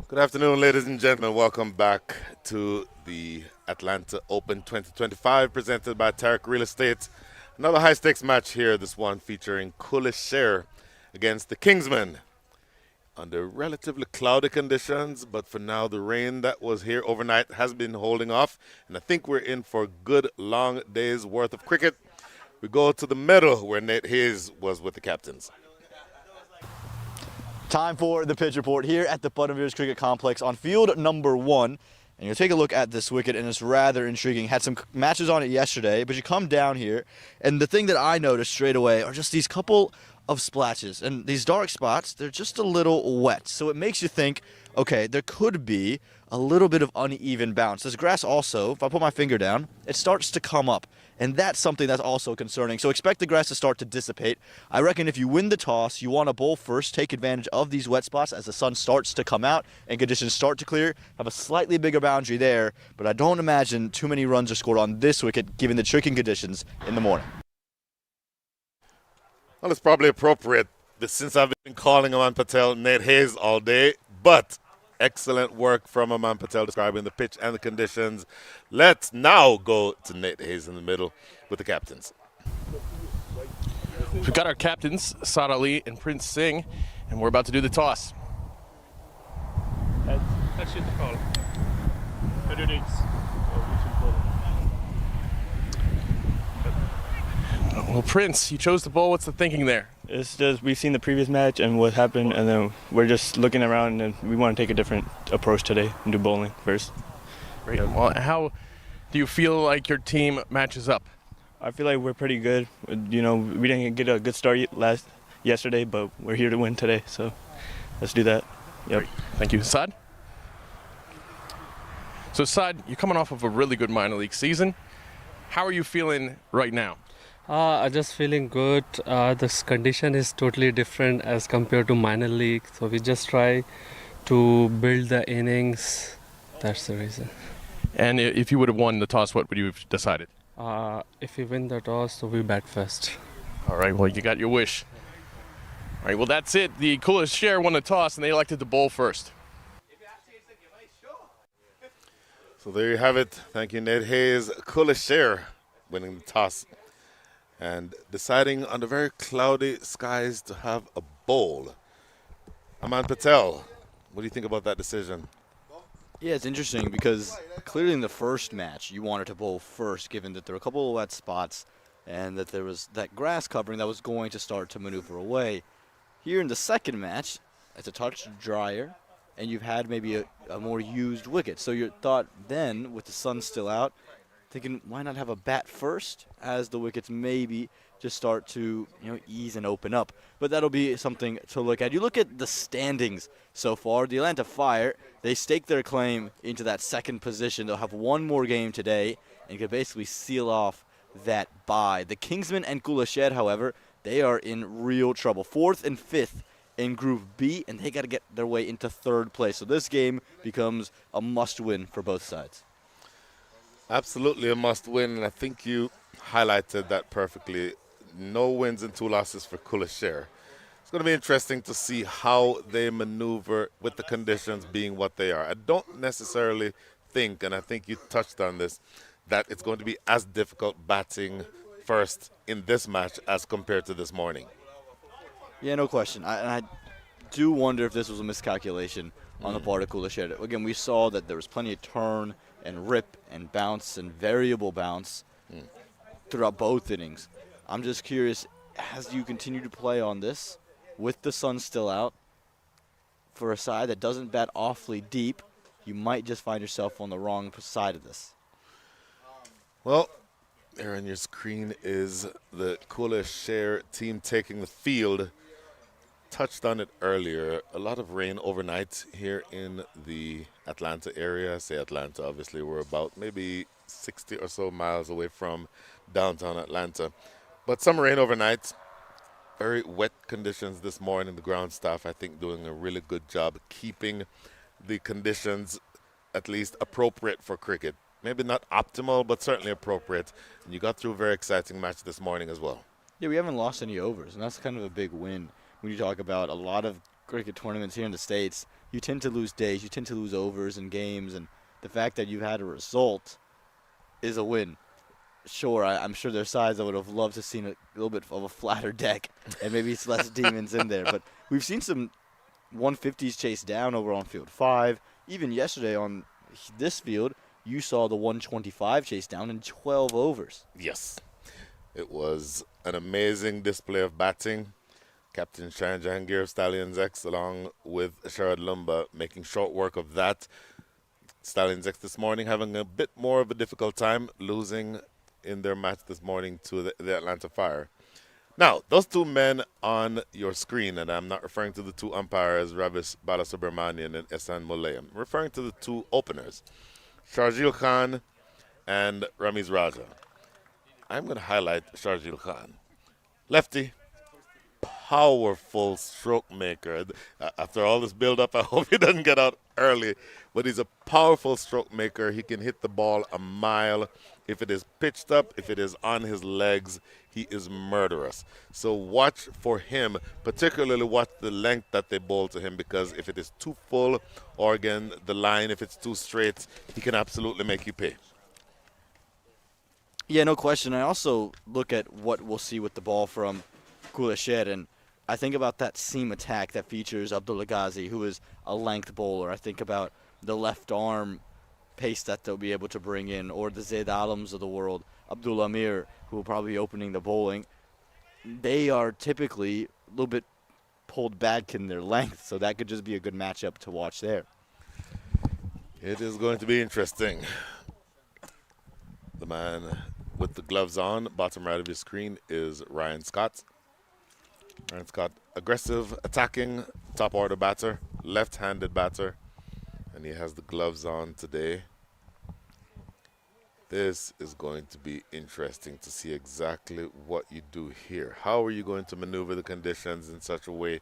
Good afternoon, ladies and gentlemen. Welcome back to the Atlanta Open 2025 presented by Tarek Real Estate. Another high-stakes match here, this one featuring Khulle Sher against the Kingsmen. Under relatively cloudy conditions, but for now the rain that was here overnight has been holding off, and I think we're in for a good long day's worth of cricket. We go to the middle where Nate Hayes was with the captains. Time for the pitch report here at the Butterbeers Cricket Complex on field number 1. And you'll take a look at this wicket, and it's rather intriguing. Had some matches on it yesterday, but you come down here, and the thing that I noticed straight away are just these couple of splashes. And these dark spots, they're just a little wet. So it makes you think, okay, there could be a little bit of uneven bounce. This grass also, if I put my finger down, it starts to come up. And that's something that's also concerning. So expect the grass to start to dissipate. I reckon if you win the toss, you want to bowl first, take advantage of these wet spots as the sun starts to come out and conditions start to clear. Have a slightly bigger boundary there, but I don't imagine too many runs are scored on this wicket given the tricky conditions in the morning. Well, it's probably appropriate since I've been calling Aman Patel Nate Hayes all day, but excellent work from Aman Patel describing the pitch and the conditions. Let's now go to Nate Hayes in the middle with the captains. We've got our captains, Saad Ali and Prince Singh, and we're about to do the toss. Let's shoot the ball. Mid-innings. Well, Prince, you chose the bowl. What's the thinking there? It's just we've seen the previous match and what happened, and then we're just looking around and we want to take a different approach today and do bowling first. Great. Well, how do you feel like your team matches up? I feel like we're pretty good. You know, we didn't get a good start yesterday, but we're here to win today, so let's do that. Yep. Great. Thank you. Saad? So, Saad, you're coming off of a really good minor league season. How are you feeling right now? I'm just feeling good. This condition is totally different as compared to minor league. So we just try to build the innings. That's the reason. And if you would have won the toss, what would you have decided? If we win the toss, so we bat first. All right, well, you got your wish. All right, well, that's it. The Khulle Sher won the toss, and they elected to bowl first. So there you have it. Thank you, Nate Hayes. Khulle Sher winning the toss and deciding under very cloudy skies to have a bowl. Aman Patel, what do you think about that decision? Yeah, it's interesting because clearly in the first match you wanted to bowl first given that there were a couple of wet spots and that there was that grass covering that was going to start to maneuver away. Here in the second match, it's a touch drier and you've had maybe a more used wicket. So your thought then, with the sun still out, thinking why not have a bat first as the wickets maybe just start to ease and open up. But that'll be something to look at. You look at the standings so far. The Atlanta Fire, they stake their claim into that second position. They'll have one more game today and could basically seal off that bye. The Kingsmen and Khulle Sher, however, they are in real trouble. 4th and 5th in Group B, and they got to get their way into 3rd place. So this game becomes a must-win for both sides. Absolutely a must-win, and I think you highlighted that perfectly. No wins and 2 losses for Khulle Sher. It's going to be interesting to see how they maneuver with the conditions being what they are. I don't necessarily think, and I think you touched on this, that it's going to be as difficult batting first in this match as compared to this morning. Yeah, no question. I do wonder if this was a miscalculation on the part of Khulle Sher. Again, we saw that there was plenty of turn and rip and bounce and variable bounce throughout both innings. I'm just curious, as you continue to play on this, with the sun still out, for a side that doesn't bat awfully deep, you might just find yourself on the wrong side of this. Well, there on your screen is the Khulle Sher team taking the field. Touched on it earlier. A lot of rain overnight here in the Atlanta area. I say Atlanta, obviously we're about maybe 60 or so miles away from downtown Atlanta. But some rain overnight. Very wet conditions this morning. The ground staff, I think, doing a really good job keeping the conditions at least appropriate for cricket. Maybe not optimal, but certainly appropriate. And you got through a very exciting match this morning as well. Yeah, we haven't lost any overs, and that's kind of a big win. When you talk about a lot of cricket tournaments here in the States, you tend to lose days, you tend to lose overs and games, and the fact that you've had a result is a win. Sure, I'm sure there's sides that would have loved to seen a little bit of a flatter deck and maybe it's less demons in there. But we've seen some 150s chased down over on field 5. Even yesterday on this field, you saw the 125 chased down in 12 overs. Yes. It was an amazing display of batting. Captain Sharon Jahangir of Stallions X along with Sharad Lumba making short work of that. Stallions X this morning having a bit more of a difficult time losing in their match this morning to the Atlanta Fire. Now, those two men on your screen, and I'm not referring to the two umpires, Ravis Balasubramanian and Ehsan Mulay. I'm referring to the two openers, Sharjeel Khan and Ramiz Raja. I'm going to highlight Sharjeel Khan. Lefty, powerful stroke maker. After all this build-up, I hope he doesn't get out early. But he's a powerful stroke maker. He can hit the ball a mile. If it is pitched up, if it is on his legs, he is murderous. So watch for him, particularly watch the length that they bowl to him, because if it is too full, or again, the line, if it's too straight, he can absolutely make you pay. Yeah, no question. I also look at what we'll see with the ball from Khulle, Sher, and I think about that seam attack that features Abdullah Ghazi, who is a length bowler. I think about the left arm pace that they'll be able to bring in, or the Zaid Alams of the world, Abdul Amir, who will probably be opening the bowling. They are typically a little bit pulled back in their length, so that could just be a good matchup to watch there. It is going to be interesting. The man with the gloves on, bottom right of your screen, is Ryan Scott. Ryan Scott, aggressive, attacking, top order batter, left-handed batter, and he has the gloves on today. This is going to be interesting to see exactly what you do here. How are you going to maneuver the conditions in such a way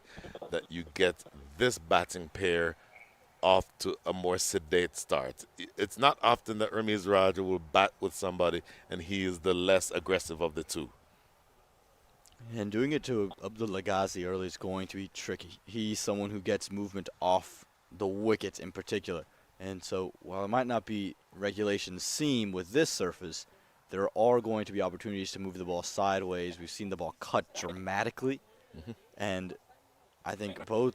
that you get this batting pair off to a more sedate start? It's not often that Ramiz Raja will bat with somebody and he is the less aggressive of the two. And doing it to Abdullah Ghazi early is going to be tricky. He's someone who gets movement off the wicket in particular. And so while it might not be regulation seam with this surface, there are going to be opportunities to move the ball sideways. We've seen the ball cut dramatically. And I think both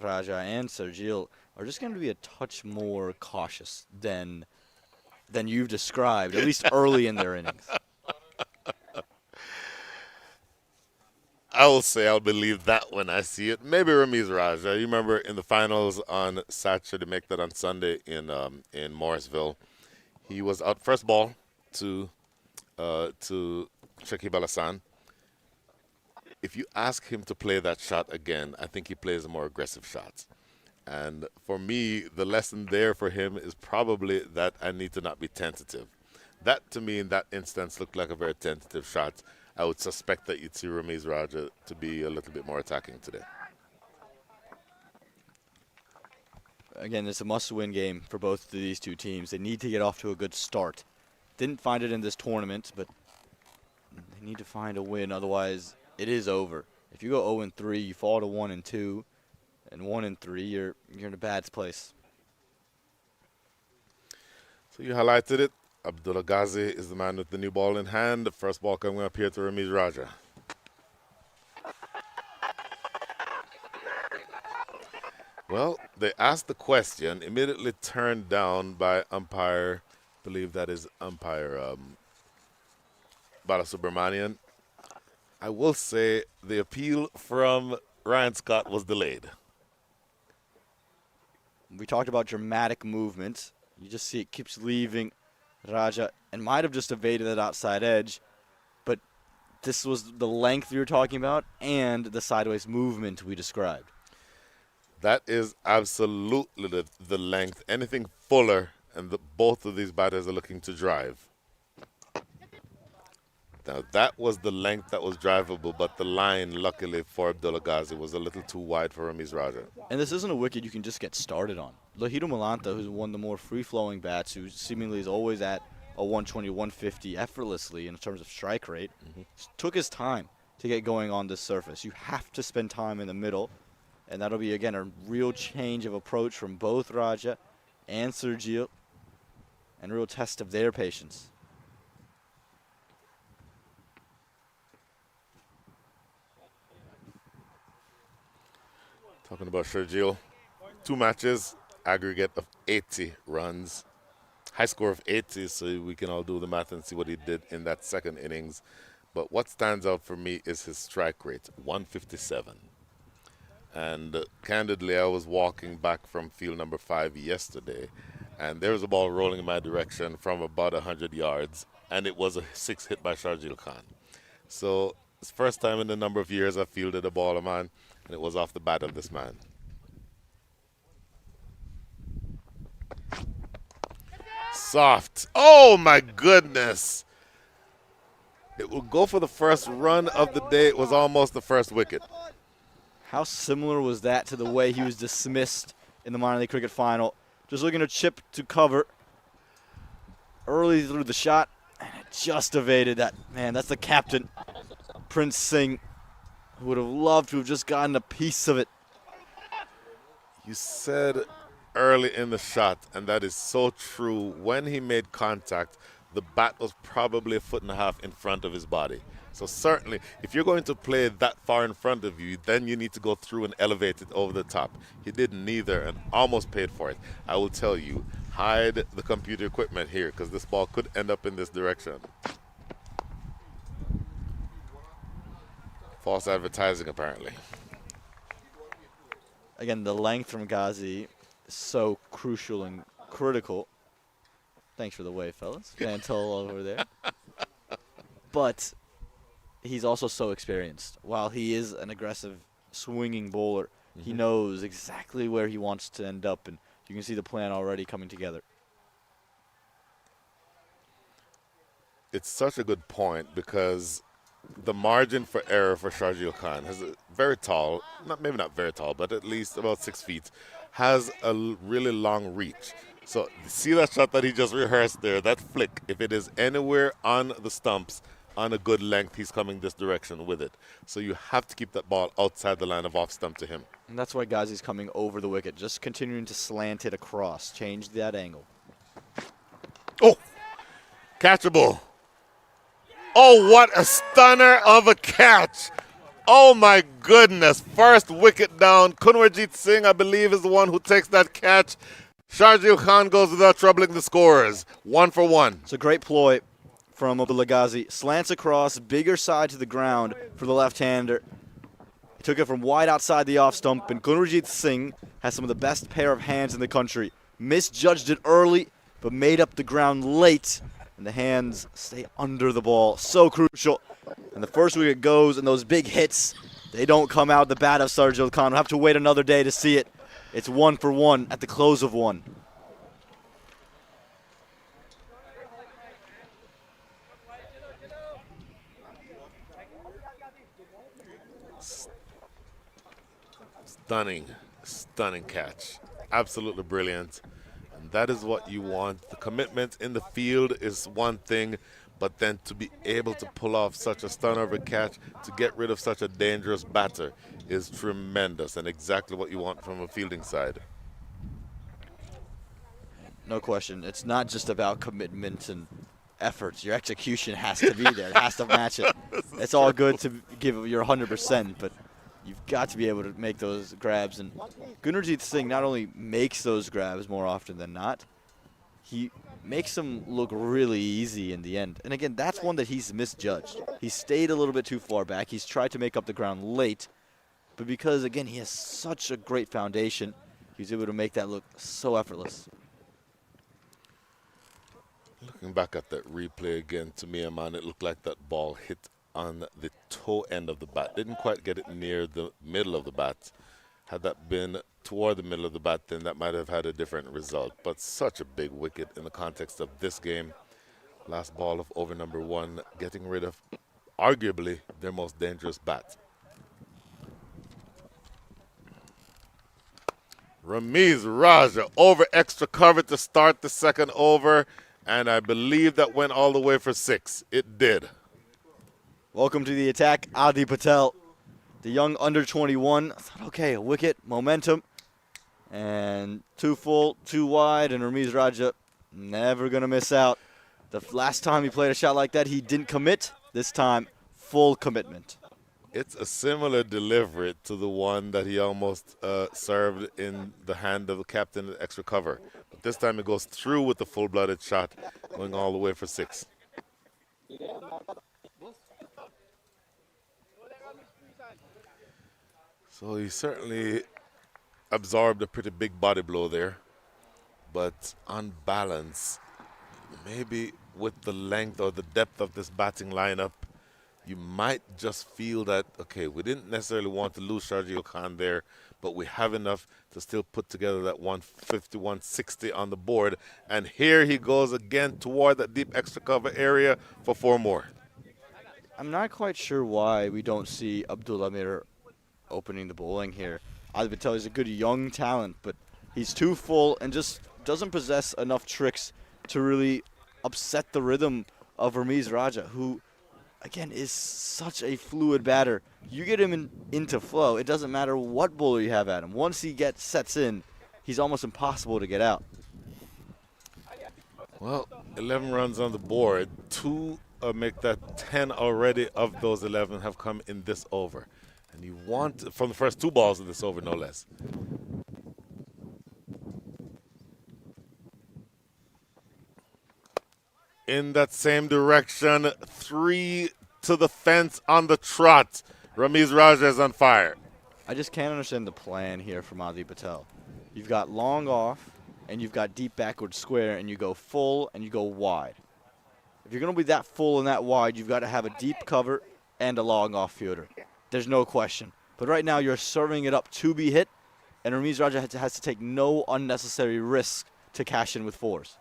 Raja and Sharjeel are just going to be a touch more cautious than you've described, at least early in their innings. I will say I'll believe that when I see it. Maybe Ramiz Raja. You remember in the finals on Saturday, to make that on Sunday in Morrisville, he was out first ball to Shakib Al Hassan. If you ask him to play that shot again, I think he plays a more aggressive shot. And for me, the lesson there for him is probably that I need to not be tentative. That, to me, in that instance, looked like a very tentative shot. I would suspect that you'd see Ramiz Raja to be a little bit more attacking today. Again, it's a must-win game for both of these two teams. They need to get off to a good start. Didn't find it in this tournament, but they need to find a win. Otherwise, it is over. If you go 0-3, you fall to 1-2, and 1-3, you're in a bad place. So you highlighted it. Abdullah Ghazi is the man with the new ball in hand. The first ball coming up here to Ramiz Raja. Well, they asked the question, immediately turned down by umpire, I believe that is umpire Balasubramanian. I will say the appeal from Ryan Scott was delayed. We talked about dramatic movements. You just see it keeps leaving Raja and might have just evaded that outside edge, but this was the length you were talking about and the sideways movement we described. That is absolutely the length. Anything fuller, and both of these batters are looking to drive. Now, that was the length that was drivable, but the line, luckily for Abdullah Ghazi, was a little too wide for Ramiz Raja. And this isn't a wicket you can just get started on. Lahiru Malanta, who's one of the more free-flowing bats, who seemingly is always at a 120, 150 effortlessly in terms of strike rate, took his time to get going on this surface. You have to spend time in the middle. And that'll be, again, a real change of approach from both Raja and Sergio, and a real test of their patience. Talking about Sergio, 2 matches, aggregate of 80 runs. High score of 80, so we can all do the math and see what he did in that second innings. But what stands out for me is his strike rate, 157. And candidly, I was walking back from field number 5 yesterday, and there was a ball rolling in my direction from about 100 yards, and it was a 6 hit by Sharjeel Khan. So it's the first time in a number of years I fielded a ball of mine, and it was off the bat of this man. Soft. Oh, my goodness. It will go for the first run of the day. It was almost the first wicket. How similar was that to the way he was dismissed in the minor league cricket final? Just looking to chip to cover early through the shot, and it just evaded that. Man, that's the captain, Prince Singh, who would have loved to have just gotten a piece of it. You said early in the shot, and that is so true. When he made contact, the bat was probably 1.5 feet in front of his body. So certainly, if you're going to play that far in front of you, then you need to go through and elevate it over the top. He did neither and almost paid for it. I will tell you, hide the computer equipment here because this ball could end up in this direction. False advertising, apparently. Again, the length from Ghazi is so crucial and critical. Thanks for the wave, fellas. Fantel over there. But he's also so experienced. While he is an aggressive swinging bowler, he knows exactly where he wants to end up, and you can see the plan already coming together. It's such a good point because the margin for error for Sharjeel Khan is very tall, maybe not very tall, but at least about 6 feet, has a really long reach. So see that shot that he just rehearsed there, that flick, if it is anywhere on the stumps on a good length, he's coming this direction with it. So you have to keep that ball outside the line of off stump to him. And that's why Ghazi's coming over the wicket, just continuing to slant it across, change that angle. Oh, catchable. Oh, what a stunner of a catch. Oh, my goodness. First wicket down. Kunwarjeet Singh, I believe, is the one who takes that catch. Sharjeel Khan goes without troubling the scorers. 1 for 1. It's a great ploy from Abdullah Ghazi. Slants across, bigger side to the ground for the left-hander. He took it from wide outside the off stump, and Kunwarjeet Singh has some of the best pair of hands in the country. Misjudged it early, but made up the ground late, and the hands stay under the ball. So crucial. And the first wicket goes, and those big hits, they don't come out the bat of Sharjeel Khan. We'll have to wait another day to see it. It's 1 for 1 at the close of 1. Stunning catch. Absolutely brilliant. And that is what you want. The commitment in the field is one thing, but then to be able to pull off such a stunner of a catch, to get rid of such a dangerous batter is tremendous and exactly what you want from a fielding side. No question. It's not just about commitment and efforts. Your execution has to be there. It has to match it. It's all good to give your 100%, but you've got to be able to make those grabs. And Kunwarjeet Singh not only makes those grabs more often than not, he makes them look really easy in the end. And again, that's one that he's misjudged. He stayed a little bit too far back. He's tried to make up the ground late, but because, again, he has such a great foundation, he's able to make that look so effortless. Looking back at that replay again, to me, man, it looked like that ball hit on the toe end of the bat. Didn't quite get it near the middle of the bat. Had that been toward the middle of the bat, then that might have had a different result. But such a big wicket in the context of this game. Last ball of over number 1, getting rid of arguably their most dangerous bat. Ramiz Raja over extra cover to start the second over, and I believe that went all the way for 6. It did. Welcome to the attack, Adi Patel. The young under 21, I thought, okay, a wicket, momentum. And 2 full, 2 wide, and Ramiz Raja never going to miss out. The last time he played a shot like that, he didn't commit. This time, full commitment. It's a similar delivery to the one that he almost served in the hand of the captain at extra cover. But this time it goes through with the full-blooded shot, going all the way for 6. So he certainly absorbed a pretty big body blow there. But on balance, maybe with the length or the depth of this batting lineup, you might just feel that, okay, we didn't necessarily want to lose Sharjeel Khan there, but we have enough to still put together that 150, 160 on the board. And here he goes again toward that deep extra cover area for 4 more. I'm not quite sure why we don't see Abdul Amir opening the bowling here. Adi Patel is a good young talent, but he's too full and just doesn't possess enough tricks to really upset the rhythm of Ramiz Raja, who, again, is such a fluid batter. You get him into flow, it doesn't matter what bowler you have at him. Once he sets in, he's almost impossible to get out. Well, 11 runs on the board. 2 make that 10 already of those 11 have come in this over. And you want, from the first 2 balls of this over, no less. In that same direction, 3 to the fence on the trot. Ramiz Raja is on fire. I just can't understand the plan here from Adi Patel. You've got long off, and you've got deep backward square, and you go full, and you go wide. If you're going to be that full and that wide, you've got to have a deep cover and a long off fielder. There's no question. But right now, you're serving it up to be hit, and Ramiz Raja has to take no unnecessary risk to cash in with 4s.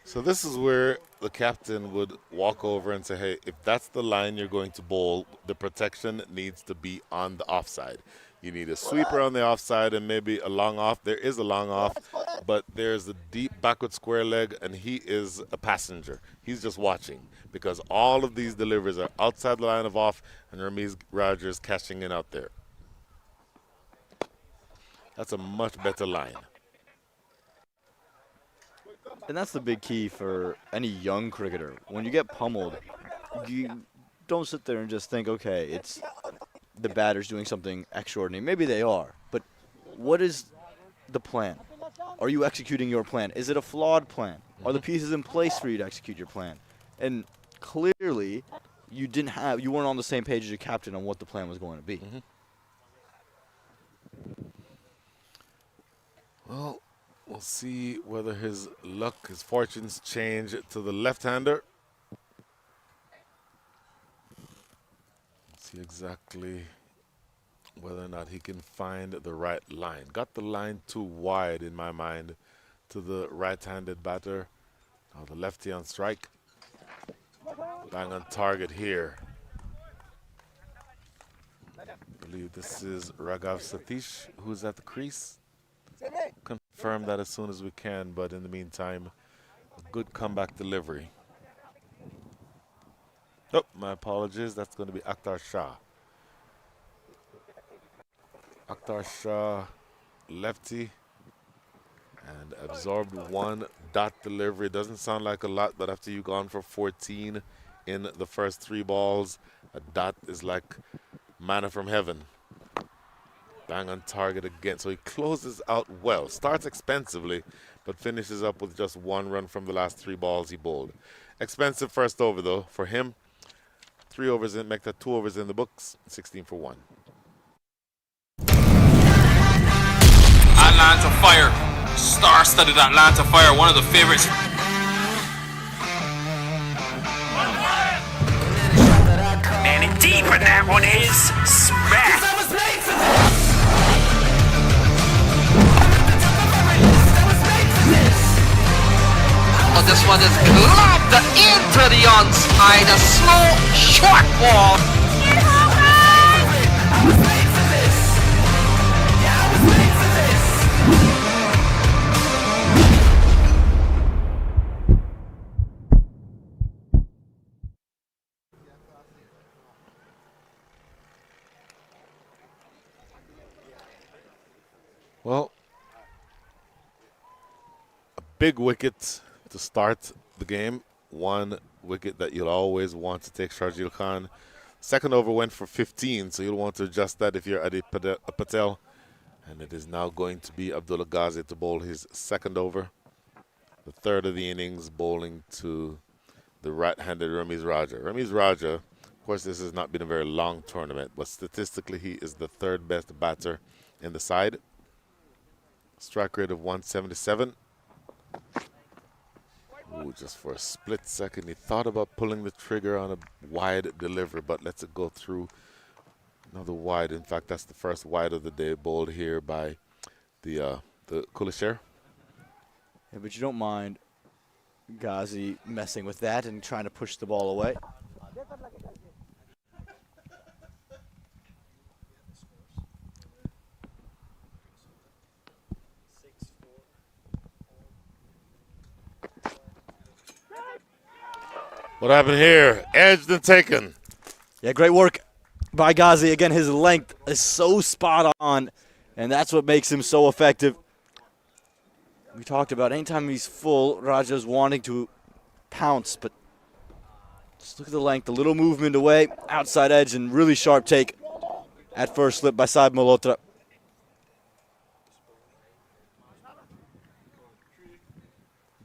So this is where the captain would walk over and say, hey, if that's the line you're going to bowl, the protection needs to be on the offside. You need a sweeper on the offside and maybe a long off. There is a long off, but there's a deep backward square leg, and he is a passenger. He's just watching because all of these deliveries are outside the line of off, and Ramiz Raja is cashing in out there. That's a much better line. And that's the big key for any young cricketer. When you get pummeled, you don't sit there and just think, okay, it's the batter's doing something extraordinary. Maybe they are, but what is the plan? Are you executing your plan? Is it a flawed plan? Are the pieces in place for you to execute your plan? And clearly, you weren't on the same page as your captain on what the plan was going to be. Well, we'll see whether his luck, his fortunes change to the left-hander. See exactly whether or not he can find the right line. Got the line too wide in my mind to the right-handed batter. Now the lefty on strike. Bang on target here. I believe this is Raghav Satish who's at the crease. Confirm that as soon as we can, but in the meantime, a good comeback delivery. Oh, my apologies. That's going to be Akhtar Shah. Akhtar Shah, lefty, and absorbed 1 dot delivery. Doesn't sound like a lot, but after you've gone for 14 in the first 3 balls, a dot is like manna from heaven. Bang on target again. So he closes out well. Starts expensively, but finishes up with just 1 run from the last 3 balls he bowled. Expensive first over, though, for him. 3 overs in, make that 2 overs in the books, 16 for 1. Atlanta Fire, star-studded Atlanta Fire, one of the favorites. Man, and deep, and that one is smack. Oh, this one is globbed into the onside, a slow, short ball. big wicket to start the game. One wicket that you'll always want to take Sharjeel Khan. Second over went for 15, so you'll want to adjust that if you're Adi Patel. And it is now going to be Abdullah Ghazi to bowl his second over. The third of the innings, bowling to the right-handed Ramiz Raja. Ramiz Raja, of course, this has not been a very long tournament, but statistically he is the third best batter in the side. Strike rate of 177. Ooh, just for a split second, he thought about pulling the trigger on a wide delivery, but lets it go through. Another wide. In fact, that's the first wide of the day, bowled here by the Khulle Sher. Yeah, but you don't mind Ghazi messing with that and trying to push the ball away. What happened here? Edged and taken. Yeah, great work by Ghazi. Again, his length is so spot on, and that's what makes him so effective. We talked about anytime he's full, Raja's wanting to pounce, but just look at the length, a little movement away, outside edge, and really sharp take at first slip by Saib Malhotra.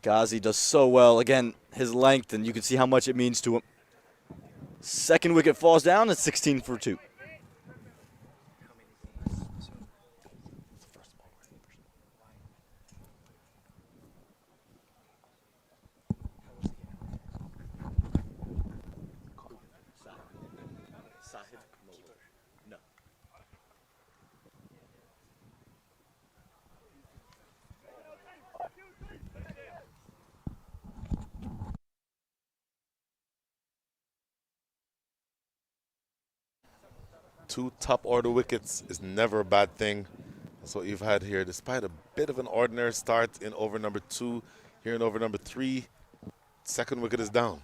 Ghazi does so well. Again, his length, and you can see how much it means to him. Second wicket falls down at 16 for 2. Two top-order wickets is never a bad thing. That's what you've had here, despite a bit of an ordinary start in over number 2. Here in over number 3, second wicket is down.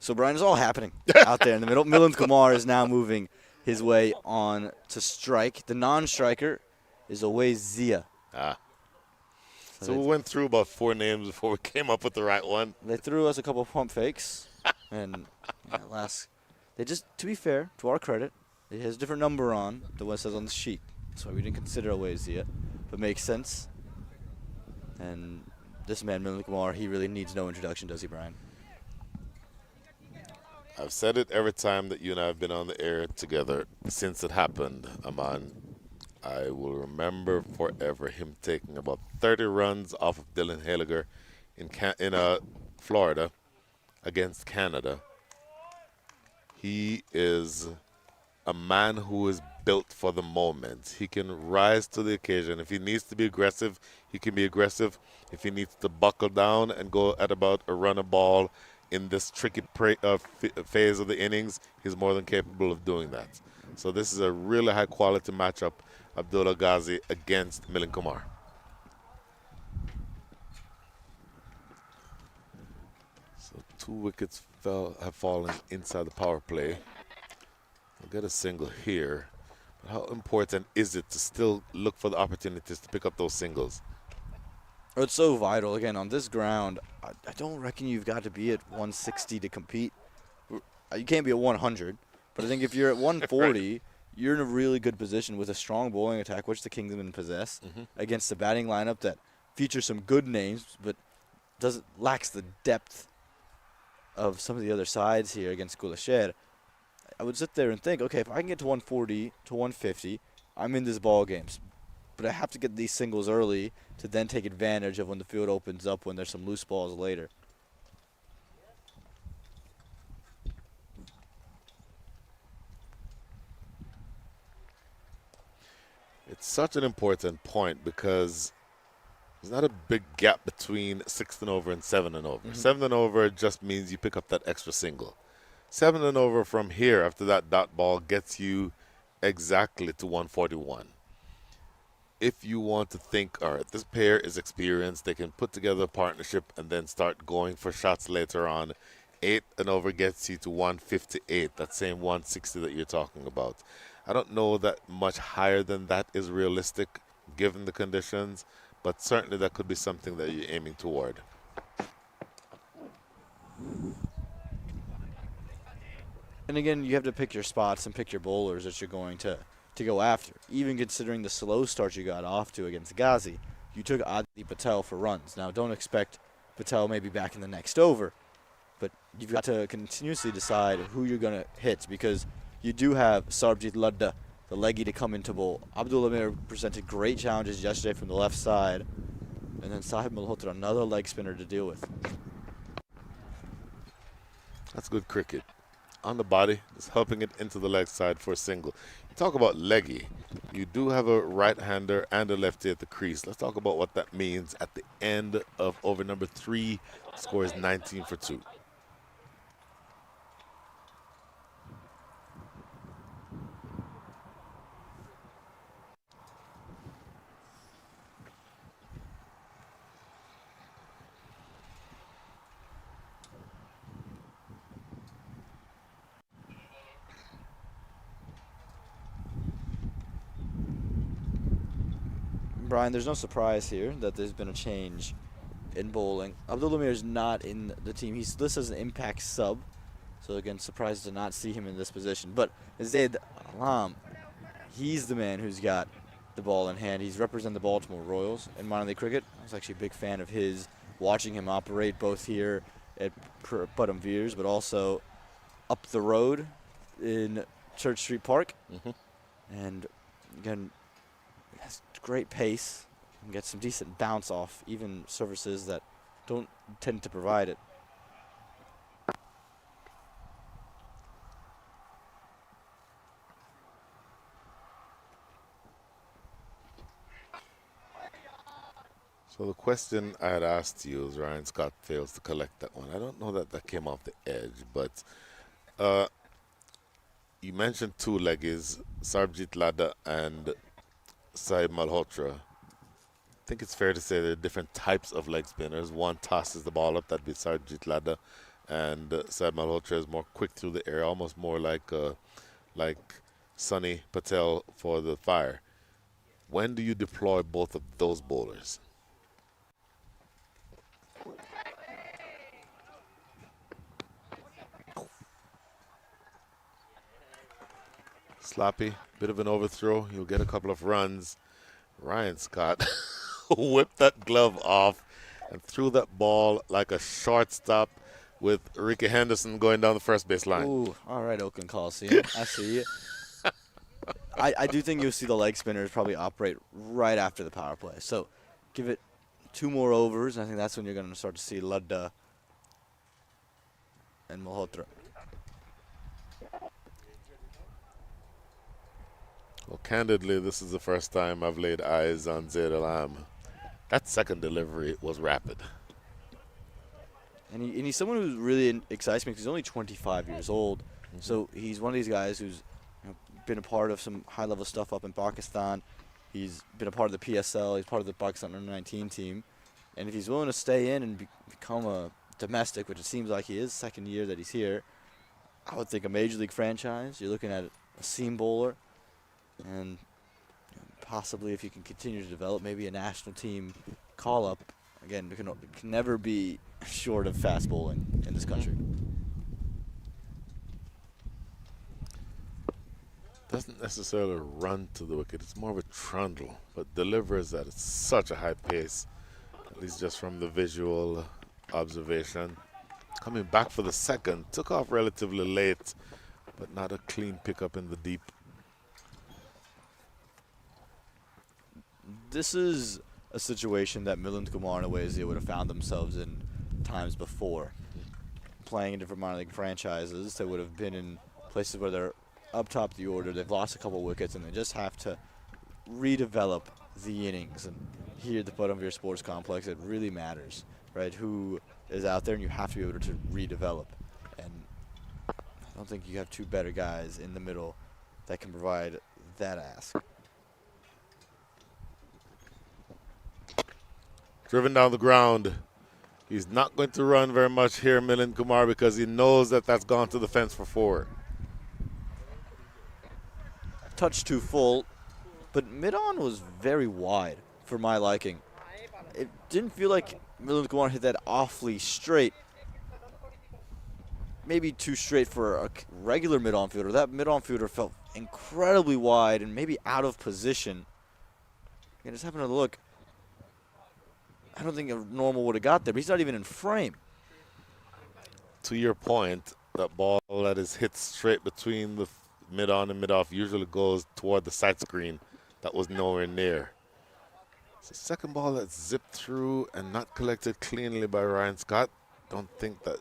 So, Brian, it's all happening out there in the middle. Milind Kumar is now moving his way on to strike. The non-striker is Awais Zia. So we went through about 4 names before we came up with the right one. They threw us a couple of pump fakes. And they just, to be fair, to our credit, it has a different number on than what it says on the sheet. That's why we didn't consider Awais Zia. But makes sense. And this man, Milind Kumar, he really needs no introduction, does he, Brian? I've said it every time that you and I have been on the air together since it happened, Aman. I will remember forever him taking about 30 runs off of Dylan Haliger in Florida against Canada. He is a man who is built for the moment. He can rise to the occasion. If he needs to be aggressive, he can be aggressive. If he needs to buckle down and go at about a run a ball in this tricky phase of the innings, he's more than capable of doing that. So this is a really high-quality matchup, Abdullah Ghazi against Milind Kumar. So 2 wickets have fallen inside the power play. We'll get a single here. But how important is it to still look for the opportunities to pick up those singles? It's so vital. Again, on this ground, I don't reckon you've got to be at 160 to compete. You can't be at 100. But I think if you're at 140, right, you're in a really good position with a strong bowling attack, which the Kingsmen possess, against a batting lineup that features some good names, but lacks the depth of some of the other sides here against Khulle Sher. I would sit there and think, okay, if I can get to 140 to 150, I'm in this ball game. But I have to get these singles early to then take advantage of when the field opens up, when there's some loose balls later. It's such an important point because there's not a big gap between 6th and over and 7 and over. 7 and over just means you pick up that extra single. 7 and over from here after that dot ball gets you exactly to 141. If you want to think, all right, this pair is experienced, they can put together a partnership and then start going for shots later on, 8 and over gets you to 158, that same 160 that you're talking about. I don't know that much higher than that is realistic given the conditions, but certainly that could be something that you're aiming toward. And again, you have to pick your spots and pick your bowlers that you're going to go after. Even considering the slow start you got off to against Ghazi, you took Adi Patel for runs. Now, don't expect Patel maybe back in the next over, but you've got to continuously decide who you're going to hit because you do have Sarbjit Ladda, the leggy, to come into bowl. Abdul Amir presented great challenges yesterday from the left side, and then Sahib Malhotra, another leg spinner to deal with. That's good cricket. On the body, just helping it into the leg side for a single. You talk about leggy. You do have a right-hander and a lefty at the crease. Let's talk about what that means at the end of over number 3. Score is 19 for 2. Brian, there's no surprise here that there's been a change in bowling. Abdul Amir is not in the team. He's listed as an impact sub. So again, surprised to not see him in this position. But Zaid Alam, he's the man who's got the ball in hand. He's represented the Baltimore Royals in minor league cricket. I was actually a big fan of his, watching him operate both here at Putnam Veers, but also up the road in Church Street Park. And again, has great pace and gets some decent bounce off even surfaces that don't tend to provide it. So the question I had asked you is Ryan Scott fails to collect that one. I don't know that that came off the edge, but you mentioned two leggies, Sarbjit Ladda and Saib Malhotra. I think it's fair to say there are different types of leg spinners. One tosses the ball up, that'd be Sarbjit Ladda, and Saib Malhotra is more quick through the air, almost more like Sunny Patel for the Fire. When do you deploy both of those bowlers? Sloppy, bit of an overthrow. You'll get a couple of runs. Ryan Scott whipped that glove off and threw that ball like a shortstop with Ricky Henderson going down the first base line. Ooh, all right, Oakland Coliseum. I see you. I do think you'll see the leg spinners probably operate right after the power play. So give it 2 more overs, and I think that's when you're going to start to see Ladda and Malhotra. Well, candidly, this is the first time I've laid eyes on Zaid Alam. That second delivery was rapid. And he's someone who really excites me because he's only 25 years old. So he's one of these guys who's been a part of some high-level stuff up in Pakistan. He's been a part of the PSL. He's part of the Pakistan under-19 team. And if he's willing to stay in and become a domestic, which it seems like he is, second year that he's here, I would think a major league franchise. You're looking at a seam bowler. And possibly if you can continue to develop maybe a national team call-up. Again, it can never be short of fast bowling in this country. Doesn't necessarily run to the wicket. It's more of a trundle, but delivers at such a high pace, at least just from the visual observation. Coming back for the second, took off relatively late, but not a clean pickup in the deep. This is a situation that Milind Kumar and Awazia would have found themselves in times before. Playing in different minor league franchises, they would have been in places where they're up top the order, they've lost a couple wickets, and they just have to redevelop the innings. And here at the Putnam Veers Sports Complex, it really matters, right? Who is out there, and you have to be able to redevelop. And I don't think you have two better guys in the middle that can provide that ask. Driven down the ground. He's not going to run very much here, Milind Kumar, because he knows that that's gone to the fence for 4. Touch too full, but mid-on was very wide for my liking. It didn't feel like Milind Kumar hit that awfully straight. Maybe too straight for a regular mid-on fielder. That mid-on fielder felt incredibly wide and maybe out of position. And just happened to look. I don't think a normal would have got there, but he's not even in frame. To your point, that ball that is hit straight between the mid-on and mid-off usually goes toward the side screen. That was nowhere near. It's the second ball that's zipped through and not collected cleanly by Ryan Scott. Don't think that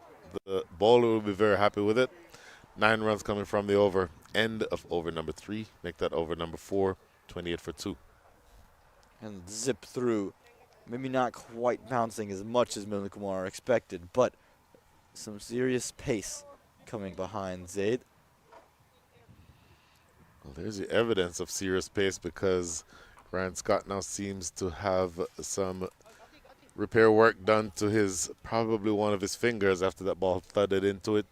the bowler will be very happy with it. 9 runs coming from the over. End of over number 3. Make that over number 4. 28 for 2. And zip through. Maybe not quite bouncing as much as Milind Kumar expected, but some serious pace coming behind Zaid. Well, there's the evidence of serious pace because Ryan Scott now seems to have some repair work done to his, probably one of his fingers after that ball thudded into it.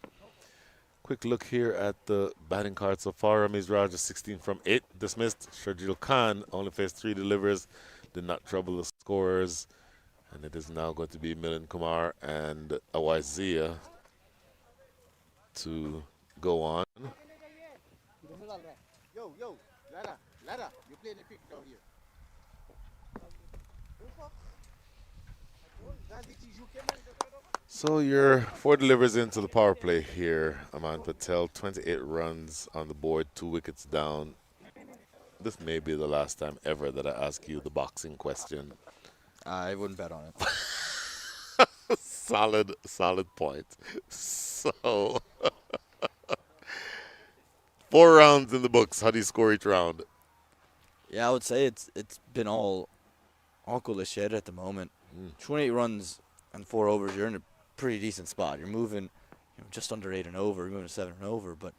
Quick look here at the batting card so far. Ramiz Raja 16 from 8 dismissed. Sharjil Khan only faced 3 delivers. Did not trouble the scorers. And it is now going to be Milind Kumar and Awazia to go on. So you're 4 delivers into the power play here, Aman Patel. 28 runs on the board, 2 wickets down. This may be the last time ever that I ask you the boxing question. I wouldn't bet on it. Solid point. So, 4 rounds in the books. How do you score each round? Yeah, I would say it's been all Khulle Sher at the moment. 28 runs and 4 overs. You're in a pretty decent spot. You're moving just under 8 and over. You're moving to 7 and over. But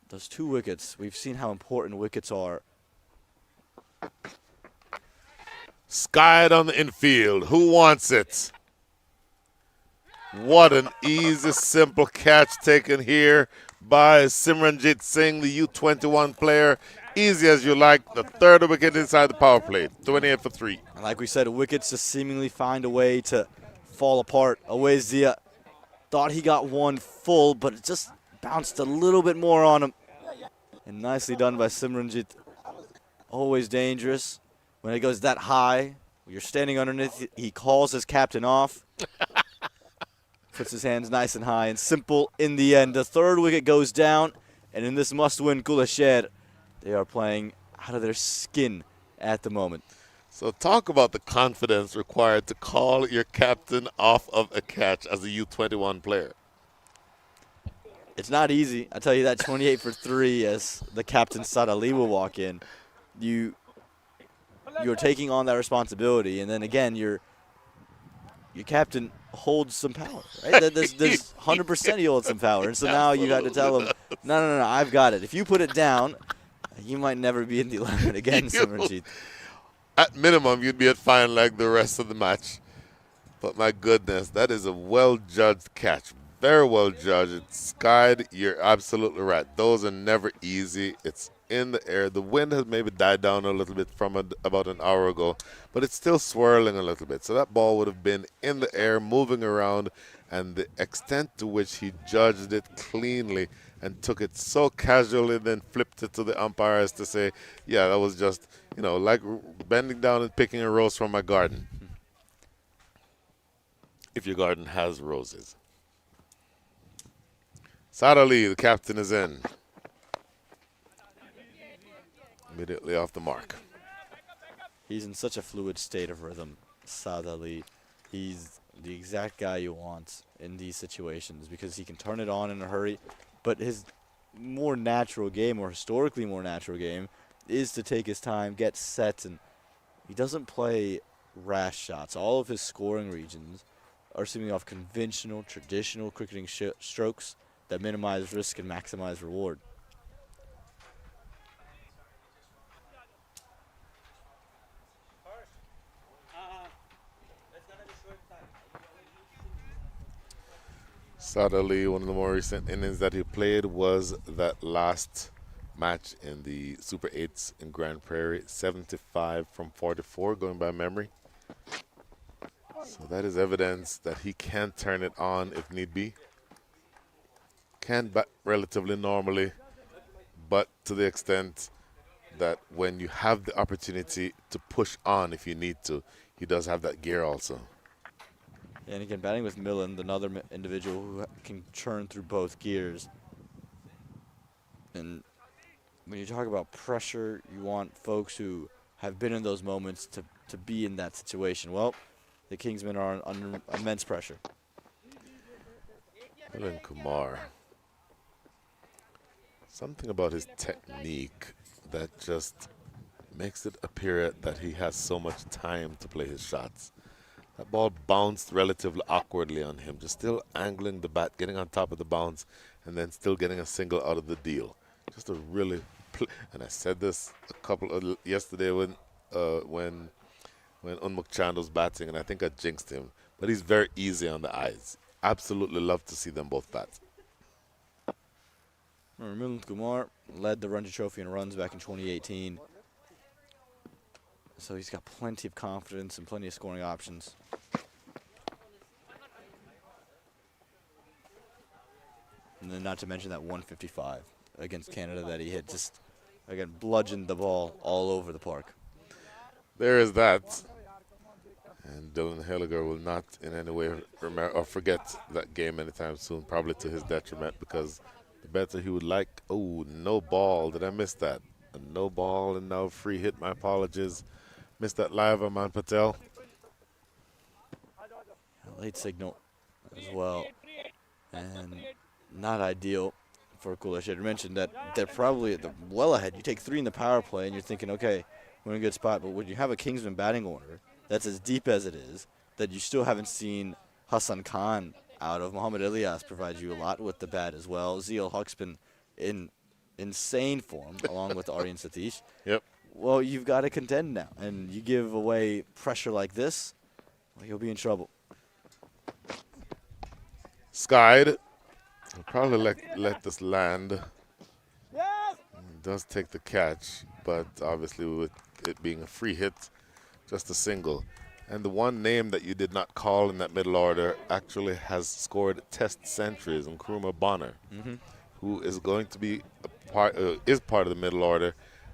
those 2 wickets, we've seen how important wickets are. Skied on the infield. Who wants it? What an easy, simple catch taken here by Simranjit Singh, the U21 player. Easy as you like. The 3rd wicket inside the power play. 28 for 3. And like we said, wickets just seemingly find a way to fall apart. Awazia thought he got one full, but it just bounced a little bit more on him. And nicely done by Simranjit. Always dangerous. When it goes that high, you're standing underneath, he calls his captain off. Puts his hands nice and high and simple in the end. The 3rd wicket goes down, and in this must-win Khulle Sher, they are playing out of their skin at the moment. So talk about the confidence required to call your captain off of a catch as a U21 player. It's not easy. I tell you that 28 for 3 as the captain Saad Ali will walk in. You're taking on that responsibility, and then again, your captain holds some power, right? There's 100% he holds some power, and so now you got to tell him, no, I've got it. If you put it down, you might never be in the 11 again, Simranjit. At minimum, you'd be at fine leg the rest of the match. But my goodness, that is a well-judged catch. Very well judged. It's skied. You're absolutely right. Those are never easy. It's in the air. The wind has maybe died down a little bit from about an hour ago, but it's still swirling a little bit. So that ball would have been in the air, moving around, and the extent to which he judged it cleanly and took it so casually, then flipped it to the umpires to say, yeah, that was just, like bending down and picking a rose from my garden. If your garden has roses. Saad Ali, the captain, is in. Immediately off the mark. He's in such a fluid state of rhythm, Saad Ali. He's the exact guy you want in these situations because he can turn it on in a hurry. But his more natural game, or historically more natural game, is to take his time, get set, and he doesn't play rash shots. All of his scoring regions are seemingly off conventional, traditional cricketing strokes that minimize risk and maximize reward. Saad Ali, one of the more recent innings that he played was that last match in the Super 8s in Grand Prairie, 75 from 44, going by memory. So that is evidence that he can turn it on if need be. Can bat relatively normally, but to the extent that when you have the opportunity to push on if you need to, he does have that gear also. And again, batting with Millen, another individual who can churn through both gears. And when you talk about pressure, you want folks who have been in those moments to be in that situation. Well, the Kingsmen are under immense pressure. Millen Kumar. Something about his technique that just makes it appear that he has so much time to play his shots. That ball bounced relatively awkwardly on him, just still angling the bat, getting on top of the bounce, and then still getting a single out of the deal. Just a really, and I said this yesterday when Unmuk Chand was batting, and I think I jinxed him. But he's very easy on the eyes. Absolutely love to see them both bat. Milind Kumar led the Ranji Trophy in runs back in 2018. So he's got plenty of confidence and plenty of scoring options. And then not to mention that 155 against Canada that he hit. Just, again, bludgeoned the ball all over the park. There is that. And Dylan Hilliger will not in any way forget that game anytime soon, probably to his detriment, because the better he would like. Oh, no ball. Did I miss that? A no ball and no free hit. My apologies. Missed that live, Aman Patel. Late signal as well. And not ideal for Khulle. I should mention that they're probably at the well ahead. You take 3 in the power play, and you're thinking, okay, we're in a good spot. But when you have a Kingsman batting order that's as deep as it is, that you still haven't seen Hassan Khan out of. Muhammad Ilyas provides you a lot with the bat as well. Ziel Huck's been in insane form, along with Aryan Satish. Yep. Well, you've got to contend now. And you give away pressure like this, well, you'll be in trouble. Skied. He'll probably let this land. He does take the catch, but obviously with it being a free hit, just a single. And the one name that you did not call in that middle order actually has scored test centuries, Nkrumah Bonner, who is going to be part of the middle order,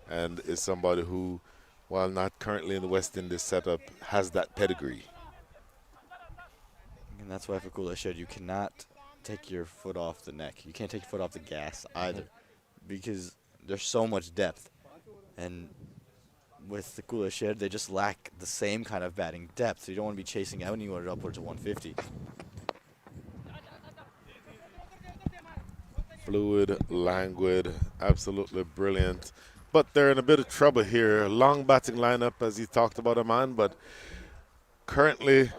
and is somebody who, while not currently in the West Indies setup, has that pedigree. And that's why for Khulle Sher, you cannot take your foot off the neck. You can't take your foot off the gas either, because there's so much depth. And with the Khulle Sher, they just lack the same kind of batting depth. So you don't want to be chasing out anywhere upwards of 150. Fluid, languid, absolutely brilliant. But they're in a bit of trouble here. Long batting lineup, as you talked about, Aman, but currently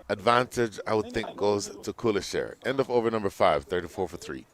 advantage, I would think, goes to Khulle Sher. End of over number 5, 34 for 3.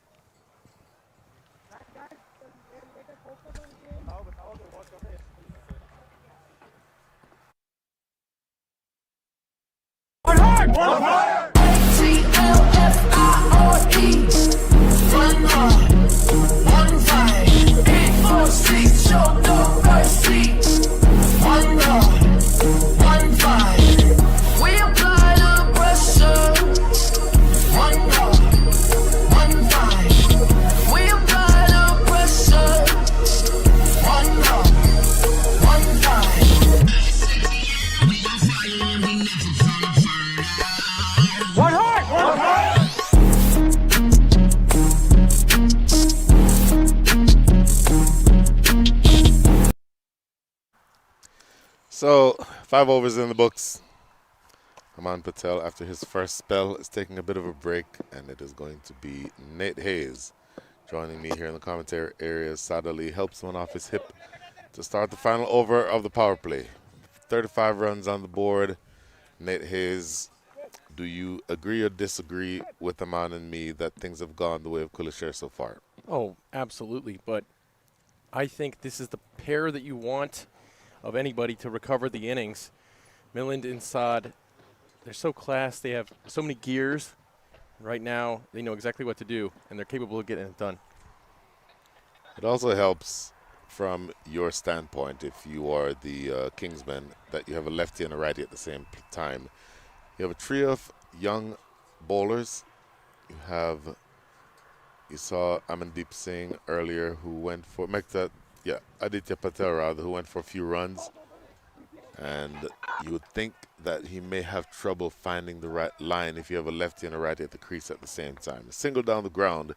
So, 5 overs in the books. Aman Patel, after his first spell, is taking a bit of a break, and it is going to be Nate Hayes joining me here in the commentary area. Saad Ali helps one off his hip to start the final over of the power play. 35 runs on the board. Nate Hayes, do you agree or disagree with Aman and me that things have gone the way of Khulle Sher so far? Oh, absolutely. But I think this is the pair that you want of anybody to recover the innings. Milind and Saad, they're so class. They have so many gears. Right now, they know exactly what to do, and they're capable of getting it done. It also helps from your standpoint, if you are the Kingsmen, that you have a lefty and a righty at the same time. You have a trio of young bowlers. You saw Amandeep Singh earlier, who went for Aditya Patel rather, who went for a few runs, and you would think that he may have trouble finding the right line if you have a lefty and a righty at the crease at the same time. A single down the ground,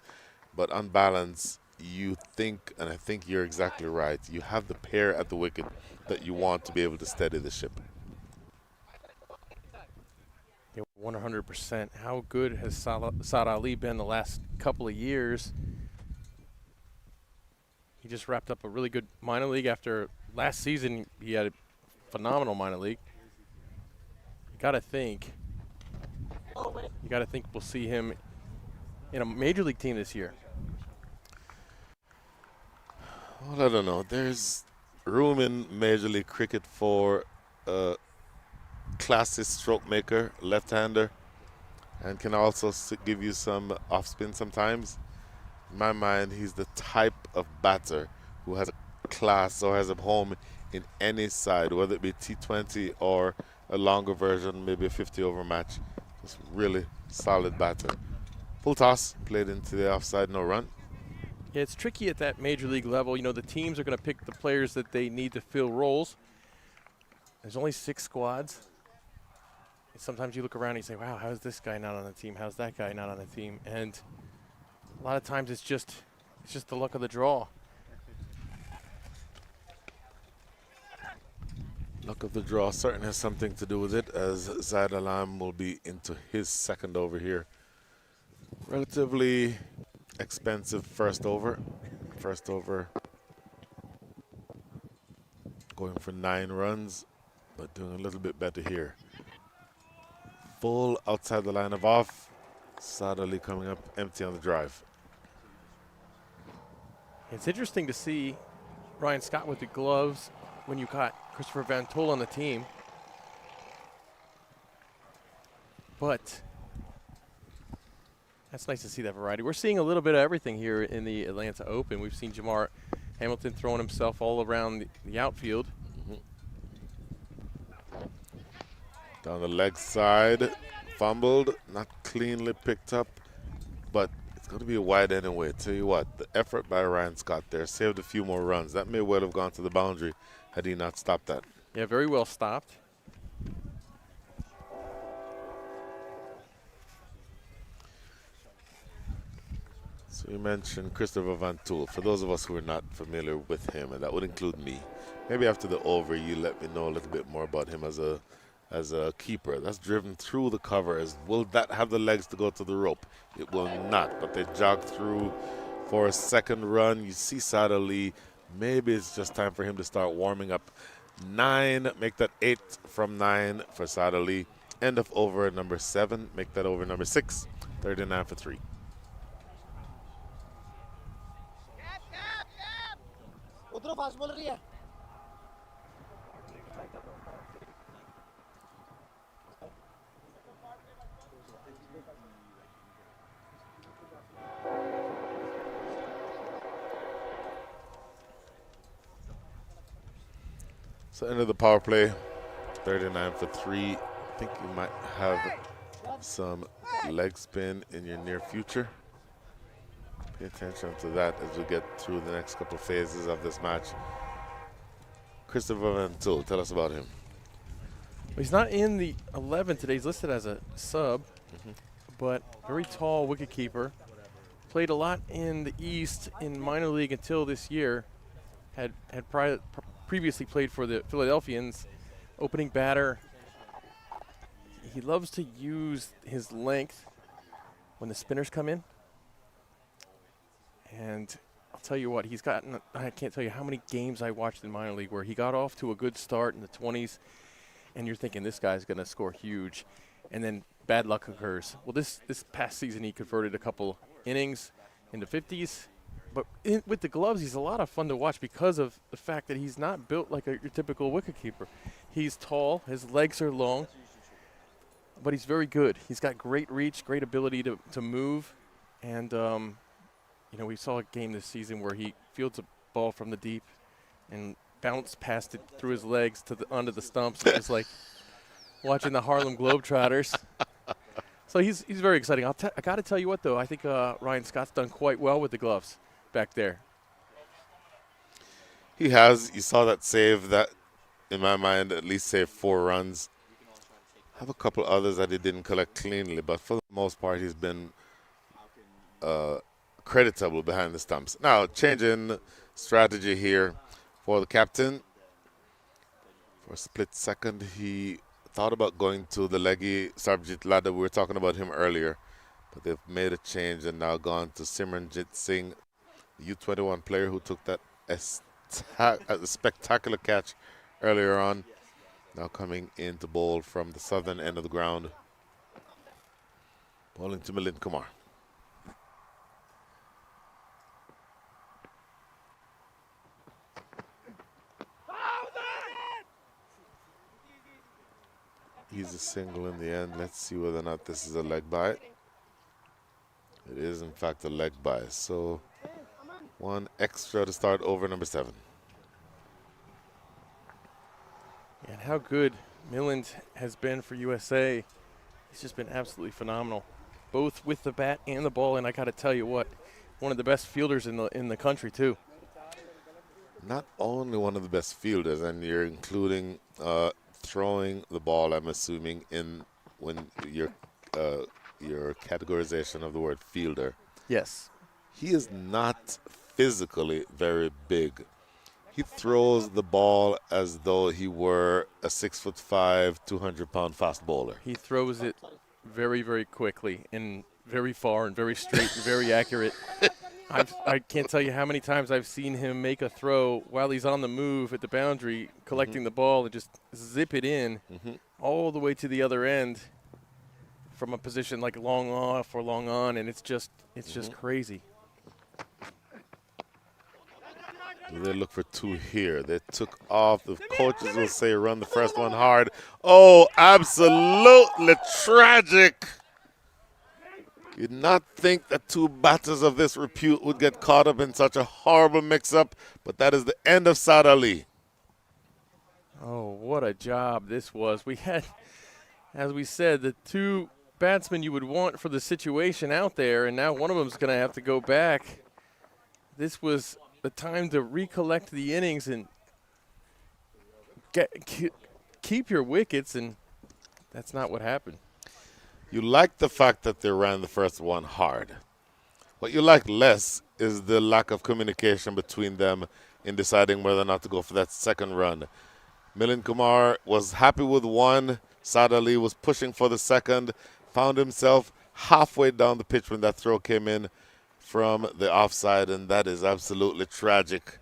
but on balance, you think, and I think you're exactly right, you have the pair at the wicket that you want to be able to steady the ship. Yeah, 100%. How good has Saad Ali been the last couple of years? He just wrapped up a really good minor league after last season. He had a phenomenal minor league. You got to think we'll see him in a major league team this year. Well, I don't know. There's room in Major League Cricket for a classy stroke maker, left-hander, and can also give you some off-spin sometimes. In my mind, he's the type of batter who has a class or has a home in any side, whether it be T20 or a longer version, maybe a 50-over match. Just really solid batter. Full toss, played into the offside, no run. Yeah, it's tricky at that major league level. You know, the teams are going to pick the players that they need to fill roles. There's only 6 squads. And sometimes you look around and you say, wow, how's this guy not on the team? How's that guy not on the team? And a lot of times it's just the luck of the draw. Luck of the draw certainly has something to do with it, as Zaid Alam will be into his second over here. Relatively expensive first over. First over going for 9 runs, but doing a little bit better here. Full outside the line of off. Saad Ali coming up empty on the drive. It's interesting to see Ryan Scott with the gloves when you got Christopher Van Tol on the team. But that's nice to see that variety. We're seeing a little bit of everything here in the Atlanta Open. We've seen Jamar Hamilton throwing himself all around the outfield. Down the leg side, fumbled, not cleanly picked up, but it's going to be a wide anyway. Tell you what, the effort by Ryan Scott there saved a few more runs. That may well have gone to the boundary had he not stopped that. Yeah, very well stopped. So you mentioned Christopher Van Tol. For those of us who are not familiar with him, and that would include me, maybe after the over you let me know a little bit more about him as a keeper. That's driven through the covers. Will that have the legs to go to the rope? It will not, but they jog through for a second run. You see Saad Ali. Maybe it's just time for him to start warming up. 9, make that 8 from 9 for Saad Ali. End of over number 7, make that over number 6, 39 for 3. So end of the power play, 39 for 3. I think you might have some leg spin in your near future. Pay attention to that as we get through the next couple of phases of this match. Christopher Van Tol, tell us about him. Well, he's not in the 11 today. He's listed as a sub, but very tall wicketkeeper. Played a lot in the East in minor league until this year. Had previously played for the Philadelphians. Opening batter. He loves to use his length when the spinners come in. And I'll tell you what, he's gotten, I can't tell you how many games I watched in minor league where he got off to a good start in the 20s, and you're thinking this guy's going to score huge, and then bad luck occurs. Well, this past season he converted a couple innings into 50s, but with the gloves he's a lot of fun to watch because of the fact that he's not built like your typical wicketkeeper. He's tall, his legs are long, but he's very good. He's got great reach, great ability to move. And, you know, we saw a game this season where he fields a ball from the deep and bounced past it through his legs to onto the stumps. It was like watching the Harlem Globetrotters. So he's very exciting. I got to tell you what, though. I think Ryan Scott's done quite well with the gloves back there. He has. You saw that save that, in my mind, at least saved 4 runs. Have a couple others that he didn't collect cleanly, but for the most part, he's been creditable behind the stumps. Now, changing strategy here for the captain. For a split second, he thought about going to the leggy Sarabjit Ladder. We were talking about him earlier, but they've made a change and now gone to Simranjit Singh, the U21 player who took that spectacular catch earlier on. Now coming in to bowl from the southern end of the ground. Bowling to Milind Kumar. He's a single in the end. Let's see whether or not this is a leg bite. It is, in fact, a leg bite. So 1 extra to start over number 7. And how good Milind has been for USA. He's just been absolutely phenomenal, both with the bat and the ball. And I got to tell you what, one of the best fielders in the country too. Not only one of the best fielders, and you're including throwing the ball, I'm assuming, in when your categorization of the word fielder. Yes. He is not physically very big. He throws the ball as though he were a 6'5", 200-pound fast bowler. He throws it very, very quickly and very far and very straight and very accurate. I can't tell you how many times I've seen him make a throw while he's on the move at the boundary, collecting the ball and just zip it in all the way to the other end from a position like long off or long on, and it's just crazy. They look for 2 here. They took off. The coaches will say run the first one hard. Oh, absolutely tragic. You'd not think that 2 batters of this repute would get caught up in such a horrible mix-up, but that is the end of Saad Ali. Oh, what a job this was. We had, as we said, the 2 batsmen you would want for the situation out there, and now one of them's going to have to go back. This was the time to recollect the innings and keep your wickets, and that's not what happened. You like the fact that they ran the first one hard. What you like less is the lack of communication between them in deciding whether or not to go for that second run. Milind Kumar was happy with 1. Saad Ali was pushing for the second, found himself halfway down the pitch when that throw came in from the offside, and that is absolutely tragic.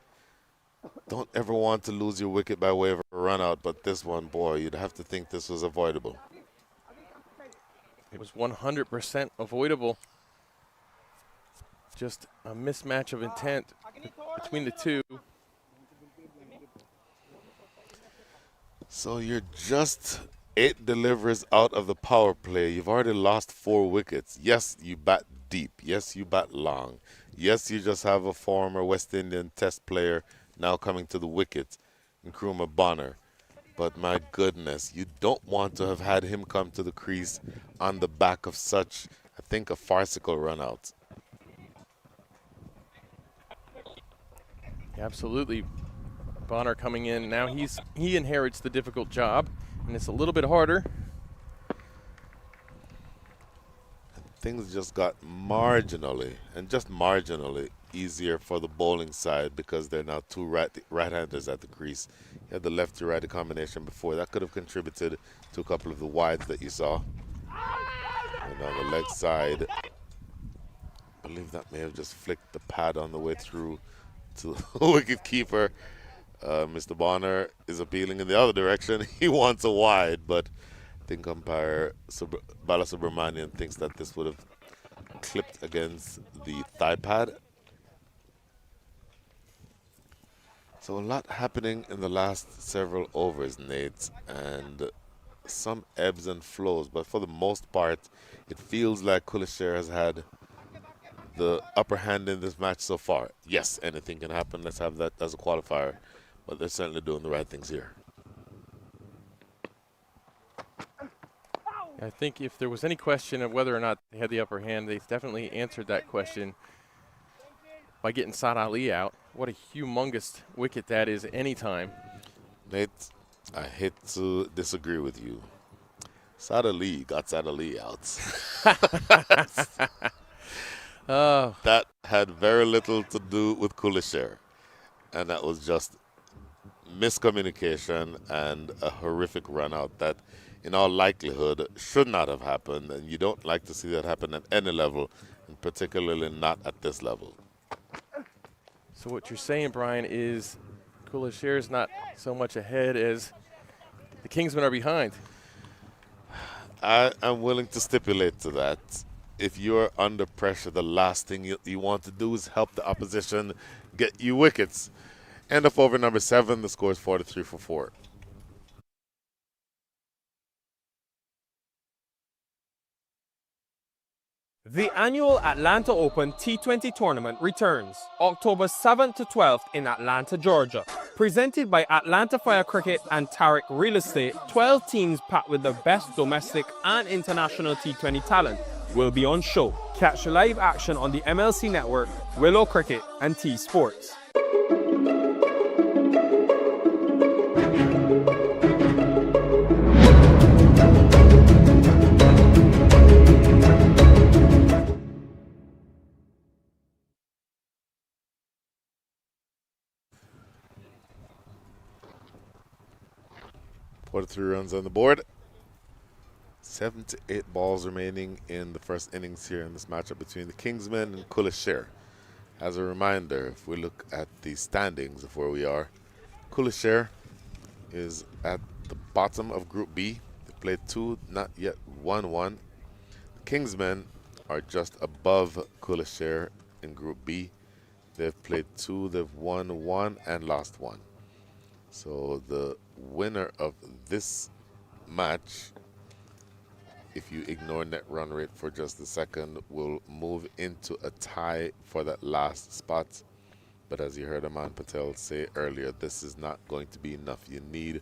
Don't ever want to lose your wicket by way of a run out, but this one, boy, you'd have to think this was avoidable. It was 100% avoidable. Just a mismatch of intent between the 2. So you're just 8 deliveries out of the power play. You've already lost 4 wickets. Yes, you bat deep. Yes, you bat long. Yes, you just have a former West Indian Test player now coming to the wicket, Nkrumah Bonner. But my goodness, you don't want to have had him come to the crease on the back of such, I think, a farcical run out. Absolutely. Bonner coming in. Now he inherits the difficult job, and it's a little bit harder. Things just got marginally, and just marginally, easier for the bowling side because they're now 2 right-handers at the crease. You had the lefty-righty combination before. That could have contributed to a couple of the wides that you saw. And on the leg side, I believe that may have just flicked the pad on the way through to the wicket keeper. Mr. Bonner is appealing in the other direction. He wants a wide, but I think umpire Bala Subramanian thinks that this would have clipped against the thigh pad. So a lot happening in the last several overs, Nate, and some ebbs and flows, but for the most part, it feels like Khulle has had the upper hand in this match so far. Yes, anything can happen. Let's have that as a qualifier, but they're certainly doing the right things here. I think if there was any question of whether or not they had the upper hand, they definitely answered that question by getting Saad Ali out. What a humongous wicket that is anytime. Nate, I hate to disagree with you. Saad Ali got Saad Ali out. Oh, That had very little to do with Khulle, and that was just miscommunication and a horrific run out that in all likelihood should not have happened, and you don't like to see that happen at any level, and particularly not at this level. so what you're saying, Brian, is Khulle is not so much ahead as the Kingsmen are behind. I am willing to stipulate to that. If you're under pressure, the last thing you want to do is help the opposition get you wickets. End of over number 7, the score is 43 for 4. The annual Atlanta Open T20 tournament returns October 7th to 12th in Atlanta, Georgia. Presented by Atlanta Fire Cricket and Tarek Real Estate, 12 teams packed with the best domestic and international T20 talent will be on show. Catch live action on the MLC Network, Willow Cricket, and T Sports. Three runs on the board. 7 to 8 balls remaining in the first innings here in this matchup between the Kingsmen and Khulle. As a reminder, if we look at the standings of where we are, Khulle is at the bottom of Group B. They played 2, not yet won 1. The Kingsmen are just above Khulle in Group B. They've played 2, they've won 1 and lost 1. So the winner of this match, if you ignore net run rate for just a second, will move into a tie for that last spot. But as you heard Aman Patel say earlier, this is not going to be enough. You need,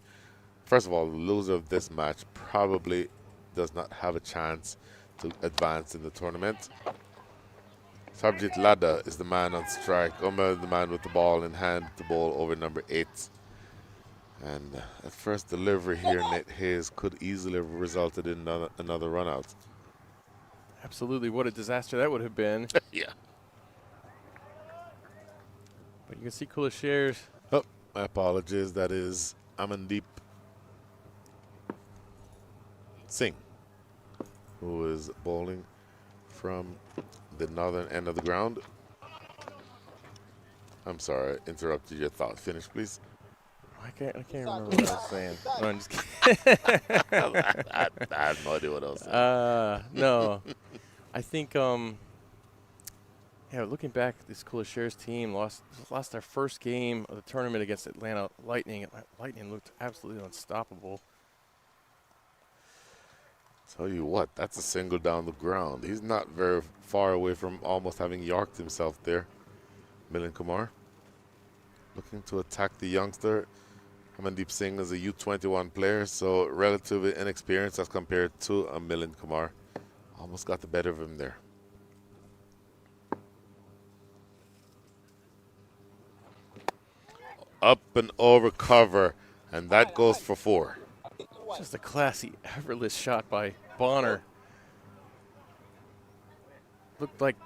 first of all, the loser of this match probably does not have a chance to advance in the tournament. Sarabjit Lada is the man on strike, the man with the ball in hand to bowl over number 8. And at first delivery here, Nate Hayes could easily have resulted in another run out. Absolutely, what a disaster that would have been. Yeah. But you can see Khulle. Oh, my apologies. That is Amandeep Singh, who is bowling from the northern end of the ground. I'm sorry, I interrupted your thought. Finish, please. I can't remember what I was saying. No, I'm just kidding. I have no idea what I was saying. No. I think, yeah, looking back, this Khulle team lost their first game of the tournament against Atlanta Lightning. Lightning looked absolutely unstoppable. Tell you what, that's a single down the ground. He's not very far away from almost having yarked himself there. Milind Kumar looking to attack the youngster. Amandeep Singh is a U21 player, so relatively inexperienced as compared to Milind Kumar. Almost got the better of him there. Up and over cover, and that goes for 4. Just a classy, effortless shot by Bonner. Looked like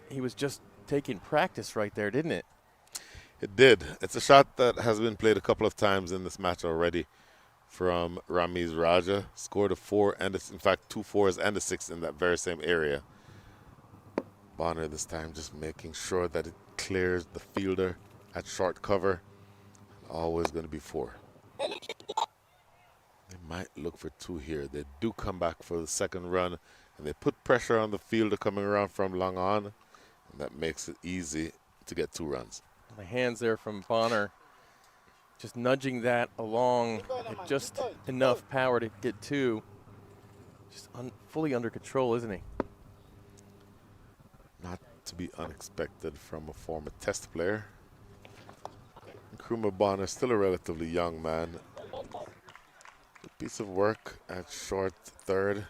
he was just taking practice right there, didn't it? It did. It's a shot that has been played a couple of times in this match already from Ramiz Raja. Scored a 4 and in fact 2 4s and a 6 in that very same area. Bonner this time just making sure that it clears the fielder at short cover. Always going to be 4. They might look for 2 here. They do come back for the second run, and they put pressure on the fielder coming around from long on, and that makes it easy to get 2 runs. The hands there from Bonner. just nudging that along at just enough power to get 2. Just fully under control, isn't he? Not to be unexpected from a former Test player. Nkrumah Bonner, still a relatively young man. Good piece of work at short third.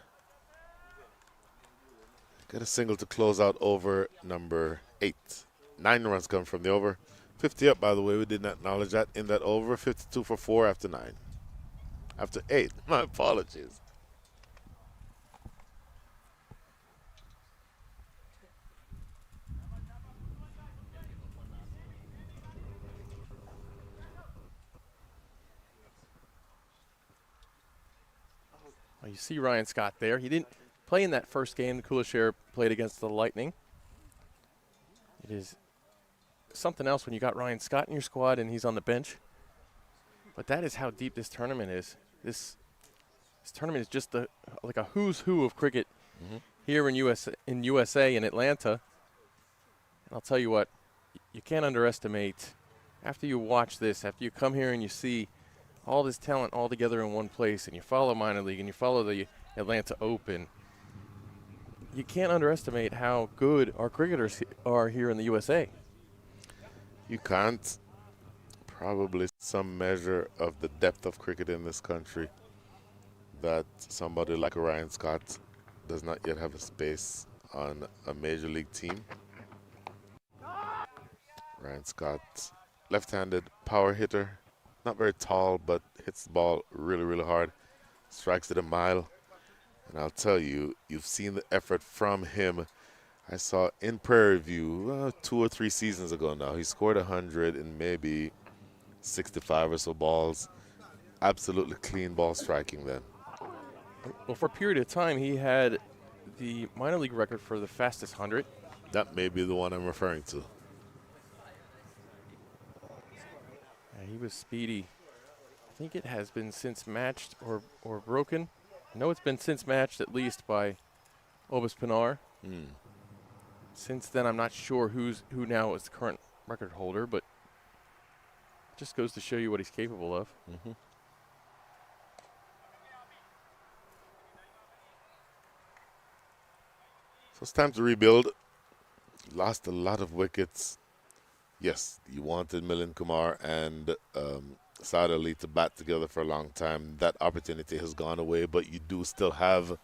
Got a single to close out over number 8. 9 runs come from the over. 50 up, by the way. We did not acknowledge that in that over. 52 for 4 after 9. After 8. My apologies. Well, you see Ryan Scott there. He didn't play in that first game. Khulle played against the Lightning. It is something else when you got Ryan Scott in your squad and he's on the bench. But that is how deep this tournament is. This tournament is just like a who's who of cricket here in USA in Atlanta. And I'll tell you what, you can't underestimate, after you watch this, after you come here and you see all this talent all together in one place, and you follow minor league and you follow the Atlanta Open, you can't underestimate how good our cricketers are here in the USA. You can't. Probably some measure of the depth of cricket in this country that somebody like Ryan Scott does not yet have a space on a major league team. Ryan Scott, left-handed power hitter, not very tall, but hits the ball really, really hard, strikes it a mile. And I'll tell you, you've seen the effort from him. I saw in Prairie View 2 or 3 seasons ago now. He scored 100 in maybe 65 or so balls. Absolutely clean ball striking then. Well, for a period of time, he had the minor league record for the fastest 100. That may be the one I'm referring to. Yeah, he was speedy. I think it has been since matched or broken. I know it's been since matched at least by Obis Pinar. Since then, I'm not sure who now is the current record holder, but it just goes to show you what he's capable of. So it's time to rebuild. Lost a lot of wickets. Yes, you wanted Milind Kumar and Saad Ali to bat together for a long time. That opportunity has gone away, but you do still have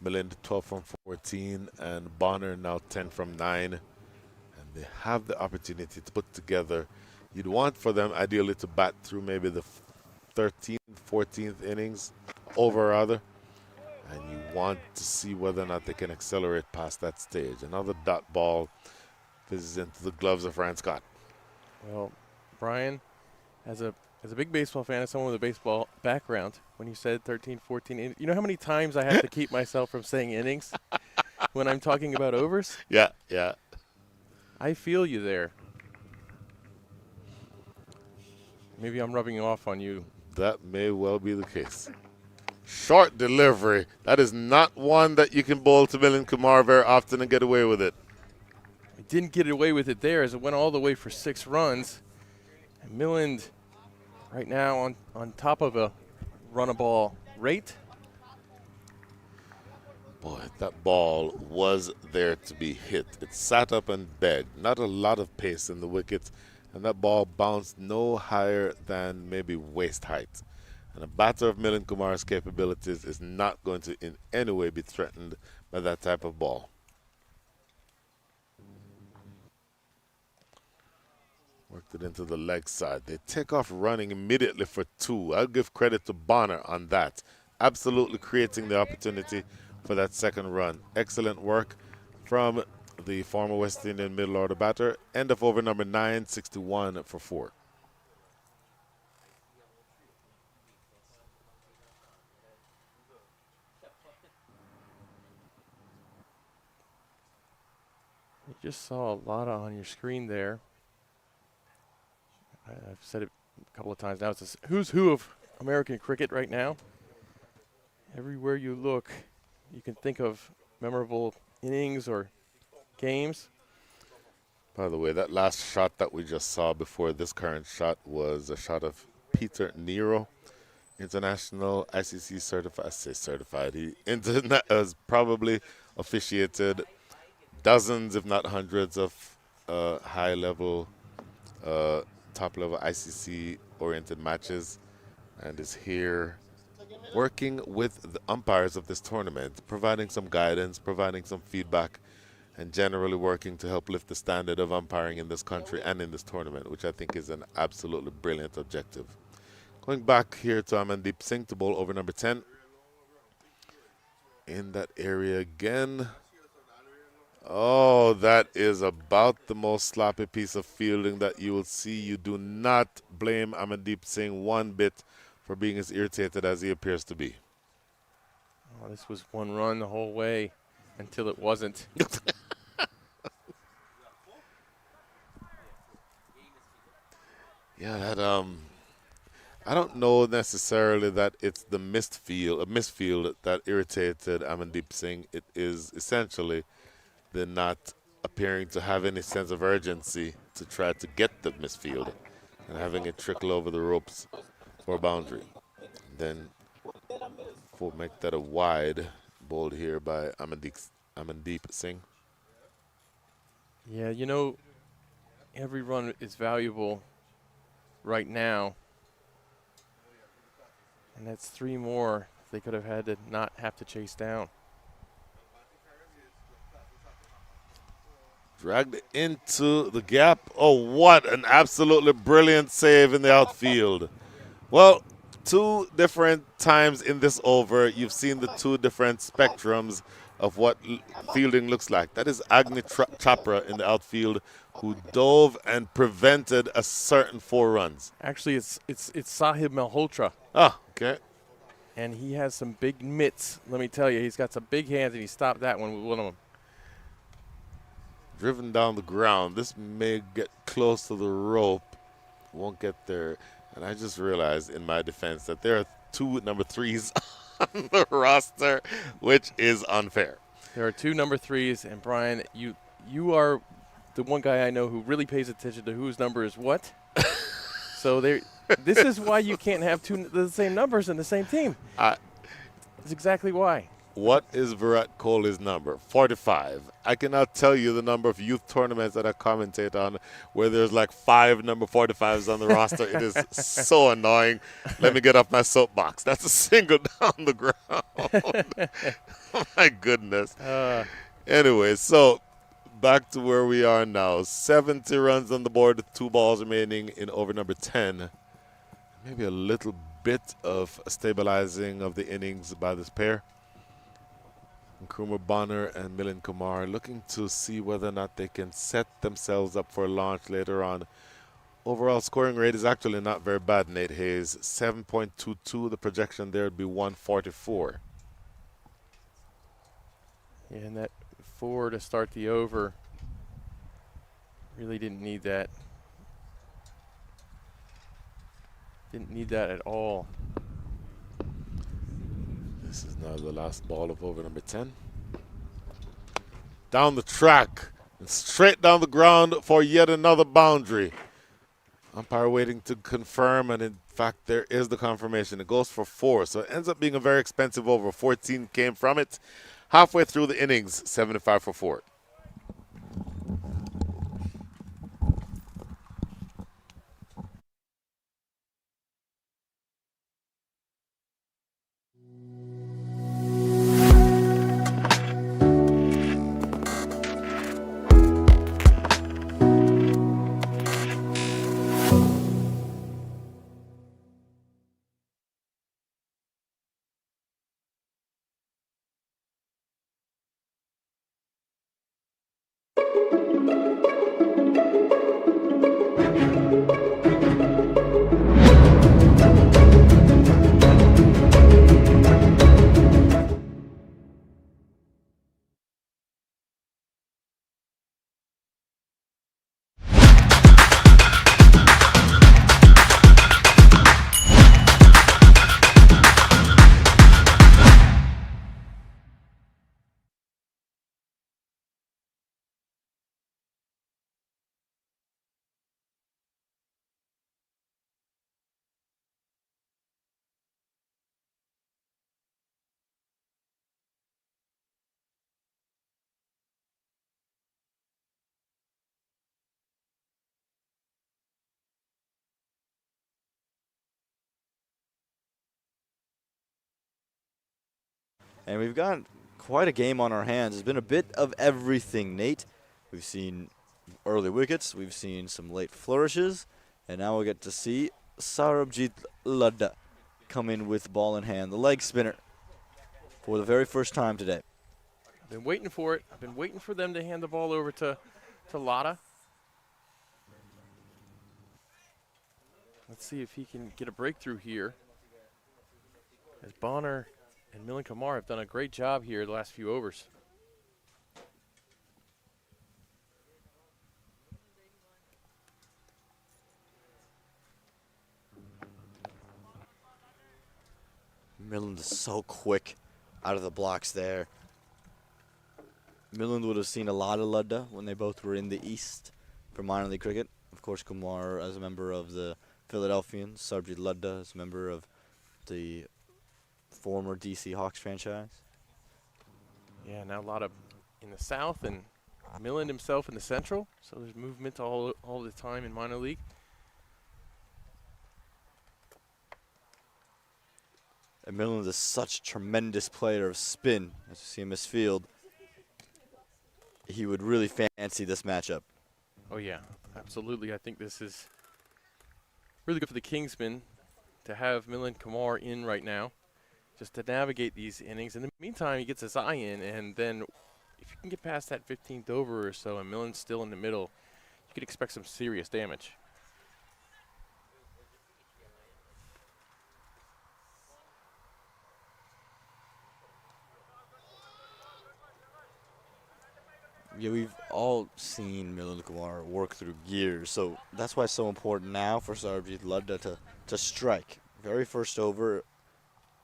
Milind 12 from 14 and Bonner now 10 from 9. And they have the opportunity to put together. You'd want for them ideally to bat through maybe the 13th, 14th innings, over rather. And you want to see whether or not they can accelerate past that stage. Another dot ball fizzes into the gloves of Ryan Scott. Well, Brian, as a big baseball fan, as someone with a baseball background, when you said 13, 14, you know how many times I have to keep myself from saying innings when I'm talking about overs? Yeah. I feel you there. Maybe I'm rubbing off on you. That may well be the case. Short delivery. That is not one that you can bowl to Milind Kumar very often and get away with it. I didn't get away with it there as it went all the way for 6 runs. And Milind right now on top of a run-a-ball rate. Boy, that ball was there to be hit. It sat up and begged. Not a lot of pace in the wicket, and that ball bounced no higher than maybe waist height. And a batter of Milind Kumar's capabilities is not going to in any way be threatened by that type of ball. Worked it into the leg side. They take off running immediately for 2. I'll give credit to Bonner on that. Absolutely creating the opportunity for that second run. Excellent work from the former West Indian middle order batter. End of over number 9, 61 for 4. You just saw a lot on your screen there. I've said it a couple of times now. It's a who's who of American cricket right now. Everywhere you look, you can think of memorable innings or games. By the way, that last shot that we just saw before this current shot was a shot of Peter Nero, international ICC certified. I say certified. He has probably officiated dozens, if not hundreds, of high-level, top-level ICC-oriented matches, and is here working with the umpires of this tournament, providing some guidance, providing some feedback, and generally working to help lift the standard of umpiring in this country and in this tournament, which I think is an absolutely brilliant objective. Going back here to Amandeep Singh to bowl over number 10. In that area again. Oh, that is about the most sloppy piece of fielding that you will see. You do not blame Amandeep Singh one bit for being as irritated as he appears to be. Oh, this was one run the whole way until it wasn't. Yeah, that I don't know necessarily that it's the misfield that irritated Amandeep Singh. It is essentially the not appearing to have any sense of urgency to try to get the misfield and having it trickle over the ropes for a boundary. And then we'll make that a wide bowled here by Amandeep Singh. Yeah, you know, every run is valuable right now. And that's 3 more they could have had to not have to chase down. Dragged it into the gap. Oh, what an absolutely brilliant save in the outfield. Well, 2 different times in this over, you've seen the 2 different spectrums of what fielding looks like. That is Agni Chopra in the outfield, who dove and prevented a certain 4 runs. Actually, it's Sahib Malhotra. Ah, okay. And he has some big mitts, let me tell you. He's got some big hands, and he stopped that one with one of them. Driven down the ground. This may get close to the rope. Won't get there. And I just realized in my defense that there are 2 number 3s on the roster, which is unfair. There are 2 number 3s, and Brian, you are the one guy I know who really pays attention to whose number is what. So this is why you can't have 2 the same numbers in the same team. That's exactly why. What is Virat Kohli's number? 45. I cannot tell you the number of youth tournaments that I commentate on where there's like 5 number 45s on the roster. It is so annoying. Let me get off my soapbox. That's a single down the ground. Oh, my goodness. Anyway, so back to where we are now. 70 runs on the board with 2 balls remaining in over number 10. Maybe a little bit of stabilizing of the innings by this pair. Nkrumah Bonner and Milind Kumar looking to see whether or not they can set themselves up for a launch later on. Overall scoring rate is actually not very bad, Nate Hayes. 7.22. The projection there would be 144. Yeah, and that 4 to start the over. Really didn't need that. Didn't need that at all. This is now the last ball of over number 10. Down the track and straight down the ground for yet another boundary. Umpire waiting to confirm, and in fact, there is the confirmation. It goes for 4, so it ends up being a very expensive over. 14 came from it. Halfway through the innings, 75 for 4. And we've got quite a game on our hands. It's been a bit of everything, Nate. We've seen early wickets, we've seen some late flourishes, and now we'll get to see Sarabjit Ladda come in with ball in hand, the leg spinner, for the very first time today. I've been waiting for it. I've been waiting for them to hand the ball over to Ladda. Let's see if he can get a breakthrough here. As Bonner and Milan Kumar have done a great job here the last few overs. Milland is so quick out of the blocks there. Milland would have seen a lot of Ladda when they both were in the East for minor league cricket. Of course, Kumar as a member of the Philadelphians, Sarabjit Ladda as a member of the former DC Hawks franchise. Yeah, now Ladda in the South and Milland himself in the Central. So there's movement all the time in minor league. And Milland is such a tremendous player of spin. As you see him as field, he would really fancy this matchup. Oh yeah, absolutely. I think this is really good for the Kingsmen to have Milan Kumar in right now, just to navigate these innings. In the meantime, he gets his eye in, and then if you can get past that 15th over or so and Milan's still in the middle, you could expect some serious damage. Yeah, we've all seen Milan Kumar work through gears, so that's why it's so important now for Sarabjit Ladda to strike. Very first over.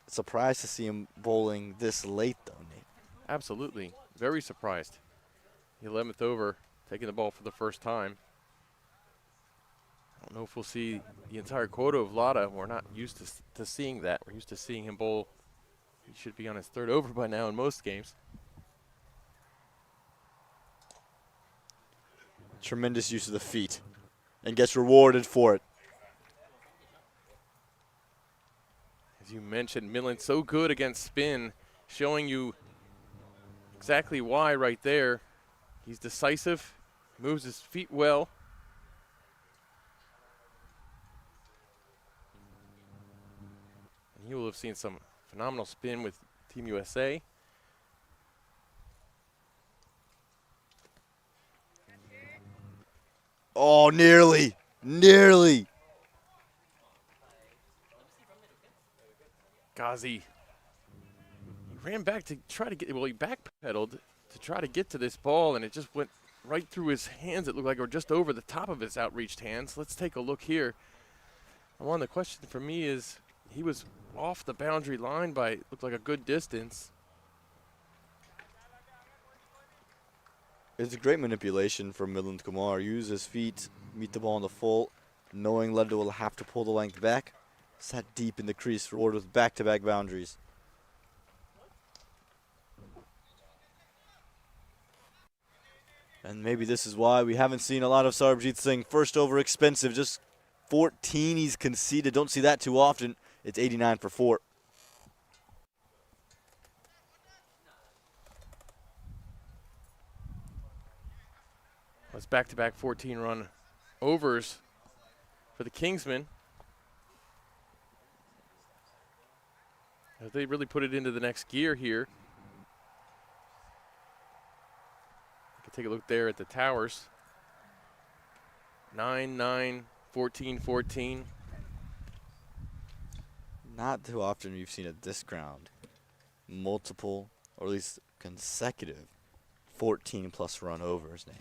Surprised to see him bowling this late, though, Nate. Absolutely. Very surprised. The 11th over, taking the ball for the first time. I don't know if we'll see the entire quota of Ladda. We're not used to seeing that. We're used to seeing him bowl. He should be on his third over by now in most games. Tremendous use of the feet and gets rewarded for it. As you mentioned, Milan so good against spin, showing you exactly why right there. He's decisive, moves his feet well. And you will have seen some phenomenal spin with Team USA. Oh, nearly. Nearly. Ghazi. He ran back to try to get, well, he backpedaled to try to get to this ball, and it just went right through his hands. It looked like, or just over the top of his outreached hands. Let's take a look here. Well, the question for me is, he was off the boundary line by, looked like a good distance. It's a great manipulation from Milan Kumar. Use his feet, meet the ball in the full, knowing Ladda will have to pull the length back. Sat deep in the crease, rewarded with back-to-back boundaries. And maybe this is why we haven't seen a lot of Sarabjit Singh. First over expensive, just 14 he's conceded. Don't see that too often. It's 89 for 4. It's back-to-back 14-run overs for the Kingsmen. As they really put it into the next gear here. You can take a look there at the towers. 9-9, 14-14. Not too often we've seen at this ground multiple, or at least consecutive, 14-plus run overs, Nate.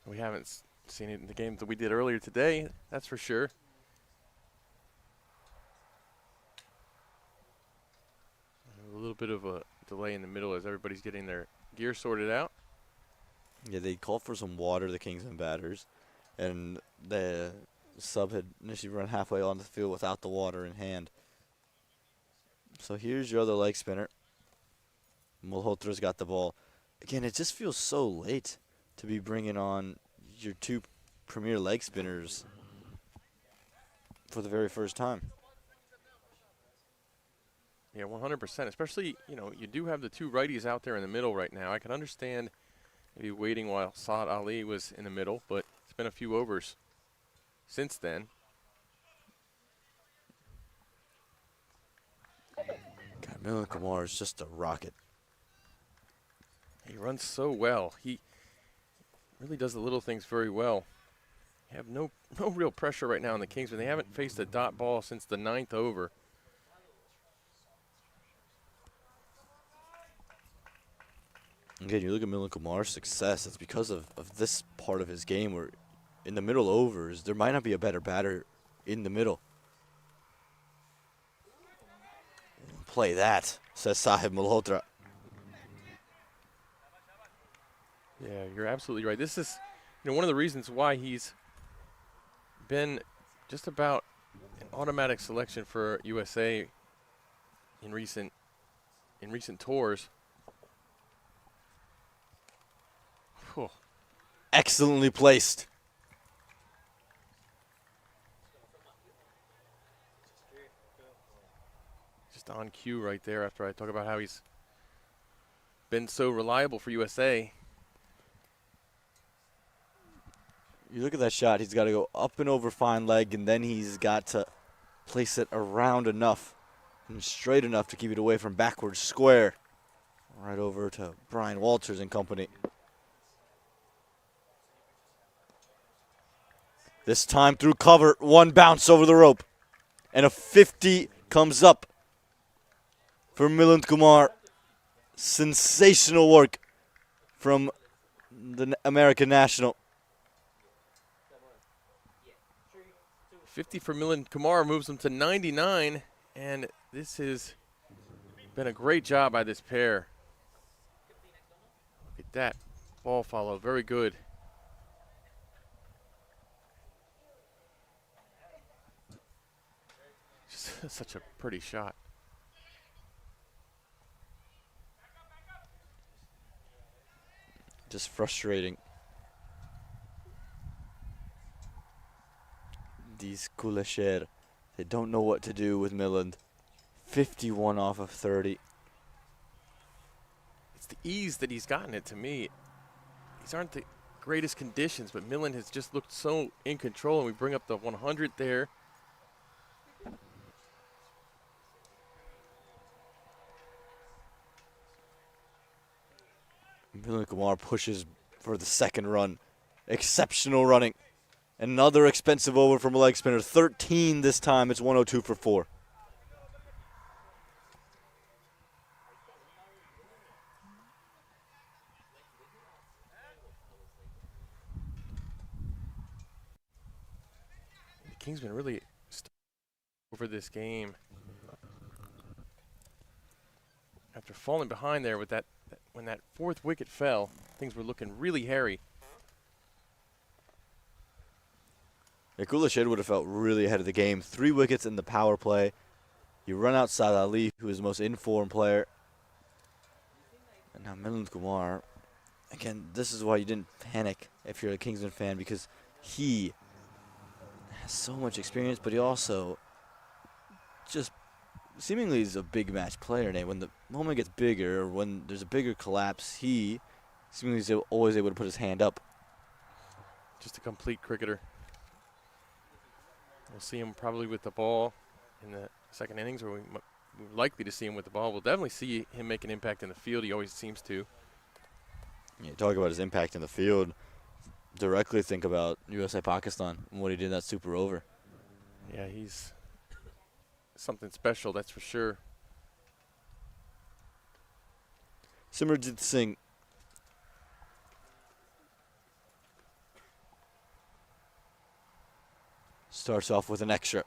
We haven't seen it in the game that we did earlier today, that's for sure. A little bit of a delay in the middle as everybody's getting their gear sorted out. Yeah, they called for some water, the Kingsmen batters, and the sub had initially run halfway on the field without the water in hand. So here's your other leg spinner. Malhotra's got the ball. Again, it just feels so late to be bringing on your two premier leg spinners for the very first time. Yeah, 100%. Especially, you know, you do have the two righties out there in the middle right now. I can understand maybe waiting while Saad Ali was in the middle, but it's been a few overs since then. God, Milind Kumar is just a rocket. He runs so well. He really does the little things very well. You have no real pressure right now on the Kingsmen. They haven't faced a dot ball since the 9th over. Again, you look at Milind Kumar's success, it's because of this part of his game where in the middle overs, there might not be a better batter in the middle. Play that, says Sahib Malhotra. Yeah, you're absolutely right. This is, you know, one of the reasons why he's been just about an automatic selection for USA in recent tours. Whew. Excellently placed. Just on cue right there after I talk about how he's been so reliable for USA. You look at that shot, he's got to go up and over fine leg, and then he's got to place it around enough and straight enough to keep it away from backwards square. Right over to Brian Walters and company. This time through cover, one bounce over the rope. And a 50 comes up for Milind Kumar. Sensational work from the American national. 50 for Milind Kumar moves him to 99, and this has been a great job by this pair. Look at that ball follow, very good. Just such a pretty shot. Just frustrating. These Khulle Sher, they don't know what to do with Milind. 51 off of 30. It's the ease that he's gotten it to me. These aren't the greatest conditions, but Milind has just looked so in control, and we bring up the 100 there. Milind Kumar pushes for the second run. Exceptional running. Another expensive over from a leg spinner. 13 this time. It's 102 for 4. The Kingsmen really over this game. After falling behind there with that, when that 4th wicket fell, things were looking really hairy. Yeah, Khulle Sher would have felt really ahead of the game. 3 wickets in the power play. You run out Saad Ali, who is the most in-form player. And now Milind Kumar. Again, this is why you didn't panic if you're a Kingsman fan, because he has so much experience, but he also just seemingly is a big match player. And when the moment gets bigger, or when there's a bigger collapse, he seemingly is always able to put his hand up. Just a complete cricketer. We'll see him probably with the ball in the second innings, or we're likely to see him with the ball. We'll definitely see him make an impact in the field. He always seems to. Yeah, talk about his impact in the field. Directly think about USA-Pakistan and what he did in that super over. Yeah, he's something special, that's for sure. Simranjit Singh. Starts off with an extra.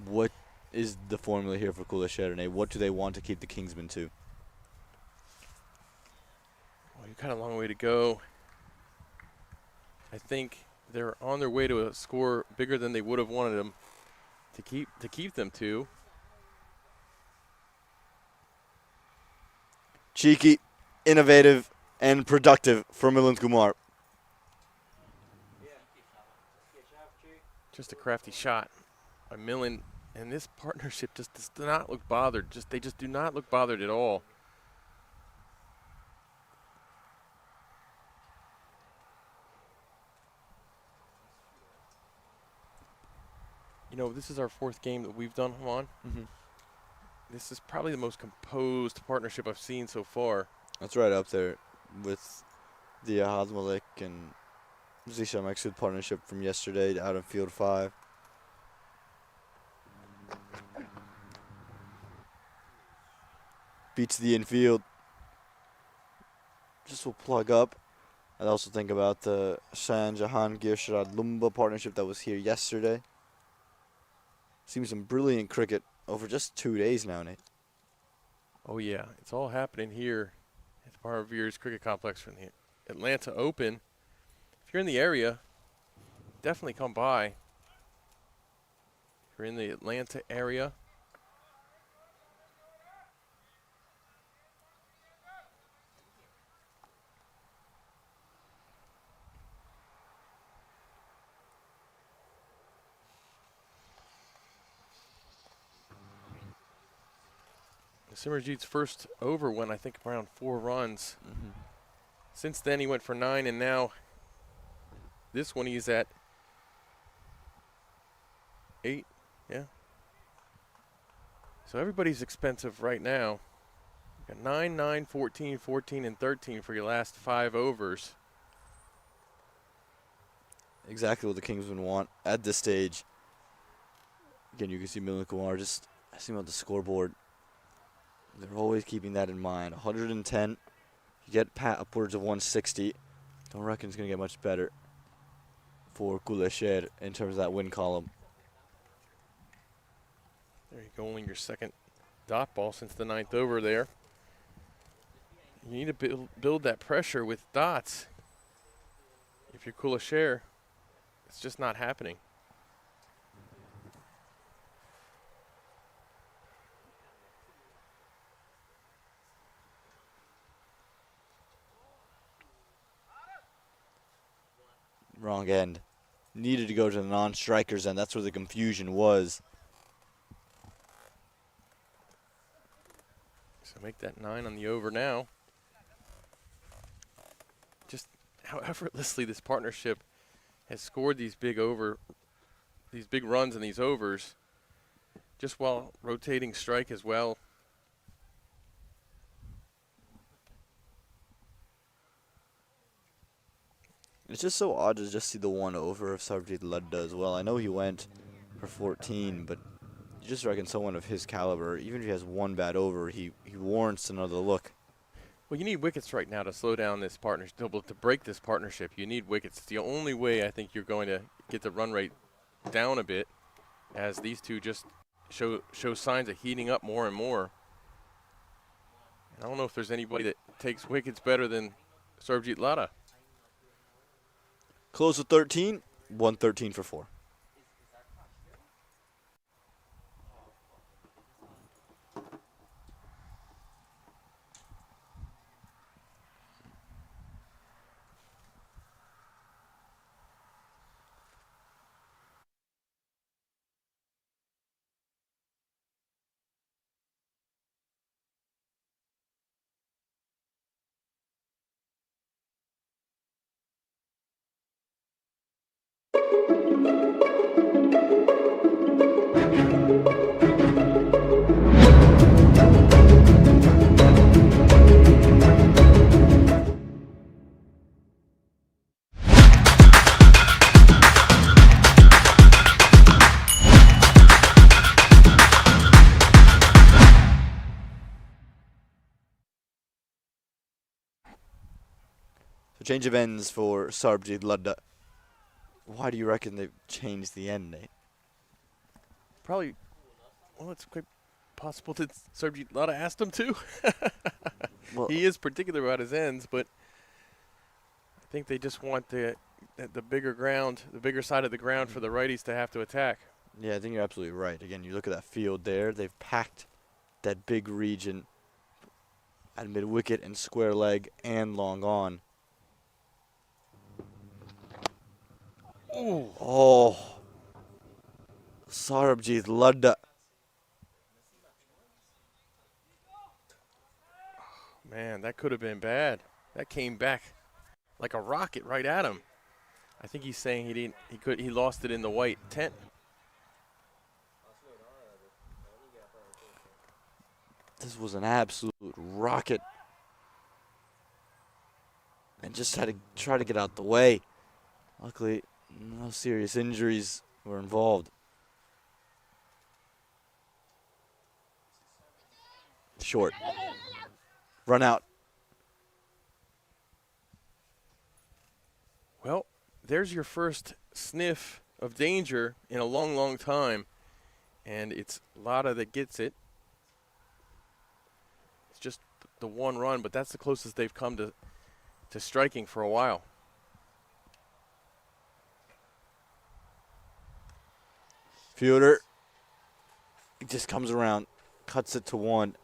What is the formula here for Khulle Sher? What do they want to keep the Kingsmen to? Well, you've got a long way to go. I think they're on their way to a score bigger than they would have wanted them to keep them to. Cheeky, innovative, and productive for Milind Kumar. Just a crafty shot. by Millen, and this partnership just does not look bothered. They just do not look bothered at all. You know, this is our 4th game that we've done, Juan. This is probably the most composed partnership I've seen so far. That's right up there with the Hazmalik and Zisha Maksud partnership from yesterday out in Field 5. Beats the infield. Just will plug up. I also think about the Shan Jahan Girsharad Lumba partnership that was here yesterday. Seen some brilliant cricket over just 2 days now, Nate. Oh, yeah. It's all happening here at the Bar Veers Cricket Complex from the Atlanta Open. If you're in the area, definitely come by. If you're in the Atlanta area. Simmerjeet's first over went, I think, around 4 runs. Since then, he went for 9, and now this one he's at 8. Yeah. So everybody's expensive right now. You got 9, 9, 14, 14, and 13 for your last 5 overs. Exactly what the Kingsmen want at this stage. Again, you can see Milan Kumar just see him on the scoreboard. They're always keeping that in mind. 110. You get upwards of 160. Don't reckon it's going to get much better for Khulle Sher in terms of that win column. There you go, only your 2nd dot ball since the 9th over there. You need to build that pressure with dots. If you're Khulle Sher, it's just not happening. Wrong end. Needed to go to the non-strikers end. That's where the confusion was. So make that 9 on the over now. Just how effortlessly this partnership has scored these big runs in these overs, just while rotating strike as well. It's just so odd to just see the 1 over of Sarbjeet Ludda as well. I know he went for 14, but you just reckon someone of his caliber, even if he has 1 bad over, he warrants another look. Well, you need wickets right now to slow down this partnership, to break this partnership. You need wickets. It's the only way I think you're going to get the run rate down a bit, as these two just show signs of heating up more and more. And I don't know if there's anybody that takes wickets better than Sarbjeet Ludda. Close with 13, 113 for 4. So change of ends for Sarbjeet Ludda. Why do you reckon they've changed the end, Nate? Probably, well, it's quite possible that Sarbjeet Ludda asked him to. Well, he is particular about his ends, but I think they just want the bigger ground, the bigger side of the ground for the righties to have to attack. yeah, I think you're absolutely right. Again, you look at that field there. They've packed that big region at mid-wicket and square leg and long on. Ooh. Oh. Sarabjit Ladda. Man, that could have been bad. That came back like a rocket right at him. I think he's saying he lost it in the white tent. This was an absolute rocket. And just had to try to get out the way. Luckily, no serious injuries were involved. Short. Run out. Well, there's your first sniff of danger in a long, long time. And it's Ladda that gets it. It's just the one run, but that's the closest they've come to striking for a while. Fielder. He just comes around, cuts it to one.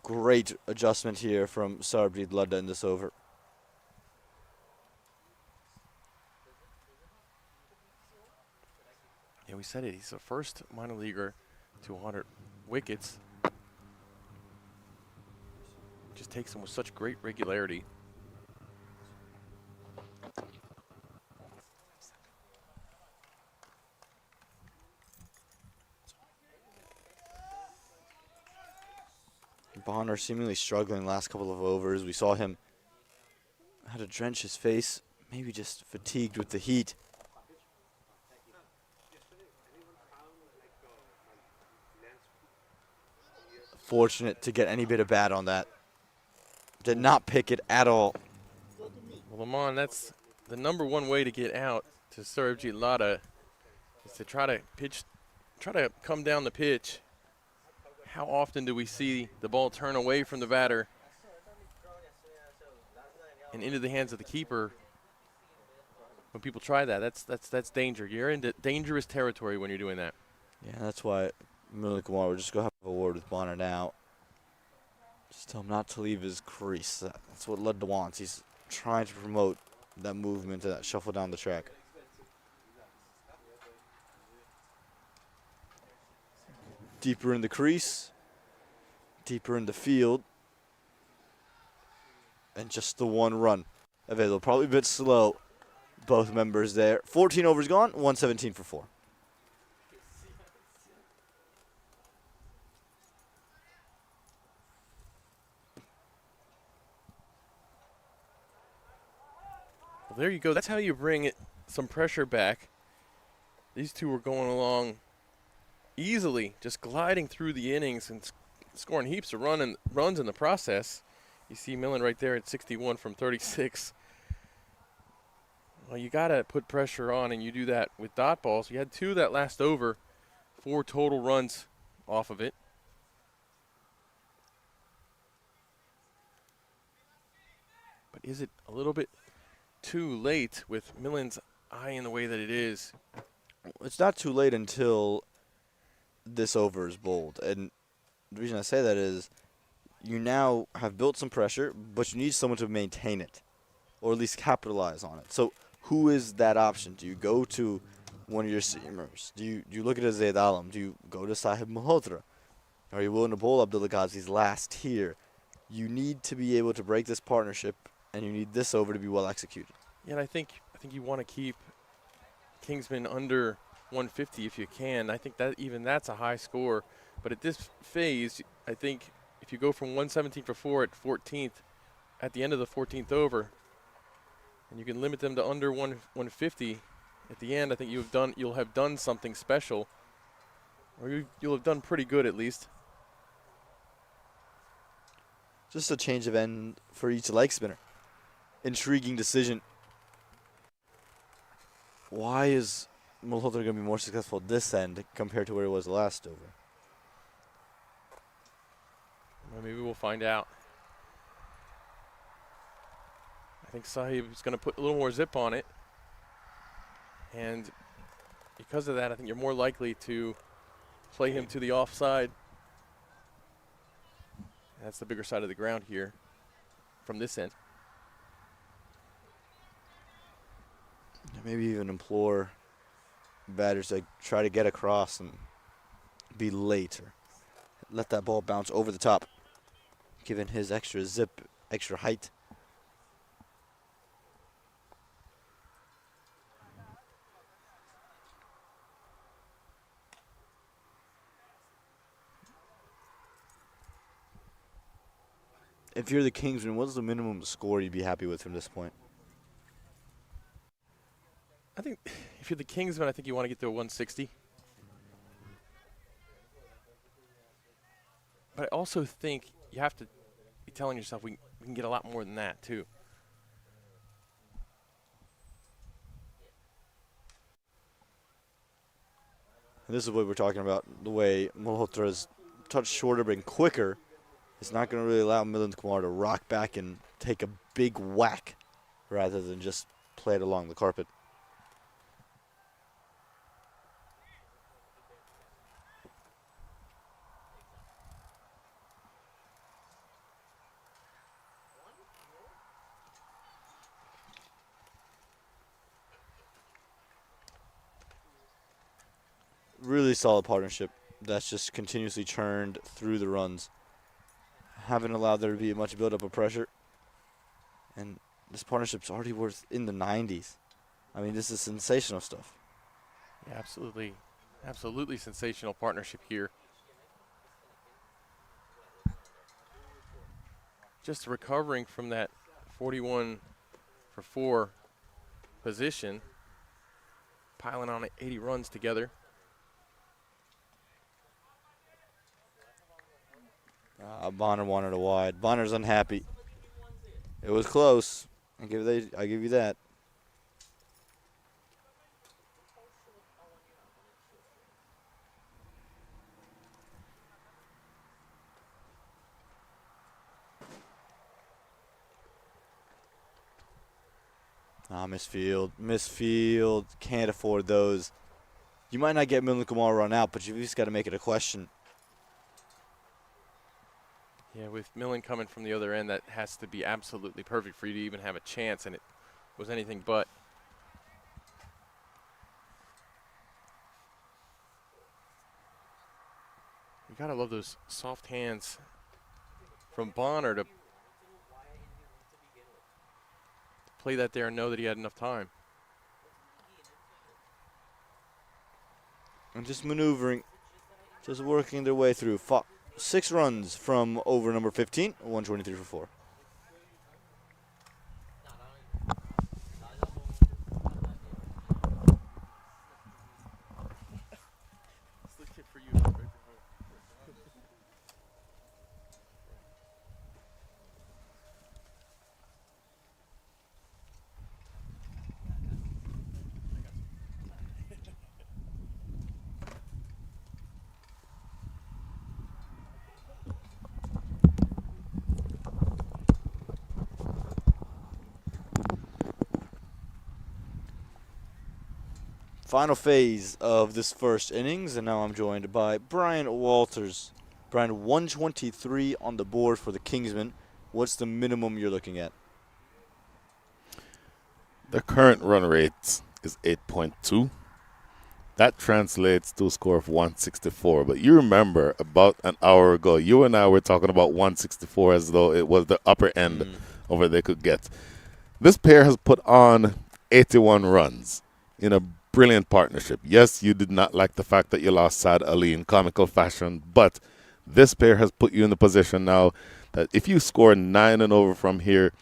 Great adjustment here from Sarabjit Ladda in this over. Yeah, we said it. He's the first minor leaguer to 100 wickets. Just takes them with such great regularity. Bonner seemingly struggling last couple of overs. We saw him had to drench his face, maybe just fatigued with the heat. Fortunate to get any bit of bat on that. Did not pick it at all. Well, Lamont, that's the number one way to get out to Sarabjit Ladda is to try to come down the pitch. How often do we see the ball turn away from the batter and into the hands of the keeper? When people try that, that's danger. You're into dangerous territory when you're doing that. Yeah, that's why Milind Kumar will just go have a word with Bonner now. Just tell him not to leave his crease. That's what Ladda wants. He's trying to promote that movement, that shuffle down the track. Deeper in the crease, deeper in the field, and just the one run available. Probably a bit slow, both members there. 14 overs gone, 117 for 4. Well, there you go. That's how you bring some pressure back. These two were going along easily, just gliding through the innings and scoring heaps of runs in the process. You see Milind right there at 61 from 36. Well, you got to put pressure on, and you do that with dot balls. You had 2 that last over, 4 total runs off of it. But is it a little bit too late with Milind's eye in the way that it is? It's not too late until this over is bowled. And the reason I say that is you now have built some pressure, but you need someone to maintain it or at least capitalize on it. So who is that option? Do you go to one of your seamers? Do you look at Zaid Alam? Do you go to Sahib Malhotra? Are you willing to bowl Abdullah Ghazi's last here? You need to be able to break this partnership, and you need this over to be well executed. Yeah, and I think you want to keep Kingsmen under 150 if you can. I think that even that's a high score. But at this phase, I think if you go from 117 for 4 at 14th, at the end of the 14th over, and you can limit them to under 150 at the end, I think you'll have done something special, or you'll have done pretty good at least. Just a change of end for each leg spinner. Intriguing decision. Why is Malhotra going to be more successful this end compared to where it was last over? Well, maybe we'll find out. I think Sahib is going to put a little more zip on it. And because of that, I think you're more likely to play him to the offside. That's the bigger side of the ground here from this end. Maybe even implore batters to try to get across and be late or let that ball bounce over the top, given his extra zip, extra height. If you're the Kingsmen, what's the minimum score you'd be happy with from this point? I think if you're the Kingsmen, I think you want to get to a 160. But I also think you have to be telling yourself we can get a lot more than that, too. And this is what we're talking about, the way Malhotra's touch shorter but quicker. It's not going to really allow Milind Kumar to rock back and take a big whack rather than just play it along the carpet. Really solid partnership that's just continuously churned through the runs. Haven't allowed there to be much buildup of pressure. And this partnership's already worth in the 90s. I mean, this is sensational stuff. Yeah, absolutely. Absolutely sensational partnership here. Just recovering from that 41 for 4 position, piling on 80 runs together. Bonner wanted a wide. Bonner's unhappy. It was close. I give you that. Misfield. Misfield. Can't afford those. You might not get Milind Kumar run out, but you've just got to make it a question. Yeah, with Millen coming from the other end, that has to be absolutely perfect for you to even have a chance, and it was anything but. You gotta love those soft hands from Bonner to play that there and know that he had enough time. And just maneuvering, just working their way through. 6 runs from over number 15, 123 for 4. Final phase of this first innings, and now I'm joined by Brian Walters. Brian, 123 on the board for the Kingsmen. What's the minimum you're looking at? The current run rate is 8.2. That translates to a score of 164. But you remember about an hour ago, you and I were talking about 164 as though it was the upper end of what they could get. This pair has put on 81 runs in a brilliant partnership. Yes, you did not like the fact that you lost Saad Ali in comical fashion, but this pair has put you in the position now that if you score 9 and over from here,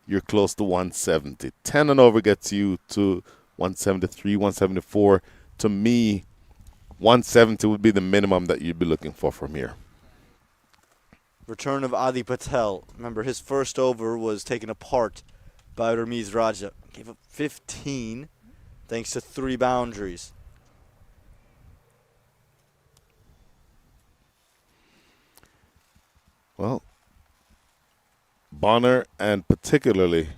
you're close to 170. 10 and over gets you to 173, 174. To me, 170 would be the minimum that you'd be looking for from here. Return of Adi Patel. Remember, his first over was taken apart by Ramiz Raja. Gave up 15 thanks to 3 boundaries. Well, Bonner and particularly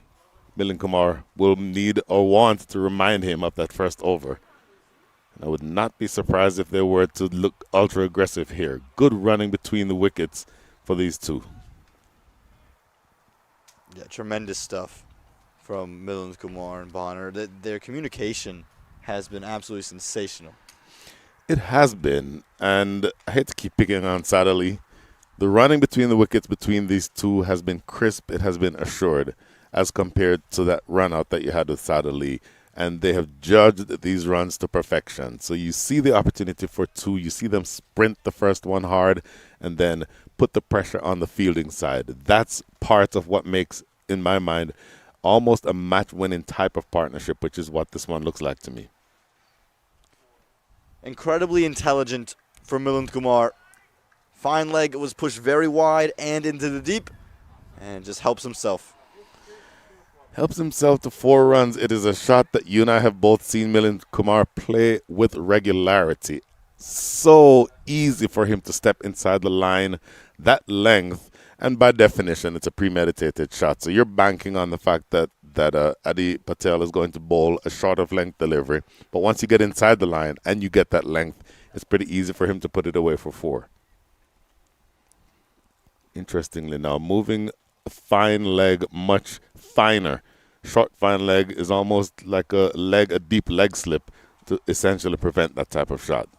Milind Kumar will need or want to remind him of that first over. And I would not be surprised if they were to look ultra aggressive here. Good running between the wickets for these two. Yeah, tremendous stuff from Milind Kumar and Bonner. Their communication has been absolutely sensational. It has been, and I hate to keep picking on Sadali. The running between the wickets between these two has been crisp. It has been assured as compared to that run out that you had with Sadali. And they have judged these runs to perfection. So you see the opportunity for two. You see them sprint the first one hard and then put the pressure on the fielding side. That's part of what makes, in my mind, almost a match-winning type of partnership, which is what this one looks like to me. Incredibly intelligent for Milind Kumar. Fine leg was pushed very wide and into the deep, and just helps himself. Helps himself to 4 runs. It is a shot that you and I have both seen Milind Kumar play with regularity. So easy for him to step inside the line, that length, and by definition, it's a premeditated shot. So you're banking on the fact that Adi Patel is going to bowl a short of length delivery. But once you get inside the line and you get that length, it's pretty easy for him to put it away for 4. Interestingly now, moving a fine leg much finer. Short fine leg is almost like a deep leg slip to essentially prevent that type of shot.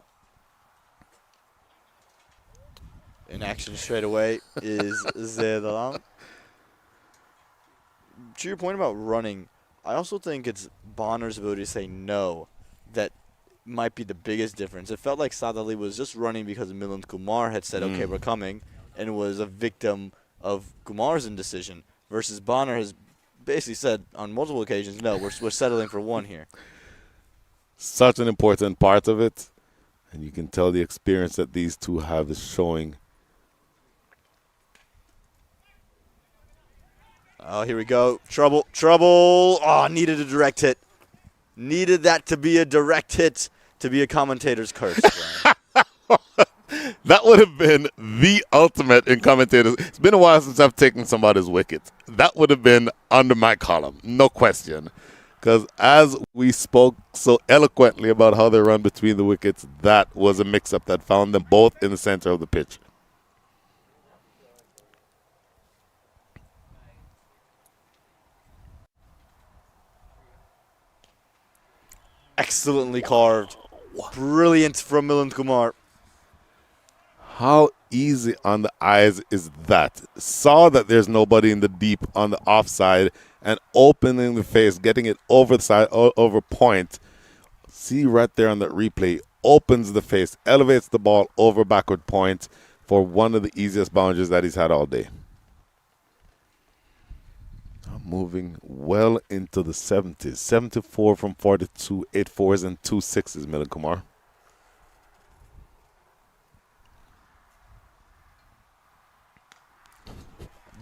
In action straight away is Zedalam. To your point about running, I also think it's Bonner's ability to say no that might be the biggest difference. It felt like Sadali was just running because Milind Kumar had said, okay, we're coming, and was a victim of Kumar's indecision, versus Bonner has basically said on multiple occasions, no, we're settling for 1 here. Such an important part of it, and you can tell the experience that these two have is showing. Oh, here we go. Trouble, trouble. Oh, needed a direct hit. Needed that to be a direct hit to be a commentator's curse. That would have been the ultimate in commentators. It's been a while since I've taken somebody's wicket. That would have been under my column, no question. Because as we spoke so eloquently about how they run between the wickets, that was a mix-up that found them both in the center of the pitch. Excellently carved. Brilliant from Milind Kumar. How easy on the eyes is that? Saw that there's nobody in the deep on the offside and opening the face, getting it over the side, over point. See right there on that replay, opens the face, elevates the ball over backward point for one of the easiest boundaries that he's had all day. Moving well into the 70s. 74 from 42, 8 4s and 2 6s, Milind Kumar.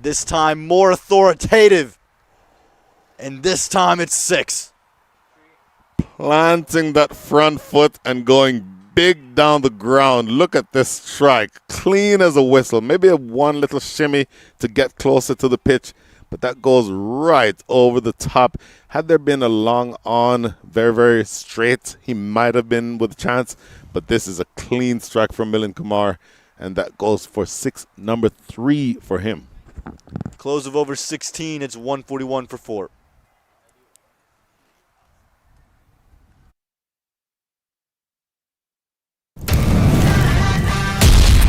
This time more authoritative. And this time it's 6. Planting that front foot and going big down the ground. Look at this strike. Clean as a whistle. Maybe one little shimmy to get closer to the pitch. But that goes right over the top. Had there been a long on, very, very straight, he might have been with a chance. But this is a clean strike from Milind Kumar. And that goes for 6, number 3 for him. Close of over 16, it's 141 for 4.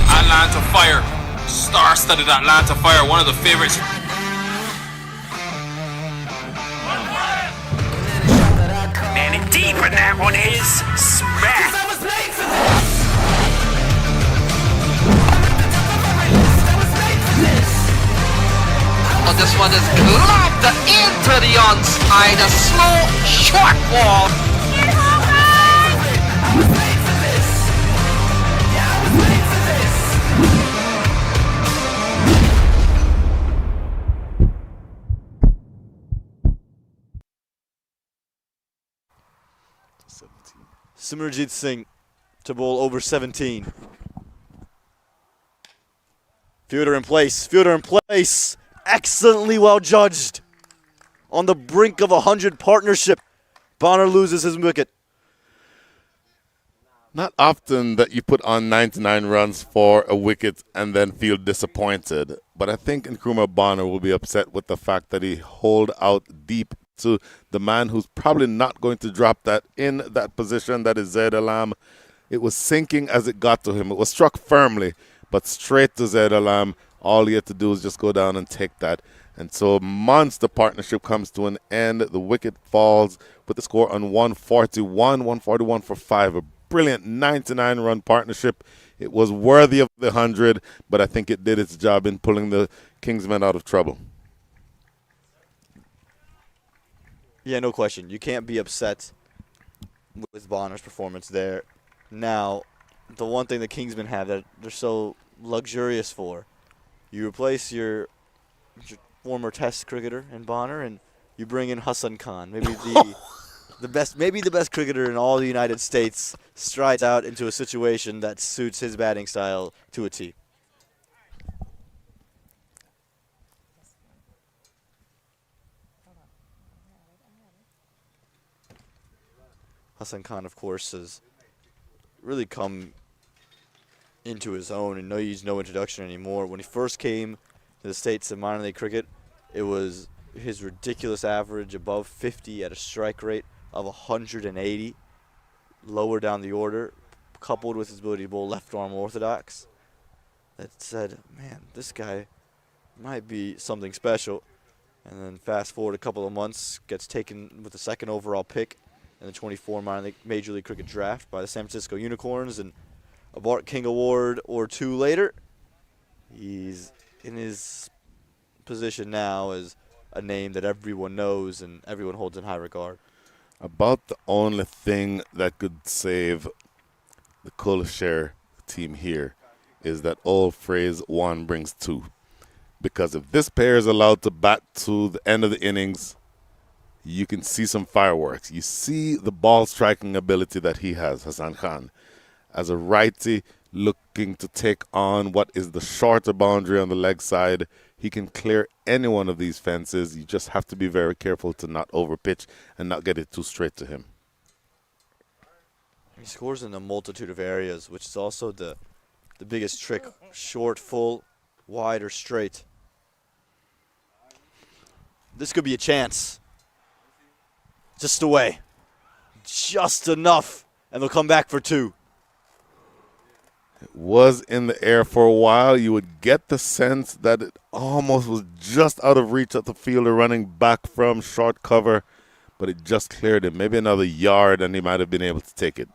Atlanta Fire. Star-studded Atlanta Fire, one of the favorites. Man, deep, and that one is smack. Oh, this one is lobbed into the onside, a slow, short ball. Simranjit Singh to bowl over 17. Fielder in place, fielder in place. Excellently well judged. On the brink of 100 partnership, Bonner loses his wicket. Not often that you put on 99 runs for a wicket and then feel disappointed. But I think Nkrumah Bonner will be upset with the fact that he holed out deep to the man who's probably not going to drop that in that position, that is Zaid Alam. It was sinking as it got to him. It was struck firmly, but straight to Zaid Alam. All he had to do was just go down and take that. And so monster partnership comes to an end. The wicket falls with the score on 141 for 5. A brilliant 99-run partnership. It was worthy of the 100, but I think it did its job in pulling the Kingsmen out of trouble. Yeah, no question. You can't be upset with Bonner's performance there. Now, the one thing the Kingsmen have that they're so luxurious for, you replace your former Test cricketer in Bonner, and you bring in Hassan Khan, maybe the best cricketer in all the United States, strides out into a situation that suits his batting style to a T. Hassan Khan, of course, has really come into his own and needs no introduction anymore. When he first came to the States in minor league cricket, it was his ridiculous average above 50 at a strike rate of 180, lower down the order, coupled with his ability to bowl left-arm orthodox. That said, man, this guy might be something special. And then fast forward a couple of months, gets taken with the second overall pick in the 24 Major League Cricket draft by the San Francisco Unicorns, and a Bart King Award or two later, he's in his position now as a name that everyone knows and everyone holds in high regard. About the only thing that could save the Khulle Sher team here is that old phrase, one brings two. Because if this pair is allowed to bat to the end of the innings, you can see some fireworks. You see the ball striking ability that he has, Hassan Khan. As a righty looking to take on what is the shorter boundary on the leg side, he can clear any one of these fences. You just have to be very careful to not overpitch and not get it too straight to him. He scores in a multitude of areas, which is also the biggest trick. Short, full, wide, or straight. This could be a chance. Just away. Just enough. And they'll come back for two. It was in the air for a while. You would get the sense that it almost was just out of reach of the fielder running back from short cover, but it just cleared him. Maybe another yard and he might have been able to take it.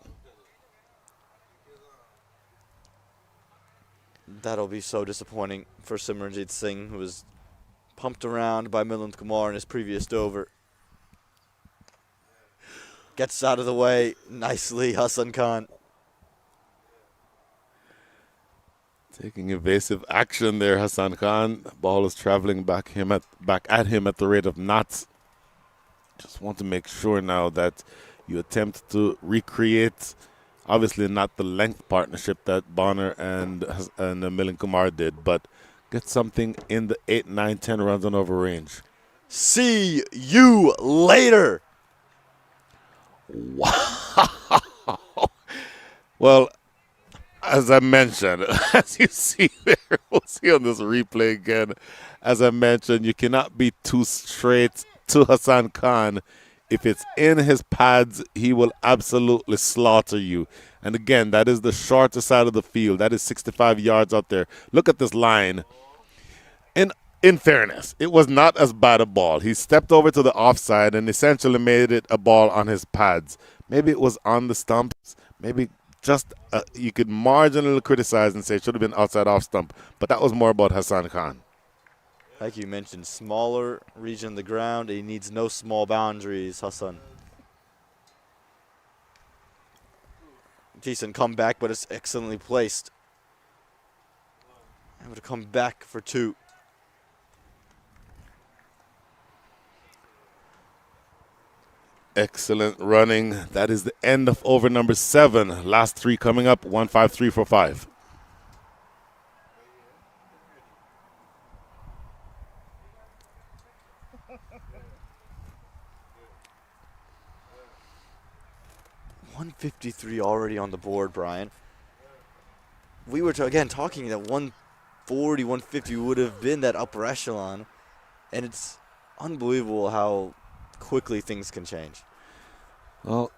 That'll be so disappointing for Simranjit Singh, who was pumped around by Milind Kumar in his previous over. Gets out of the way nicely, Hassan Khan. Taking evasive action there, Hassan Khan. The ball is traveling back at him at the rate of knots. Just want to make sure now that you attempt to recreate, obviously not the length partnership that Bonner and Milind Kumar did, but get something in the 8, 9, 10 runs on over range. See you later. Wow. Well, as I mentioned, as you see there, we'll see on this replay again. As I mentioned, you cannot be too straight to Hassan Khan. If it's in his pads, he will absolutely slaughter you. And again, that is the shorter side of the field. That is 65 yards out there. Look at this line. In fairness, it was not as bad a ball. He stepped over to the offside and essentially made it a ball on his pads. Maybe it was on the stumps. Maybe just you could marginally criticize and say it should have been outside off stump. But that was more about Hassan Khan. Like you mentioned, smaller region of the ground. He needs no small boundaries, Hassan. Decent comeback, but it's excellently placed. Able to come back for two. Excellent running. That is the end of over number 7. Last 3 coming up, 1, 5, 3 for 5. .153 already on the board, Brian. We were, again, talking that 140, 150 would have been that upper echelon. And it's unbelievable how quickly things can change. Well,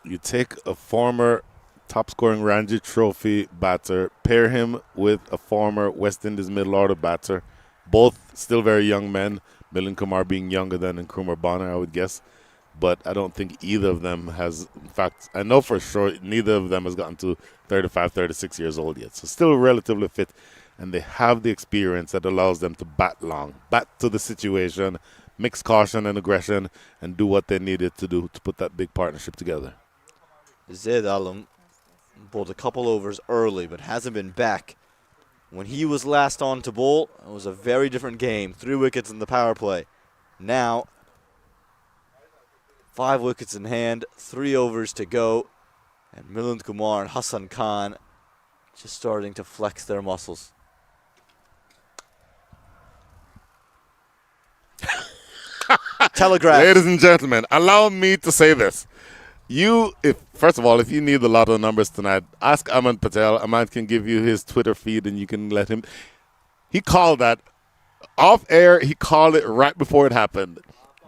you take a former top-scoring Ranji Trophy batter, pair him with a former West Indies middle-order batter, both still very young men, Milind Kumar being younger than Nkrumah Bonner, I would guess. But I don't think either of them has, in fact, I know for sure neither of them has gotten to 35, 36 years old yet. So still relatively fit, and they have the experience that allows them to bat long, bat to the situation, mix caution and aggression, and do what they needed to do to put that big partnership together. Zaid Alam bowled a couple overs early, but hasn't been back. When he was last on to bowl, it was a very different game. 3 wickets in the power play. Now, 5 wickets in hand, 3 overs to go, and Milind Kumar and Hassan Khan just starting to flex their muscles. Telegraph. Ladies and gentlemen, allow me to say this. First of all, if you need the lotto numbers tonight, ask Aman Patel. Aman can give you his Twitter feed and you can let him. He called that off air. He called it right before it happened.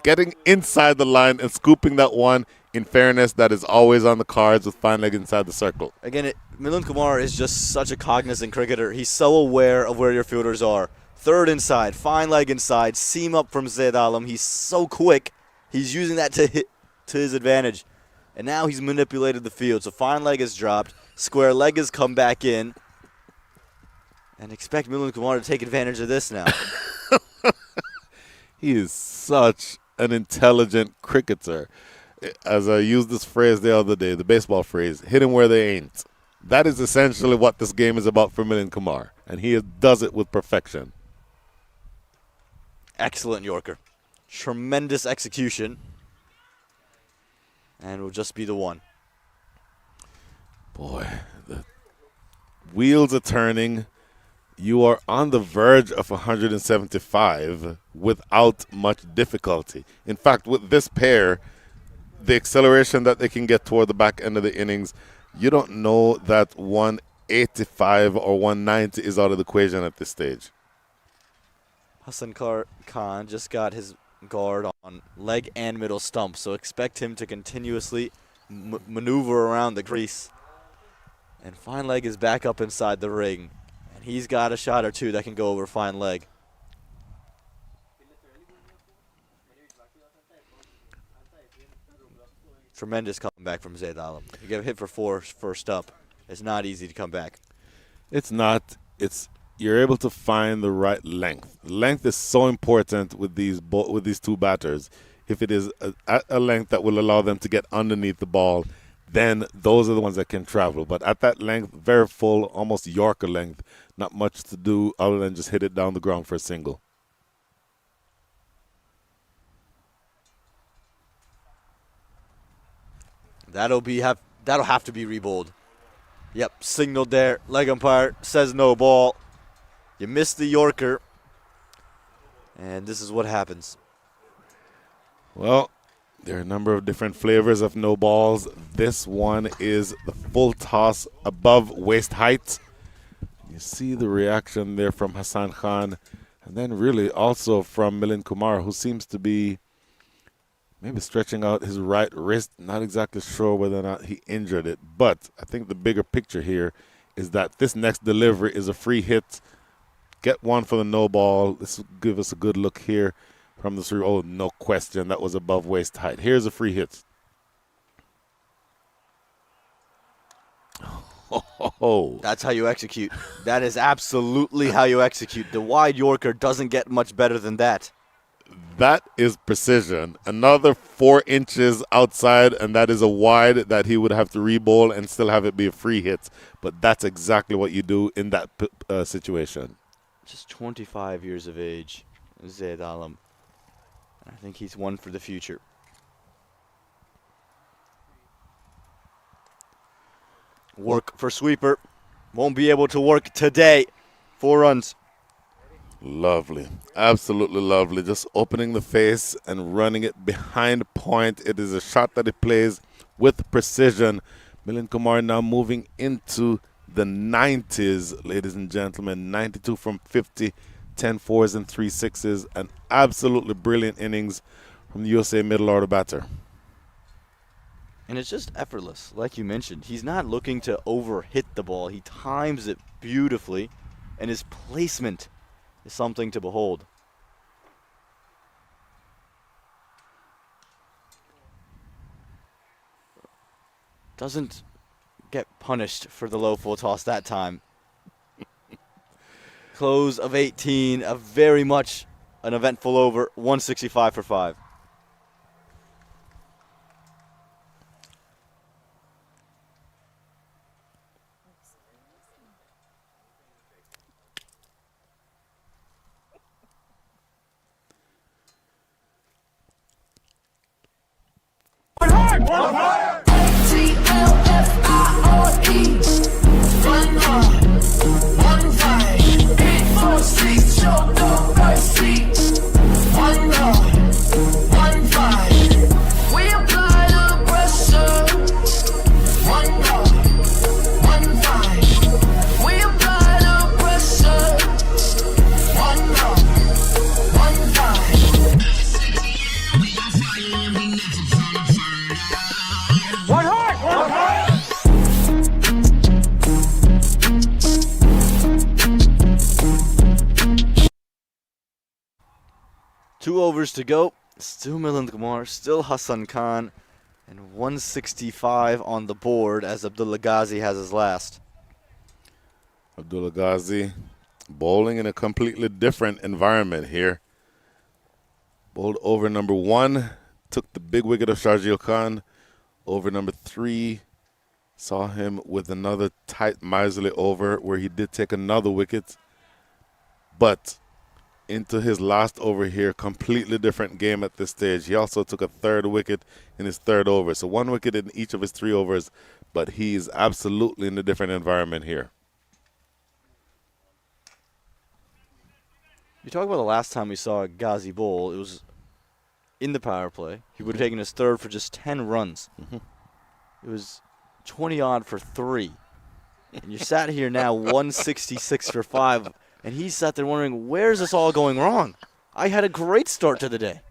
Getting inside the line and scooping that one, in fairness, that is always on the cards with fine leg inside the circle. Again, Milind Kumar is just such a cognizant cricketer. He's so aware of where your fielders are. Third inside, fine leg inside, seam up from Zaid Alam. He's so quick. He's using that to his advantage. And now he's manipulated the field. So fine leg is dropped. Square leg has come back in. And expect Milind Kumar to take advantage of this now. He is such an intelligent cricketer. As I used this phrase the other day, the baseball phrase, hit him where they ain't. That is essentially what this game is about for Milind Kumar. And he does it with perfection. Excellent Yorker. Tremendous execution. And will just be the one. Boy, the wheels are turning. You are on the verge of 175 without much difficulty. In fact, with this pair, the acceleration that they can get toward the back end of the innings, you don't know that 185 or 190 is out of the equation at this stage. Hassan Khan just got his guard on leg and middle stump, so expect him to continuously maneuver around the crease. And fine leg is back up inside the ring. And he's got a shot or two that can go over fine leg. Tremendous comeback from Zaid Alam. You get hit for 4 first up. It's not easy to come back. It's not. You're able to find the right length. Length is so important with these two batters. If it is a length that will allow them to get underneath the ball, then those are the ones that can travel. But at that length, very full, almost Yorker length, not much to do other than just hit it down the ground for a single. That'll have to be rebowled. Yep, signaled there. Leg umpire says no ball. You missed the Yorker. And this is what happens. Well, there are a number of different flavors of no balls. This one is the full toss above waist height. You see the reaction there from Hassan Khan. And then really also from Milind Kumar, who seems to be maybe stretching out his right wrist. Not exactly sure whether or not he injured it. But I think the bigger picture here is that this next delivery is a free hit. Get one for the no ball. This will give us a good look here from the three. Oh, no question. That was above waist height. Here's a free hit. Oh. That's how you execute. That is absolutely how you execute. The wide Yorker doesn't get much better than that. That is precision. Another 4 inches outside, and that is a wide that he would have to re-bowl and still have it be a free hit. But that's exactly what you do in that situation. Just 25 years of age, Zaid Alam. I think he's one for the future. Work for sweeper. Won't be able to work today. 4 runs. Lovely. Absolutely lovely. Just opening the face and running it behind point. It is a shot that he plays with precision. Milind Kumar now moving into the 90s, ladies and gentlemen. 92 from 50, 10 fours and 3 sixes. An absolutely brilliant innings from the USA middle order batter. And it's just effortless, like you mentioned. He's not looking to overhit the ball. He times it beautifully, and his placement is something to behold. Doesn't get punished for the low full toss that time. Close of 18, a very much an eventful over, 165 for 5. Two overs to go. Still Milind Kumar, still Hassan Khan, and 165 on the board as Abdullah Ghazi has his last. Abdullah Ghazi bowling in a completely different environment here. Bowled over number 1, took the big wicket of Sharjeel Khan. Over number 3, saw him with another tight, miserly over where he did take another wicket. But into his last over here, completely different game at this stage. He also took a 3rd wicket in his 3rd over. So 1 wicket in each of his 3 overs, but he's absolutely in a different environment here. You talk about the last time we saw Ghazi bowl, it was in the power play. He would have taken his 3rd for just 10 runs. It was 20-odd for 3. And you sat here now 166 for 5. And he sat there wondering, where's this all going wrong? I had a great start to the day.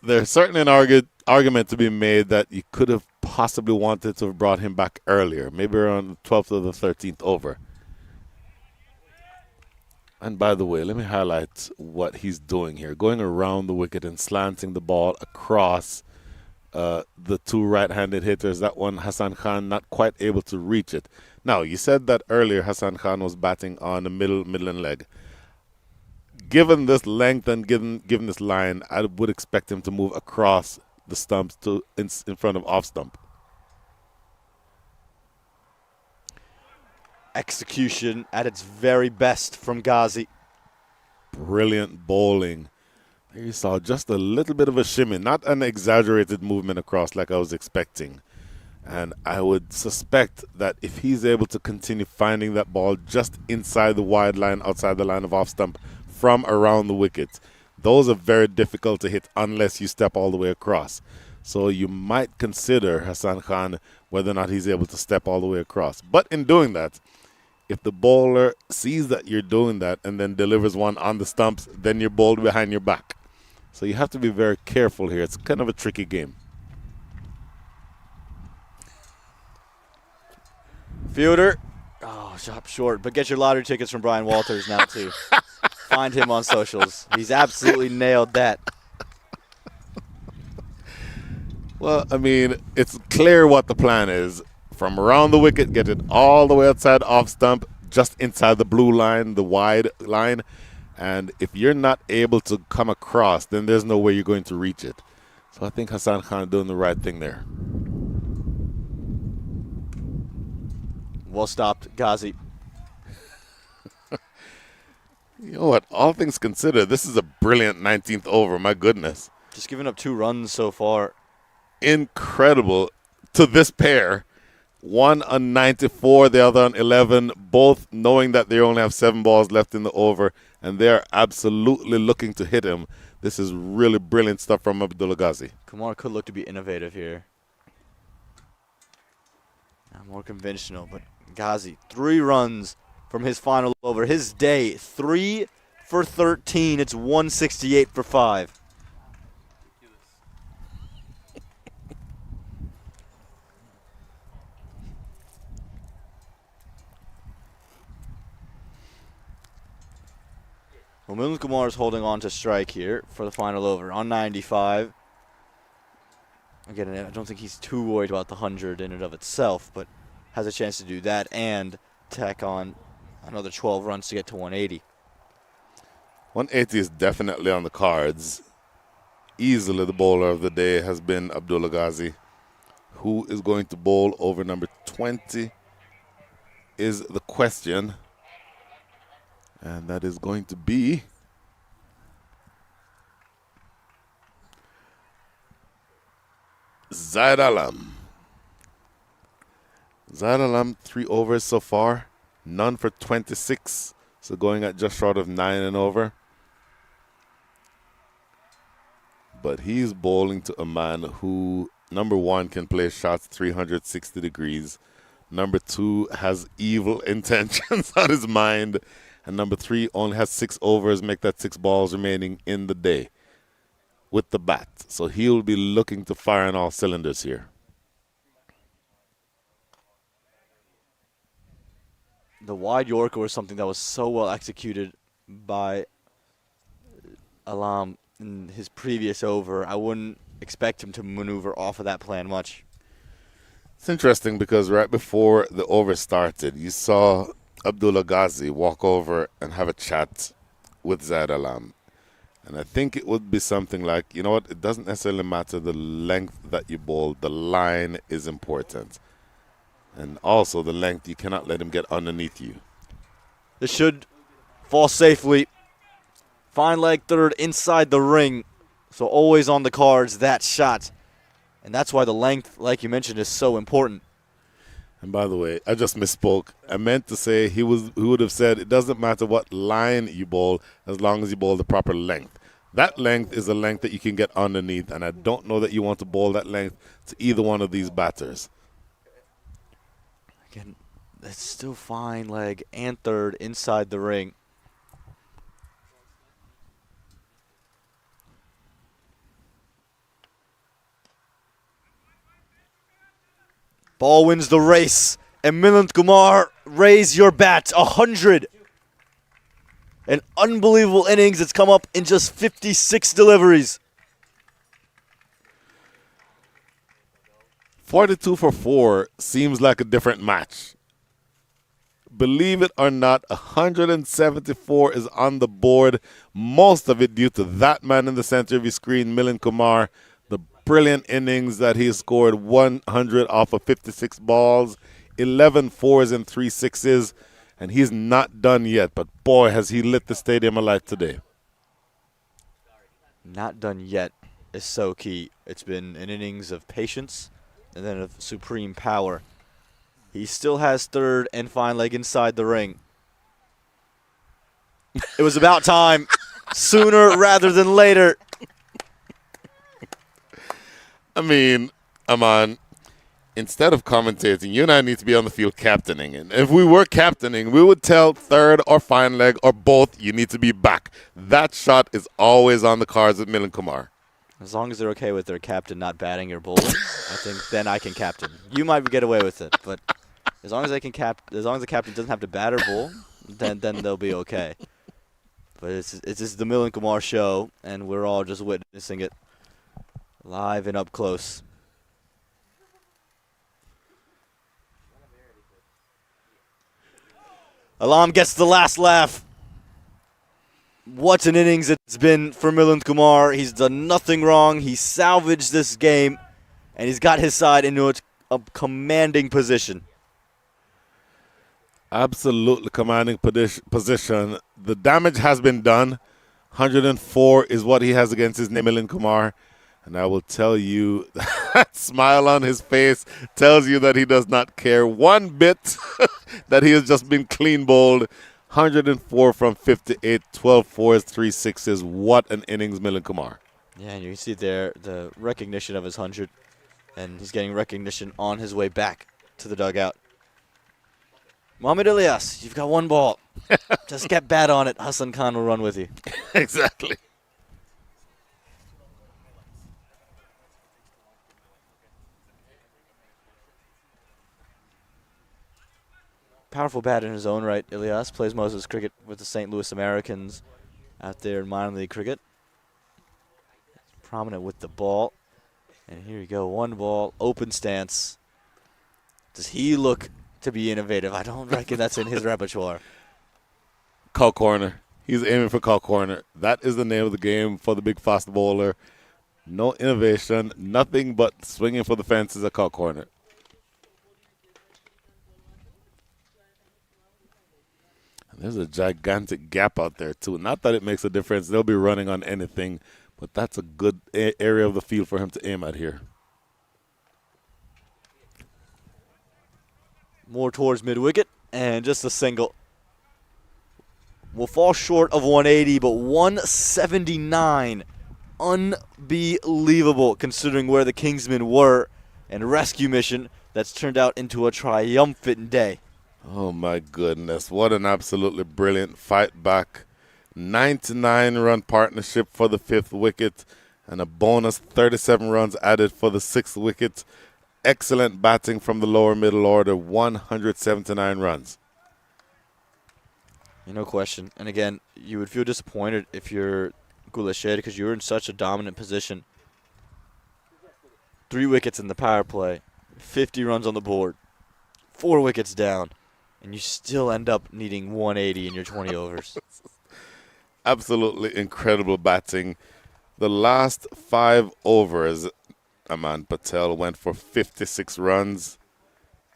There's certainly an argument to be made that you could have possibly wanted to have brought him back earlier, maybe around the 12th or the 13th over. And by the way, let me highlight what he's doing here. Going around the wicket and slanting the ball across the 2 right-handed hitters. That one, Hassan Khan, not quite able to reach it. Now, you said that earlier Hassan Khan was batting on the middle leg. Given this length and given this line, I would expect him to move across the stumps to in front of off stump. Execution at its very best from Ghazi. Brilliant bowling. There you saw just a little bit of a shimmy, not an exaggerated movement across like I was expecting. And I would suspect that if he's able to continue finding that ball just inside the wide line, outside the line of off stump, from around the wicket, those are very difficult to hit unless you step all the way across. So you might consider Hassan Khan whether or not he's able to step all the way across. But in doing that, if the bowler sees that you're doing that and then delivers one on the stumps, then you're bowled behind your back. So you have to be very careful here. It's kind of a tricky game. Fielder, shot short, but get your lottery tickets from Brian Walters now too. Find him on socials. He's absolutely nailed that. Well, I mean, it's clear what the plan is. From around the wicket, get it all the way outside off stump, just inside the blue line, the wide line. And if you're not able to come across, then there's no way you're going to reach it. So I think Hassan Khan doing the right thing there. Well stopped, Ghazi. You know what? All things considered, this is a brilliant 19th over. My goodness. Just giving up 2 runs so far. Incredible to this pair. One on 94, the other on 11, both knowing that they only have 7 balls left in the over, and they're absolutely looking to hit him. This is really brilliant stuff from Abdullah Ghazi. Kumar could look to be innovative here. Not more conventional, but Ghazi, 3 runs from his final over. His day, 3 for 13. It's 168 for 5. Well, Milind Kumar is holding on to strike here for the final over on 95. Again, I don't think he's too worried about the 100 in and of itself, but has a chance to do that and tack on another 12 runs to get to 180. 180 is definitely on the cards. Easily the bowler of the day has been Abdullah Ghazi, who is going to bowl over number 20 is the question. And that is going to be Zaid Alam. Zaid Alam, 3 overs so far, none for 26, so going at just short of 9 and over. But he's bowling to a man who, number 1, can play shots 360 degrees. Number 2 has evil intentions on his mind. And number 3 only has 6 overs, make that 6 balls remaining in the day with the bat. So he'll be looking to fire on all cylinders here. The wide Yorker was something that was so well executed by Alam in his previous over. I wouldn't expect him to maneuver off of that plan much. It's interesting because right before the over started, you saw Abdullah Ghazi walk over and have a chat with Zaid Alam. And I think it would be something like, you know what, it doesn't necessarily matter the length that you bowl. The line is important. And also the length, you cannot let him get underneath you. This should fall safely. Fine leg third inside the ring. So always on the cards, that shot. And that's why the length, like you mentioned, is so important. And by the way, I just misspoke. I meant to say he would have said it doesn't matter what line you bowl as long as you bowl the proper length. That length is a length that you can get underneath, and I don't know that you want to bowl that length to either one of these batters. Again, that's still fine leg and third inside the ring. Ball wins the race, and Milind Kumar, raise your bat, 100. An unbelievable innings. It's come up in just 56 deliveries. 42 for 4 seems like a different match. Believe it or not, 174 is on the board, most of it due to that man in the center of your screen, Milind Kumar. The brilliant innings that he scored, 100 off of 56 balls, 11 fours and 3 sixes, and he's not done yet. But boy, has he lit the stadium alight today. Not done yet is so key. It's been an innings of patience and then of supreme power. He still has third and fine leg inside the ring. It was about time. Sooner rather than later. I mean, Aman, instead of commentating, you and I need to be on the field captaining. And if we were captaining, we would tell third or fine leg or both, you need to be back. That shot is always on the cards with Milind Kumar. As long as they're okay with their captain not batting or bowling, I think then I can captain. You might get away with it, but as long as they can as long as the captain doesn't have to bat or bowl, then they'll be okay. But it's just the Milind Kumar show, and we're all just witnessing it live and up close. Alam gets the last laugh. What an innings it's been for Milind Kumar. He's done nothing wrong. He salvaged this game, and he's got his side into a commanding position. Absolutely commanding position. The damage has been done. 104 is what he has against his name, Milind Kumar. And I will tell you, that smile on his face tells you that he does not care one bit that he has just been clean bowled. 104 from 58, 12 fours, 3 sixes. What an innings, Milind Kumar. Yeah, and you can see there the recognition of his 100, and he's getting recognition on his way back to the dugout. Mohamed Ilyas, you've got one ball. Just get bat on it. Hassan Khan will run with you. Exactly. Powerful bat in his own right. Ilyas plays most of his cricket with the St. Louis Americans. out there in minor league cricket. Prominent with the ball. And here you go, 1 ball, open stance. Does he look to be innovative? I don't reckon that's in his repertoire. Call corner. He's aiming for call corner. That is the name of the game for the big fast bowler. No innovation, nothing but swinging for the fences at call corner. And there's a gigantic gap out there, too. Not that it makes a difference. They'll be running on anything, but that's a good area of the field for him to aim at here. More towards mid-wicket, and just a single. Will fall short of 180, but 179. Unbelievable considering where the Kingsmen were, and rescue mission that's turned out into a triumphant day. Oh, my goodness. What an absolutely brilliant fight back. 99-run partnership for the 5th wicket, and a bonus 37 runs added for the 6th wicket. Excellent batting from the lower middle order, 179 runs. No question. And again, you would feel disappointed if you're Khulle because you're in such a dominant position. 3 wickets in the power play, 50 runs on the board, 4 wickets down, and you still end up needing 180 in your 20 overs. Absolutely incredible batting. The last 5 overs, Aman Patel went for 56 runs,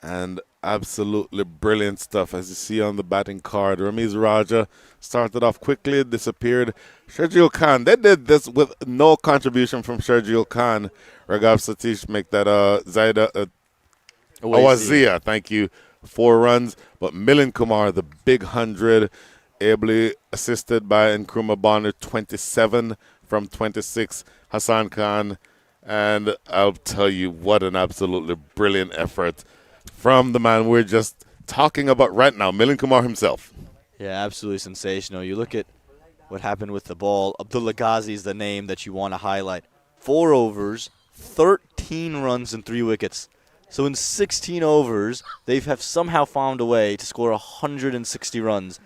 and absolutely brilliant stuff. As you see on the batting card, Ramiz Raja started off quickly, disappeared. Sherjeel Khan, they did this with no contribution from Sherjeel Khan. Raghav Satish make that Zaida Awazia, thank you, 4 runs. But Milind Kumar, the big 100, ably assisted by Nkrumah Bonner, 27 from 26. Hassan Khan, and I'll tell you what an absolutely brilliant effort from the man we're just talking about right now, Milind Kumar himself. Yeah, absolutely sensational. You look at what happened with the ball. Abdullah Ghazi is the name that you want to highlight. 4 overs, 13 runs and 3 wickets. So in 16 overs, they have somehow found a way to score 160 runs.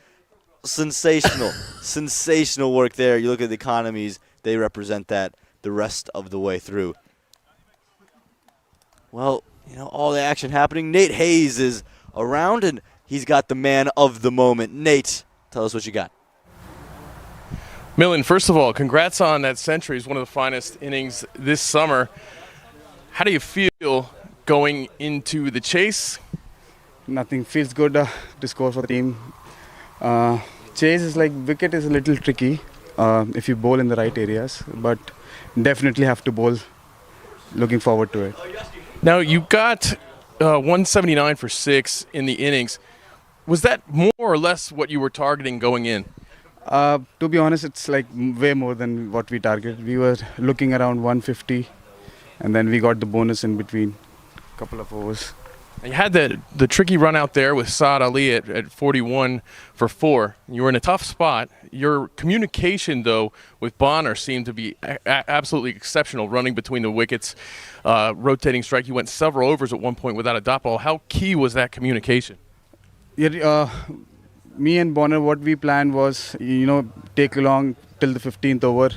Sensational, sensational work there. You look at the economies, they represent that the rest of the way through. Well, all the action happening. Nate Hayes is around, and he's got the man of the moment. Nate, tell us what you got. Milind, first of all, congrats on that century. It's one of the finest innings this summer. How do you feel going into the chase? Nothing. Feels good to score for the team. Chase is wicket is a little tricky if you bowl in the right areas, but definitely have to bowl. Looking forward to it. Now, you got 179 for 6 in the innings. Was that more or less what you were targeting going in? To be honest, it's way more than what we targeted. We were looking around 150, and then we got the bonus in between a couple of overs. And you had the tricky run out there with Saad Ali at 41 for 4. You were in a tough spot. Your communication, though, with Bonner seemed to be absolutely exceptional, running between the wickets, rotating strike. You went several overs at one point without a dot ball. How key was that communication? Yeah, me and Bonner, what we planned was, take along till the 15th over.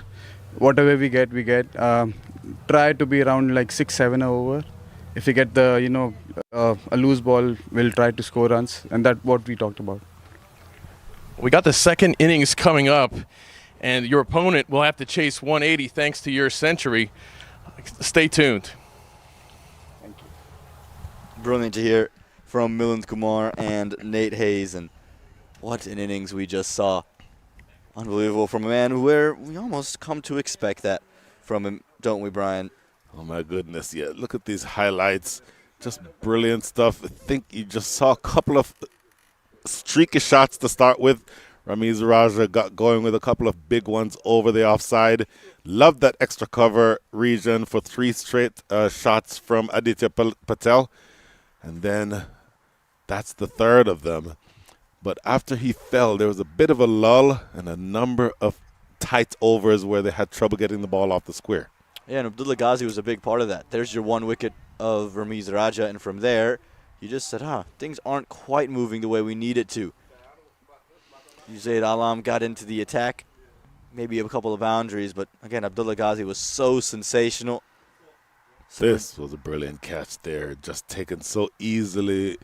Whatever we get, we get. Try to be around 6-7 over. If we get a loose ball, we'll try to score runs, and that's what we talked about. We got the second innings coming up, and your opponent will have to chase 180 thanks to your century. Stay tuned. Thank you. Brilliant to hear from Milind Kumar and Nate Hayes, and what an innings we just saw. Unbelievable from a man where we almost come to expect that from him, don't we, Brian? Oh, my goodness, yeah. Look at these highlights. Just brilliant stuff. I think you just saw a couple of streaky shots to start with. Ramiz Raja got going with a couple of big ones over the offside. Loved that extra cover region for 3 straight shots from Aditya Patel. And then that's the third of them. But after he fell, there was a bit of a lull and a number of tight overs where they had trouble getting the ball off the square. Yeah, and Abdullah Ghazi was a big part of that. There's your 1 wicket of Ramiz Raja, and from there, you just said, things aren't quite moving the way we need it to. Uzaid Alam got into the attack, maybe a couple of boundaries, but again, Abdullah Ghazi was so sensational. This was a brilliant catch there, just taken so easily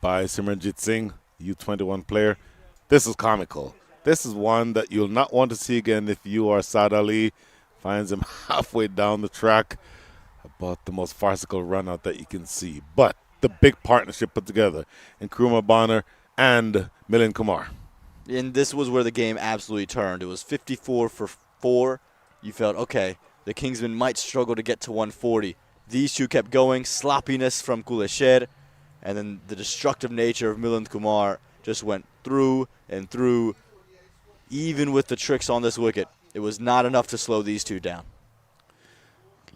by Simranjit Singh, U21 player. This is comical. This is one that you'll not want to see again if you are Saad Ali. Finds him halfway down the track. About the most farcical run out that you can see. But the big partnership put together in Nkrumah Bonner and Milind Kumar. And this was where the game absolutely turned. It was 54 for 4. You felt, okay, the Kingsmen might struggle to get to 140. These two kept going. Sloppiness from Khulle Sher, and then the destructive nature of Milind Kumar just went through and through. Even with the tricks on this wicket, it was not enough to slow these two down.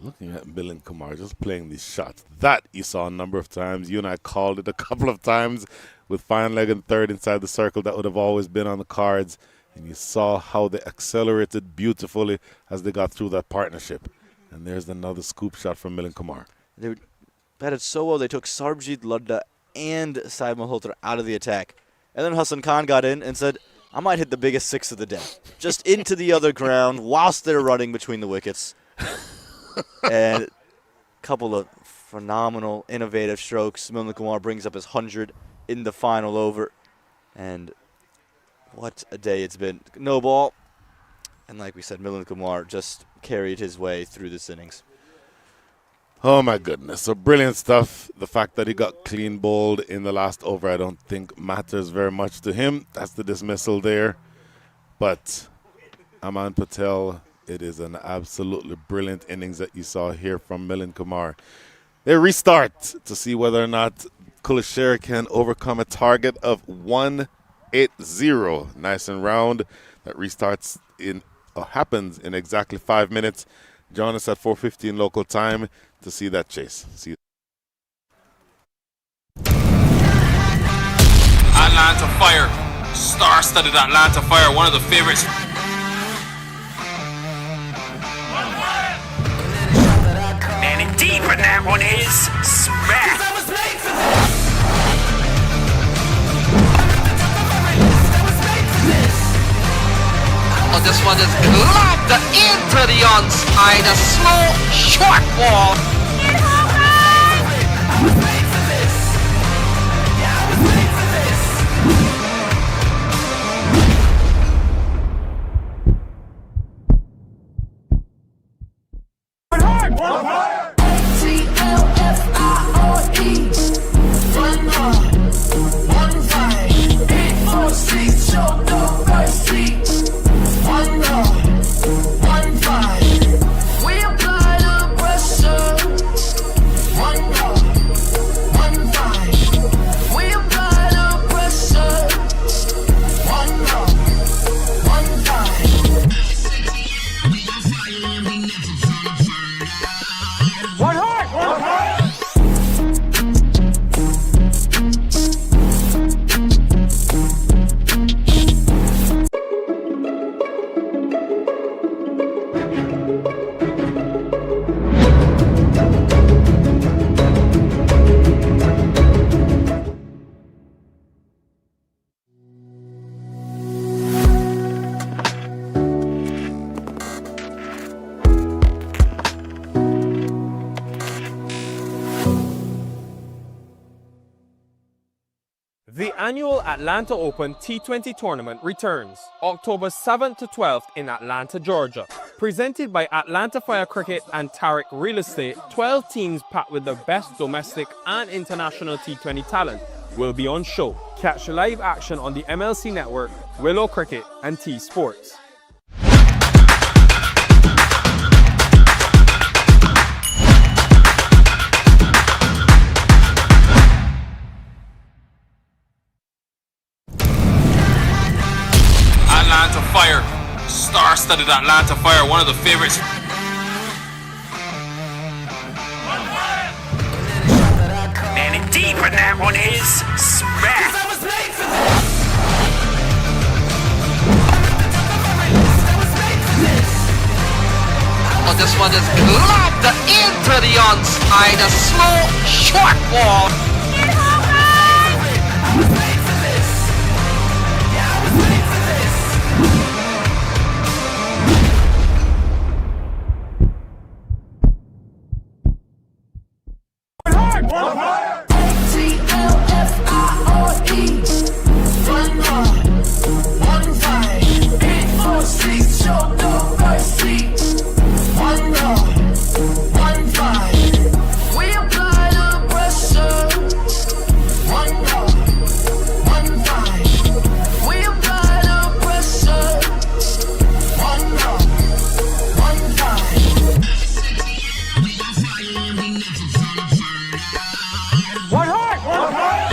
Looking at Milind Kumar just playing these shots, that you saw a number of times. You and I called it a couple of times with fine leg and third inside the circle. That would have always been on the cards. And you saw how they accelerated beautifully as they got through that partnership. And there's another scoop shot from Milind Kumar. They batted so well, they took Sarbjit Ludda and Saib Malhotra out of the attack. And then Hassan Khan got in and said, I might hit the biggest 6 of the day. Just into the other ground whilst they're running between the wickets. And a couple of phenomenal, innovative strokes. Milind Kumar brings up his 100 in the final over. And what a day it's been. No ball. And like we said, Milind Kumar just carried his way through this innings. Oh, my goodness. So brilliant stuff. The fact that he got clean bowled in the last over, I don't think matters very much to him. That's the dismissal there. But Aman Patel, it is an absolutely brilliant innings that you saw here from Milind Kumar. They restart to see whether or not Khulle Sher can overcome a target of 180. Nice and round. That restarts happens in exactly 5 minutes. Join us at 4:15 local time to see that chase. See you. Atlanta Fire, star-studded Atlanta Fire, one of the favorites. Man, and deep in that one is smack. Oh, this one is lobbed into the onside, a slow, short ball. The annual Atlanta Open T20 tournament returns October 7th to 12th in Atlanta, Georgia. Presented by Atlanta Fire Cricket and Tariq Real Estate, 12 teams packed with the best domestic and international T20 talent will be on show. Catch live action on the MLC Network, Willow Cricket and T Sports. Atlanta Fire, star-studded Atlanta Fire, one of the favorites. Man, and deep in that one is smack. Oh, this one is lobbed into the onside, a slow, short ball. One heart, one fight. 846, show no mercy. One love, one fight. We apply the pressure. One love, one fight. We apply the pressure. One love, one fight. One heart, one heart.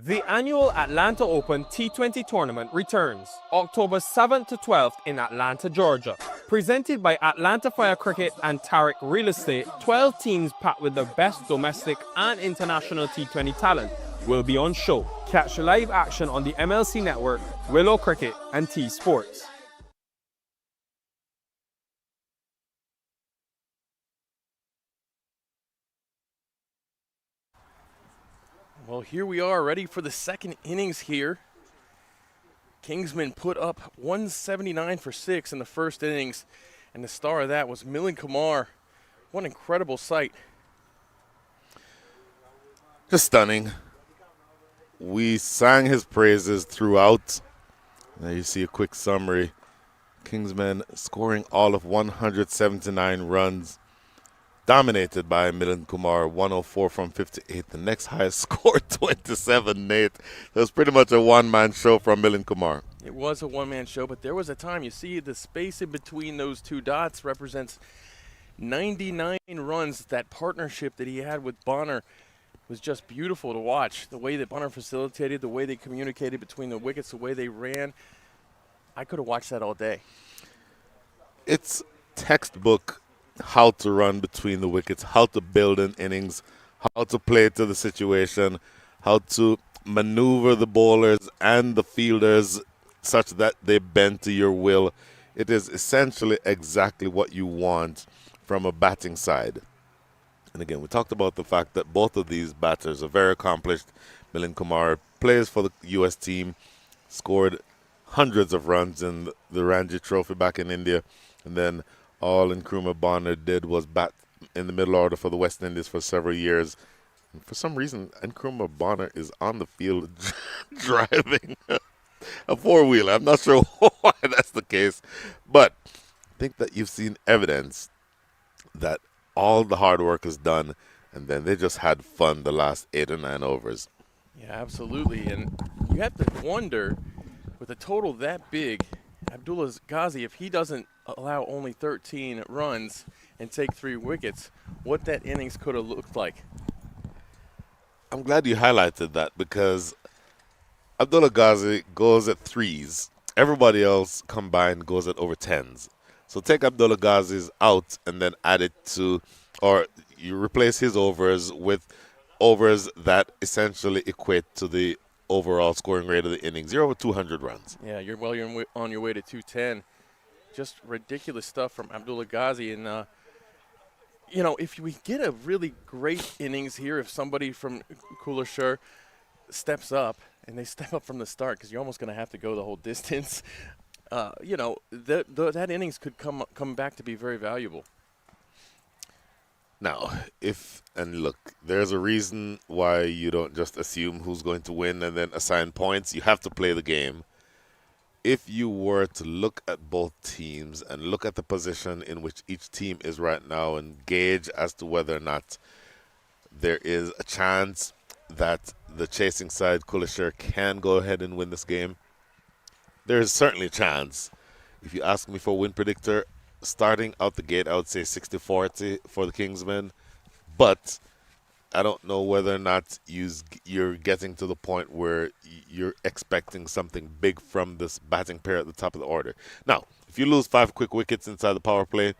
The annual Atlanta Open T20 tournament returns October 7th to 12th in Atlanta, Georgia. Presented by Atlanta Fire Cricket and Tarik Real Estate, 12 teams packed with the best domestic and international T20 talent will be on show. Catch live action on the MLC Network, Willow Cricket, and T Sports. Well, here we are, ready for the second innings here. Kingsmen put up 179 for 6 in the first innings, and the star of that was Milind Kumar. What an incredible sight. Just stunning. We sang his praises throughout. There you see a quick summary. Kingsmen scoring all of 179 runs. Dominated by Milind Kumar, 104 from 58. The next highest score, 27, Nate. It was pretty much a one-man show from Milind Kumar. It was a one-man show, but there was a time, you see the space in between those two dots represents 99 runs. That partnership that he had with Bonner was just beautiful to watch. The way that Bonner facilitated, the way they communicated between the wickets, the way they ran. I could have watched that all day. It's textbook how to run between the wickets, how to build an innings, how to play to the situation, how to maneuver the bowlers and the fielders such that they bend to your will. It is essentially exactly what you want from a batting side. And again, we talked about the fact that both of these batters are very accomplished. Milind Kumar plays for the U.S. team, scored hundreds of runs in the Ranji Trophy back in India, and then all Nkrumah Bonner did was bat in the middle order for the West Indies for several years. And for some reason, Nkrumah Bonner is on the field driving a four-wheeler. I'm not sure why that's the case, but I think that you've seen evidence that all the hard work is done, and then they just had fun the last 8 or 9 overs. Yeah, absolutely. And you have to wonder, with a total that big, Abdullah Ghazi, if he doesn't allow only 13 runs and take 3 wickets, what that innings could have looked like. I'm glad you highlighted that because Abdullah Ghazi goes at 3s. Everybody else combined goes at over 10s. So take Abdullah Ghazi's out and then add it to, or you replace his overs with overs that essentially equate to the overall scoring rate of the innings. You're over 200 runs. Yeah, you're on your way to 210. Just ridiculous stuff from Abdullah Ghazi. And, you know, if we get a really great innings here, if somebody from Khulle Sher steps up, and they step up from the start because you're almost going to have to go the whole distance, you know, that innings could come back to be very valuable. Now, and look, there's a reason why you don't just assume who's going to win and then assign points. You have to play the game. If you were to look at both teams and look at the position in which each team is right now and gauge as to whether or not there is a chance that the chasing side, Khulle Sher, can go ahead and win this game, there is certainly a chance. If you ask me for a win predictor, starting out the gate, I would say 60-40 for the Kingsmen. But I don't know whether or not you're getting to the point where you're expecting something big from this batting pair at the top of the order. Now, if you lose 5 quick wickets inside the power play,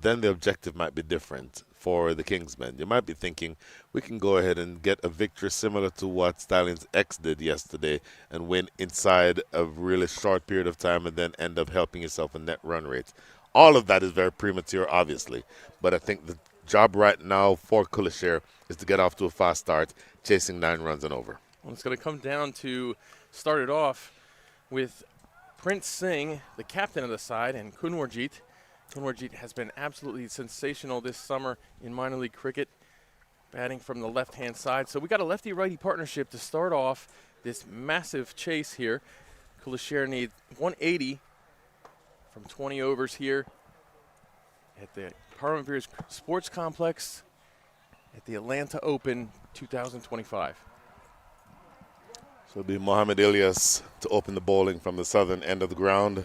then the objective might be different for the Kingsmen. You might be thinking, we can go ahead and get a victory similar to what Stallions X did yesterday and win inside a really short period of time and then end up helping yourself a net run rate. All of that is very premature, obviously, but I think the job right now for Khulle is to get off to a fast start, chasing 9 runs and over. Well, it's going to come down to start it off with Prince Singh, the captain of the side, and Kunwarjeet. Kunwarjeet has been absolutely sensational this summer in minor league cricket, batting from the left-hand side. So we got a lefty-righty partnership to start off this massive chase here. Khulle needs 180 from 20 overs here at the Parliament Sports Complex at the Atlanta Open 2025. So it'll be Mohamed Ilyas to open the bowling from the southern end of the ground.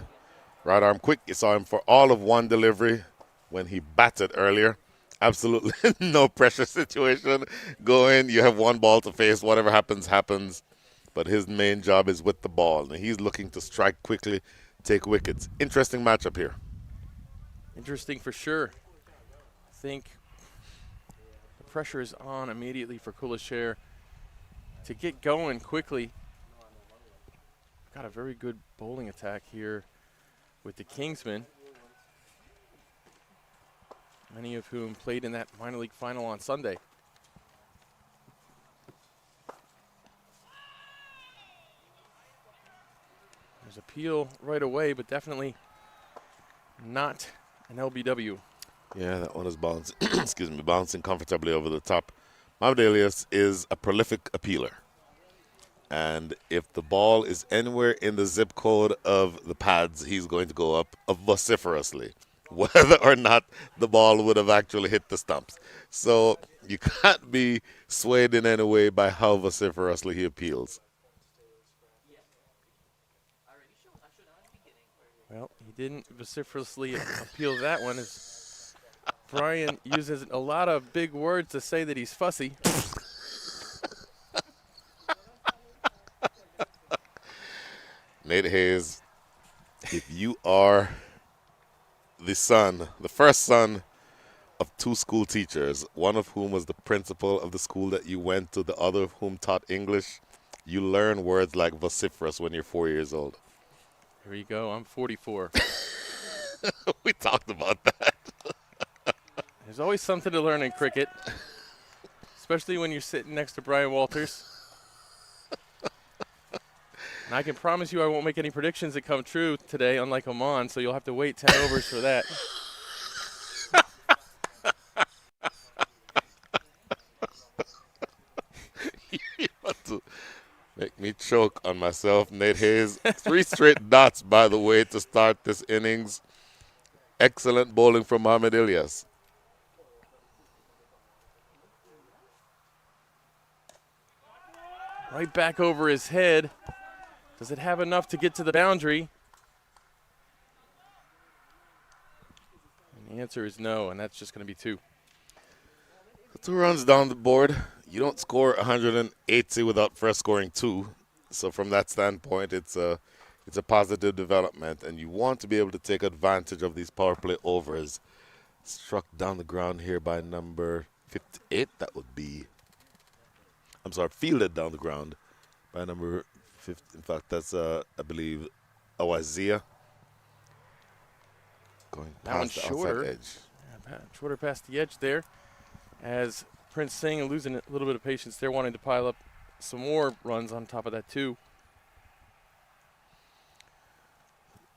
Right arm quick. You saw him for all of one delivery when he batted earlier. Absolutely no pressure situation. Go in, you have one ball to face. Whatever happens, happens. But his main job is with the ball. And he's looking to strike quickly, take wickets. Interesting matchup here. Interesting for sure. I think the pressure is on immediately for Khulle to get going quickly. Got a very good bowling attack here with the Kingsmen, many of whom played in that minor league final on Sunday. There's a peel right away, but definitely not an LBW. Yeah, that one is bouncing, excuse me, bouncing comfortably over the top. Mohamed Ilyas is a prolific appealer. And if the ball is anywhere in the zip code of the pads, he's going to go up vociferously, whether or not the ball would have actually hit the stumps. So you can't be swayed in any way by how vociferously he appeals. Well, he didn't vociferously appeal that one, as Brian uses a lot of big words to say that he's fussy. Nate Hayes, if you are the first son of 2 school teachers, one of whom was the principal of the school that you went to, the other of whom taught English, you learn words like vociferous when you're 4 years old. Here you go. I'm 44. We talked about that. There's always something to learn in cricket, especially when you're sitting next to Brian Walters. And I can promise you I won't make any predictions that come true today, unlike Oman, so you'll have to wait 10 overs for that. You want to make me choke on myself. Nate Hayes, 3 straight dots, by the way, to start this innings. Excellent bowling from Mohamed Ilyas. Right back over his head. Does it have enough to get to the boundary? And the answer is no, and that's just going to be 2. 2 runs down the board. You don't score 180 without first scoring 2. So from that standpoint, it's a positive development, and you want to be able to take advantage of these power play overs. Struck down the ground here by number 58. That would be, I'm sorry, fielded down the ground by number 50. In fact, that's, I believe, Awazia. Going past the outside edge. Yeah, shorter past the edge there, as Prince Singh losing a little bit of patience there, wanting to pile up some more runs on top of that too.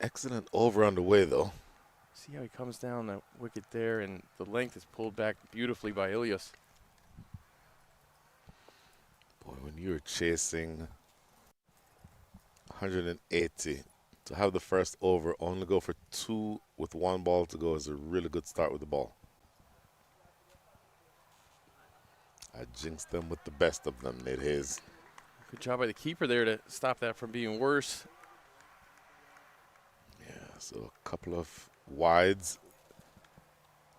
Excellent over on the way, though. See how he comes down that wicket there, and the length is pulled back beautifully by Ilyas. Boy, when you're chasing 180, to have the first over, only go for 2 with 1 ball to go is a really good start with the ball. I jinxed them with the best of them, Nate Hayes. Good job by the keeper there to stop that from being worse. Yeah, so a couple of wides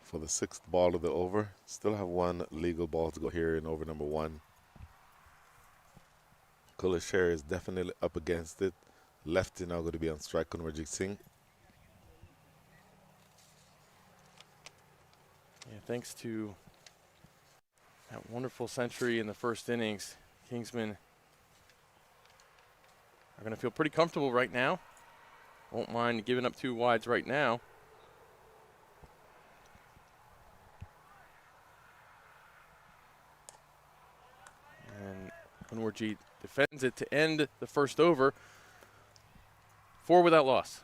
for the 6th ball of the over. Still have 1 legal ball to go here in over number 1. Sher is definitely up against it. Lefty now going to be on strike, Kunwarjeet Singh. And thanks to that wonderful century in the first innings, Kingsmen are going to feel pretty comfortable right now. Won't mind giving up 2 wides right now. And Kunwarjeet defends it to end the first over. 4 without loss.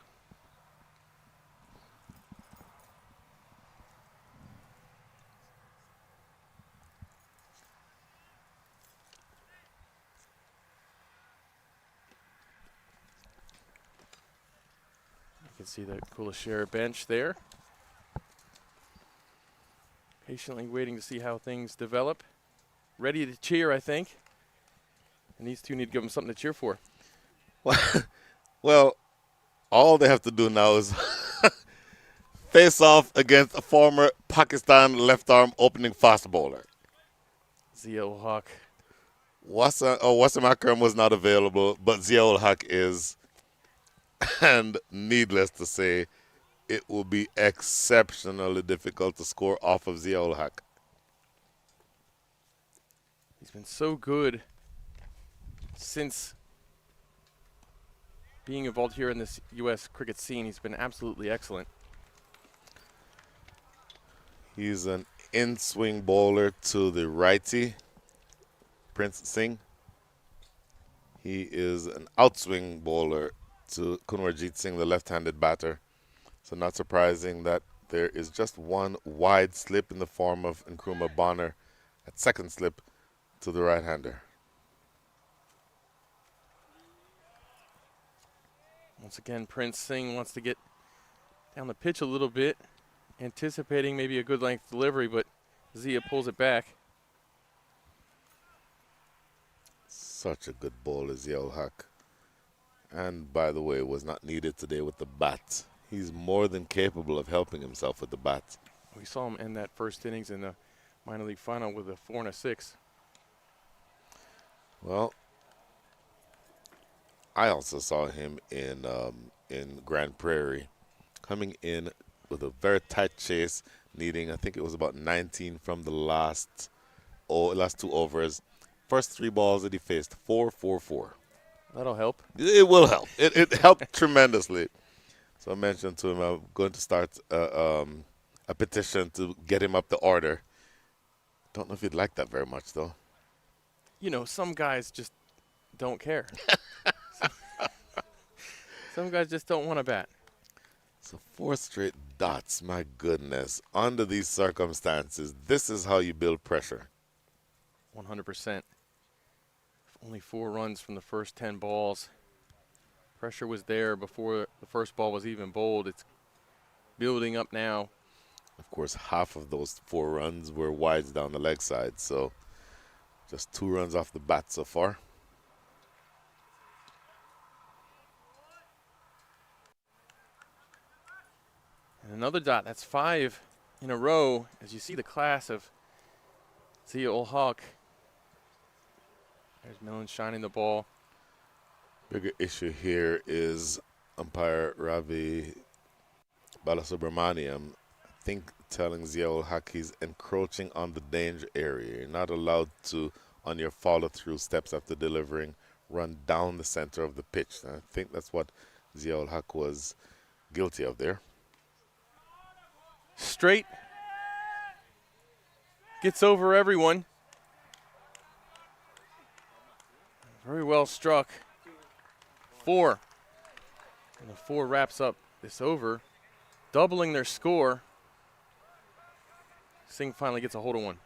You can see the Khulle Sher bench there. Patiently waiting to see how things develop. Ready to cheer, I think. And these two need to give them something to cheer for. Well, all they have to do now is face off against a former Pakistan left-arm opening fast bowler. Zia-ul Haq. Wasim Akram was not available, but Zia-ul Haq is. And needless to say, it will be exceptionally difficult to score off of Zia-ul Haq. He's been so good since being involved here in this U.S. cricket scene. He's been absolutely excellent. He's an in-swing bowler to the righty, Prince Singh. He is an outswing bowler to Kunwarjeet Singh, the left-handed batter. So not surprising that there is just one wide slip in the form of Nkrumah Bonner at second slip to the right-hander. Once again, Prince Singh wants to get down the pitch a little bit, anticipating maybe a good length delivery, but Zia pulls it back. Such a good bowler, Zia-ul Haq. And, by the way, was not needed today with the bat. He's more than capable of helping himself with the bat. We saw him end that first innings in the minor league final with a 4 and a 6. Well, I also saw him in Grand Prairie, coming in with a very tight chase, needing, I think it was about 19 from the last 2 overs. First 3 balls that he faced, 4-4-4. That'll help. It will help. It helped tremendously. So I mentioned to him I'm going to start a petition to get him up the order. Don't know if he'd like that very much, though. You know, some guys just don't care. Some guys just don't want to bat. So 4 straight dots, my goodness. Under these circumstances, this is how you build pressure. 100%. Only 4 runs from the first 10 balls. Pressure was there before the first ball was even bowled. It's building up now. Of course, half of those 4 runs were wides down the leg side, so just 2 runs off the bat so far. And another dot. That's 5 in a row. As you see the class of Zia-ul Haq. There's Millen shining the ball. Bigger issue here is umpire Ravi Balasubramaniam, I think, telling Zia-ul Haq he's encroaching on the danger area. You're not allowed to, on your follow-through steps after delivering, run down the center of the pitch. And I think that's what Zia-ul Haq was guilty of there. Straight. Gets over everyone. Very well struck. 4. And the 4 wraps up this over, doubling their score. Singh finally gets a hold of one.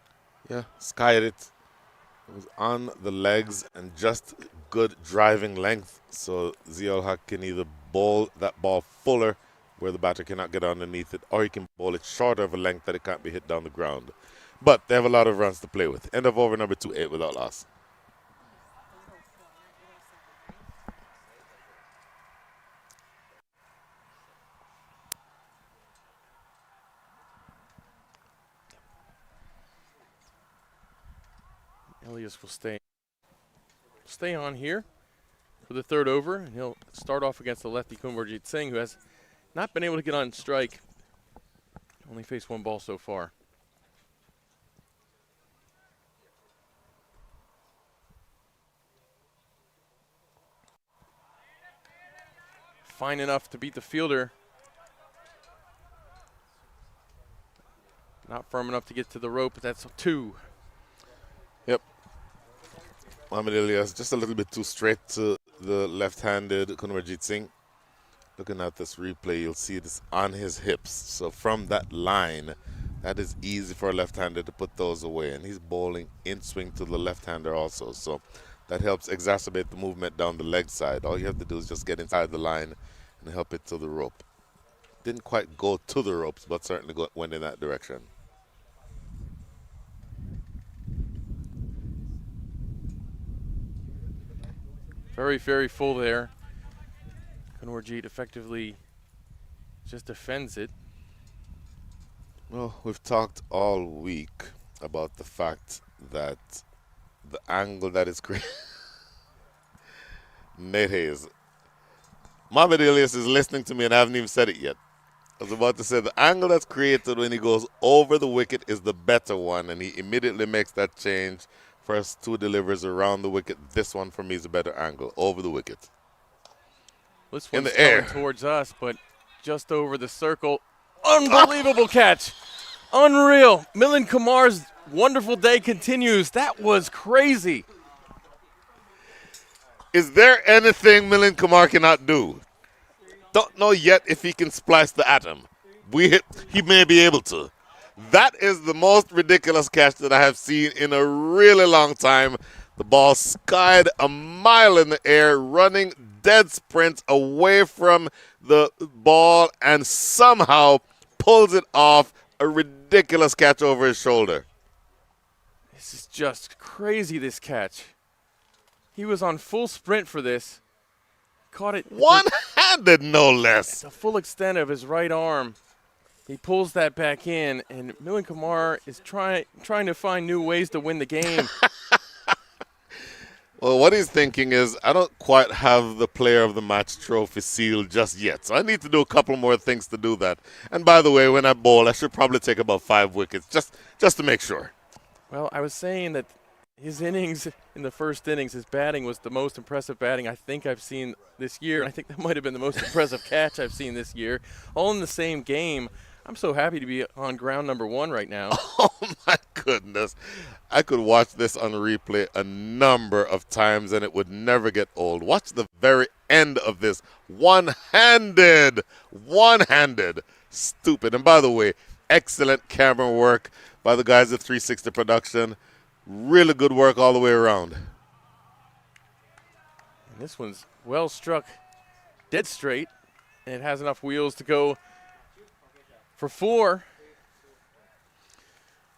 Yeah, skied it. It was on the legs and just good driving length. So Zia-ul Haq can either bowl that ball fuller where the batter cannot get underneath it, or he can bowl it shorter of a length that it can't be hit down the ground. But they have a lot of runs to play with. End of over number 2, 8 without loss. Elias will stay on here for the 3rd over, and he'll start off against the lefty Kunwarjeet Singh, who has not been able to get on strike. Only faced 1 ball so far. fine enough to beat the fielder. Not firm enough to get to the rope, but that's 2. Yep. Mohamed Ilyas just a little bit too straight to the left-handed Kunwarjit Singh. Looking at this replay, you'll see this on his hips. So from that line, that is easy for a left-hander to put those away. And he's bowling in swing to the left-hander also. So that helps exacerbate the movement down the leg side. All you have to do is just get inside the line and help it to the rope. Didn't quite go to the ropes, but certainly went in that direction. Very, very full there. Kunwarjit effectively just defends it. Well, we've talked all week about the fact that the angle that is created. Nate Hayes. Mohamed Ilyas is listening to me and I haven't even said it yet. I was about to say the angle that's created when he goes over the wicket is the better one, and he immediately makes that change. First 2 delivers around the wicket. This one for me is a better angle, over the wicket. This in one's the air coming towards us, but just over the circle. Unbelievable catch. Unreal. Milind Kumar's wonderful day continues. That was crazy. Is there anything Milind Kumar cannot do? Don't know yet if he can splice the atom. He may be able to. That is the most ridiculous catch that I have seen in a really long time. The ball skied a mile in the air, running dead sprint away from the ball, and somehow pulls it off. A ridiculous catch over his shoulder. This is just crazy, this catch. He was on full sprint for this. Caught it one-handed, no less. The full extent of his right arm. He pulls that back in, and Milind Kumar is trying to find new ways to win the game. Well, what he's thinking is, I don't quite have the player of the match trophy sealed just yet, so I need to do a couple more things to do that. And by the way, when I bowl, I should probably take about 5 wickets just to make sure. Well, I was saying that his innings in the first innings, his batting was the most impressive batting I think I've seen this year. I think that might have been the most impressive catch I've seen this year. All in the same game. I'm so happy to be on ground number 1 right now. Oh, my goodness. I could watch this on replay a number of times, and it would never get old. Watch the very end of this. One-handed. Stupid. And by the way, excellent camera work by the guys at 360 Production. Really good work all the way around. And this one's well struck, dead straight, and it has enough wheels to go for 4.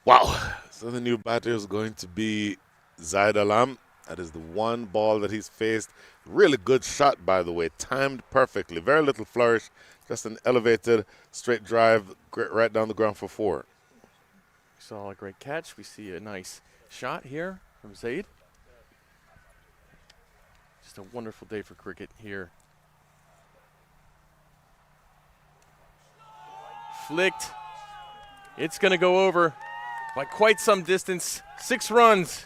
Wow. So the new batter is going to be Zaid Alam. That is the one ball that he's faced. Really good shot, by the way. Timed perfectly. Very little flourish. Just an elevated straight drive right down the ground for 4. We saw a great catch. We see a nice shot here from Zaid. Just a wonderful day for cricket here. Flicked. It's going to go over by quite some distance. 6 runs.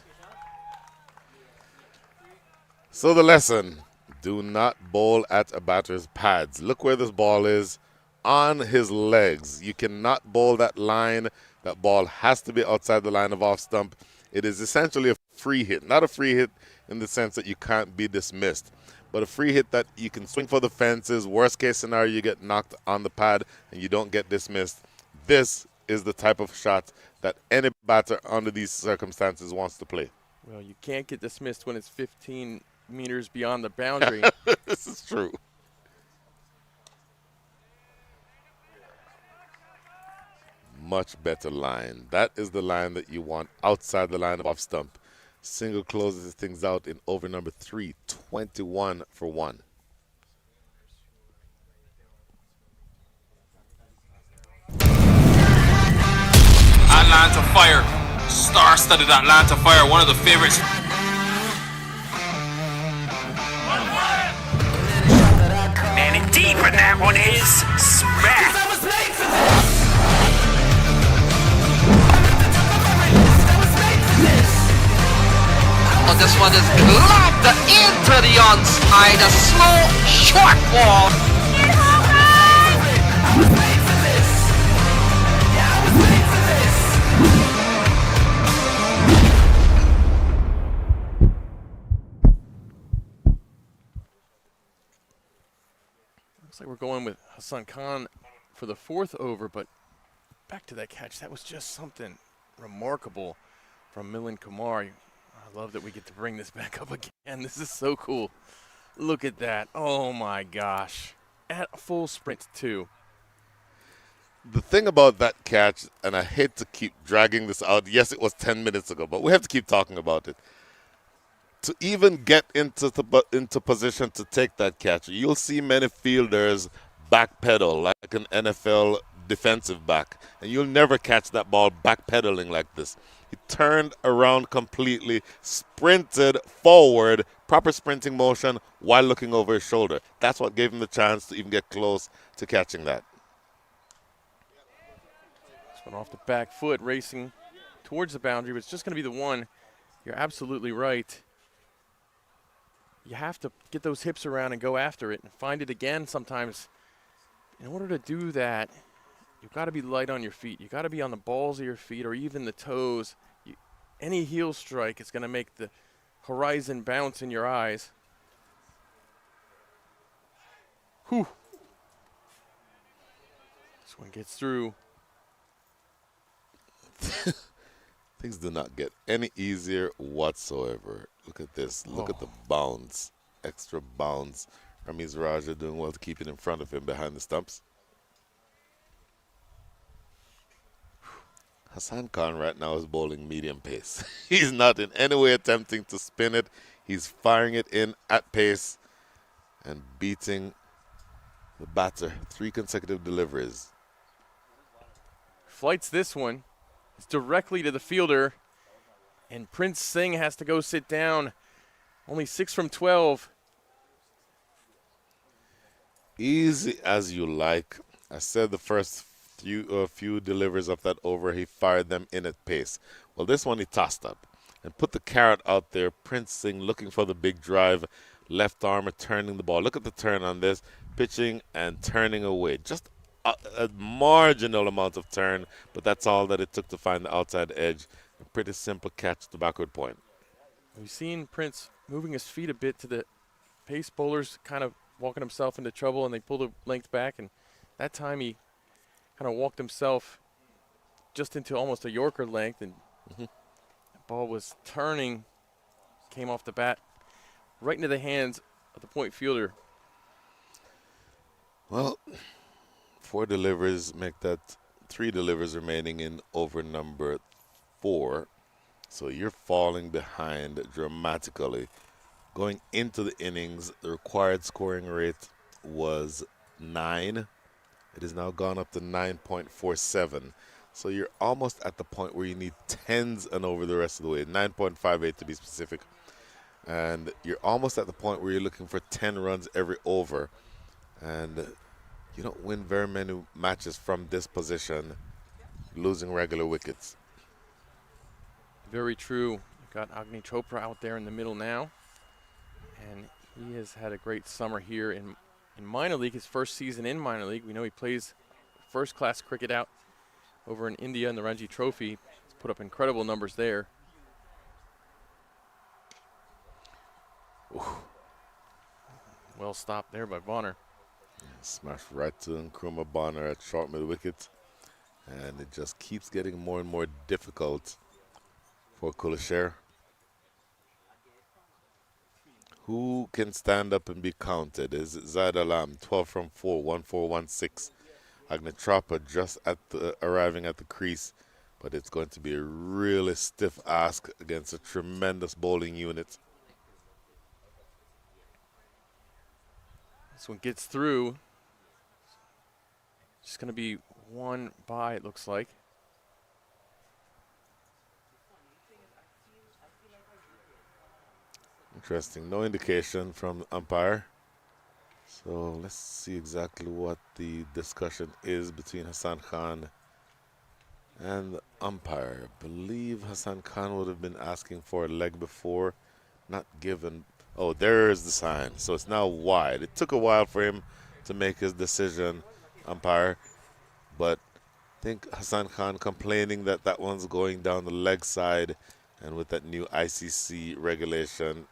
So the lesson, do not bowl at a batter's pads. Look where this ball is, on his legs. You cannot bowl that line. That ball has to be outside the line of off stump. It is essentially a free hit. Not a free hit in the sense that you can't be dismissed, but a free hit that you can swing for the fences. Worst case scenario, you get knocked on the pad and you don't get dismissed. This is the type of shot that any batter under these circumstances wants to play. Well, you can't get dismissed when it's 15 meters beyond the boundary. This is true. Much better line. That is the line that you want outside the line of off stump. Single closes things out in over number 3, 21 for 1. Atlanta Fire. Star-studded Atlanta Fire, one of the favorites. Man, indeed, but that one is smack. Oh, this one is lobbed into the onside, a slow, short ball. like we're going with Hassan Khan for the 4th over, but back to that catch. That was just something remarkable from Milind Kumar. I love that we get to bring this back up again. This is so cool. Look at that. Oh, my gosh. At full sprint, too. The thing about that catch, and I hate to keep dragging this out. Yes, it was 10 minutes ago, but we have to keep talking about it. To even get into position to take that catch, you'll see many fielders backpedal like an NFL defensive back, and you'll never catch that ball backpedaling like this. He turned around completely, sprinted forward, proper sprinting motion while looking over his shoulder. That's what gave him the chance to even get close to catching that. This one off the back foot, racing towards the boundary, but it's just going to be the one. You're absolutely right. You have to get those hips around and go after it and find it again sometimes. In order to do that, you've got to be light on your feet. You've got to be on the balls of your feet or even the toes. Any heel strike is going to make the horizon bounce in your eyes. Whew. This one gets through. Things do not get any easier whatsoever. Look at this. Look at the bounce. Extra bounce. Ramiz Raja doing well to keep it in front of him behind the stumps. Hassan Khan right now is bowling medium pace. He's not in any way attempting to spin it. He's firing it in at pace and beating the batter. 3 consecutive deliveries. Flights this one. It's directly to the fielder. And Prince Singh has to go sit down. Only 6 from 12. Easy as you like. I said the first few deliveries of that over, he fired them in at pace. Well, this one he tossed up and put the carrot out there. Prince Singh looking for the big drive. Left arm turning the ball. Look at the turn on this. Pitching and turning away. Just a marginal amount of turn, but that's all that it took to find the outside edge. A pretty simple catch to backward point. We've seen Prince moving his feet a bit to the pace bowlers, kind of walking himself into trouble, and they pulled the length back, and that time he kind of walked himself just into almost a Yorker length, and the ball was turning, came off the bat, right into the hands of the point fielder. Well, 4 deliveries make that 3 deliveries remaining in over number 4. So you're falling behind dramatically. Going into the innings, the required scoring rate was 9. It has now gone up to 9.47. So you're almost at the point where you need 10s and over the rest of the way, 9.58 to be specific. And you're almost at the point where you're looking for 10 runs every over. And you don't win very many matches from this position, losing regular wickets. Very true. You've got Agni Chopra out there in the middle now. And he has had a great summer here in minor league, his first season in minor league. We know he plays first-class cricket out over in India in the Ranji Trophy. He's put up incredible numbers there. Ooh. Well stopped there by Bonner. Smashed right to Nkrumah Bonner at short mid wicket. And it just keeps getting more and more difficult for Khulle Sher. Who can stand up and be counted? Is Zaid Alam, 12 from 4, 1-4-1-6. Agnitrapa just arriving at the crease, but it's going to be a really stiff ask against a tremendous bowling unit. This one gets through. Just going to be one by, it looks like. Interesting. No indication from the umpire. So let's see exactly what the discussion is between Hassan Khan and the umpire. I believe Hassan Khan would have been asking for a leg before, not given. Oh, there's the sign. So it's now wide. It took a while for him to make his decision, umpire. But I think Hassan Khan complaining that that one's going down the leg side. And with that new ICC regulation,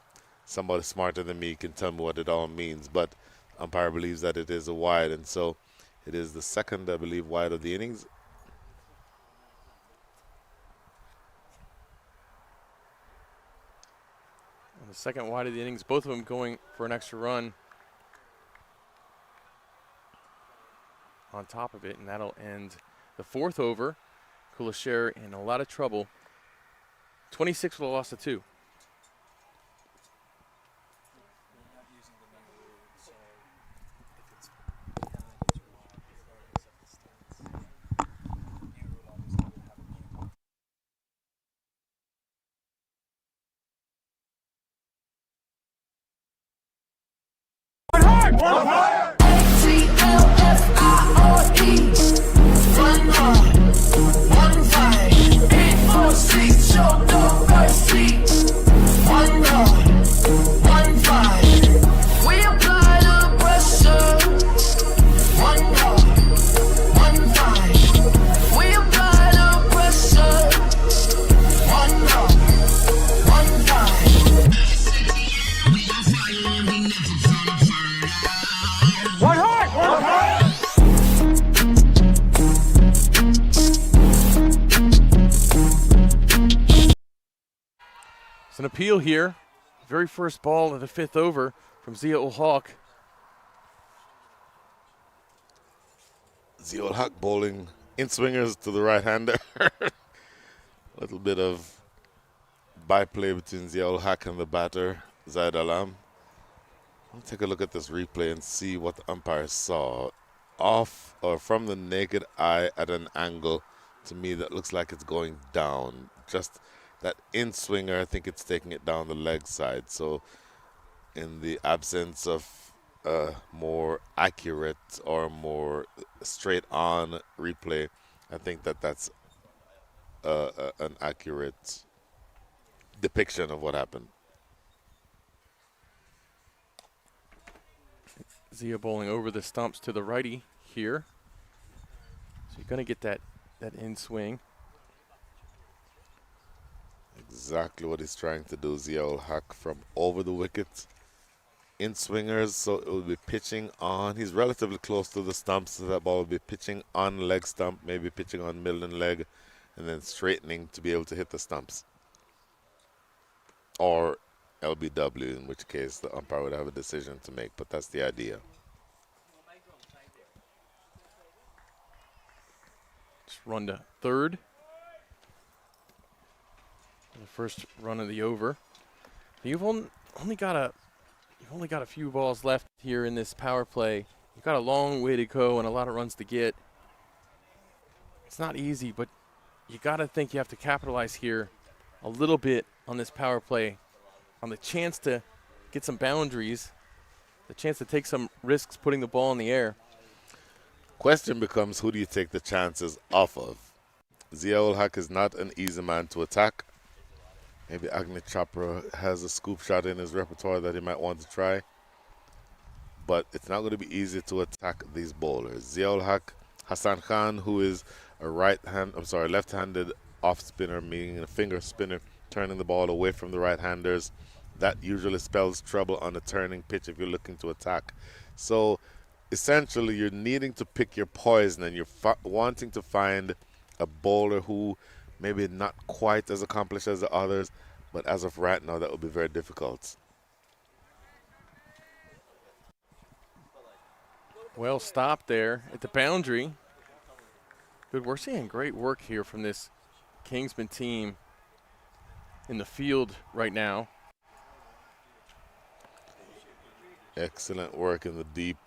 somebody smarter than me can tell me what it all means. But umpire believes that it is a wide, and so it is the second, I believe, wide of the innings. And the second wide of the innings, both of them going for an extra run on top of it, and that'll end the fourth over. Khulle Sher in a lot of trouble. 26 with a loss of 2. It's an appeal here. Very first ball of the 5th over from Zia-ul-Haq. Zia-ul-Haq bowling in swingers to the right-hander. A little bit of byplay between Zia-ul-Haq and the batter, Zaid Alam. I'll take a look at this replay and see what the umpire saw. Off or from the naked eye at an angle, to me that looks like it's going down. Just that in-swinger, I think it's taking it down the leg side. So in the absence of a more accurate or more straight-on replay, I think that that's an accurate depiction of what happened. Zia bowling over the stumps to the righty here. So you're going to get that in swing. Exactly what he's trying to do, Zia-ul-Haq, from over the wicket. In swingers, so it will be pitching on. He's relatively close to the stumps, so that ball will be pitching on leg stump, maybe pitching on middle and leg, and then straightening to be able to hit the stumps. Or LBW, in which case the umpire would have a decision to make, but that's the idea. Just run to third. The first run of the over. You've only got a few balls left here in this power play. You've got a long way to go and a lot of runs to get. It's not easy, but you got to think you have to capitalize here a little bit on this power play, on the chance to get some boundaries, the chance to take some risks putting the ball in the air. Question becomes, who do you take the chances off of? Zia-ul-Haq is not an easy man to attack. Maybe Agni Chopra has a scoop shot in his repertoire that he might want to try. But it's not going to be easy to attack these bowlers. Zia-ul-Haq, Hassan Khan, who is a left-handed off spinner, meaning a finger spinner, turning the ball away from the right-handers. That usually spells trouble on a turning pitch if you're looking to attack. So essentially you're needing to pick your poison, and you're wanting to find a bowler who maybe not quite as accomplished as the others, but as of right now that would be very difficult. Well stopped there at the boundary. Good, we're seeing great work here from this Kingsmen team in the field right now. Excellent work in the deep.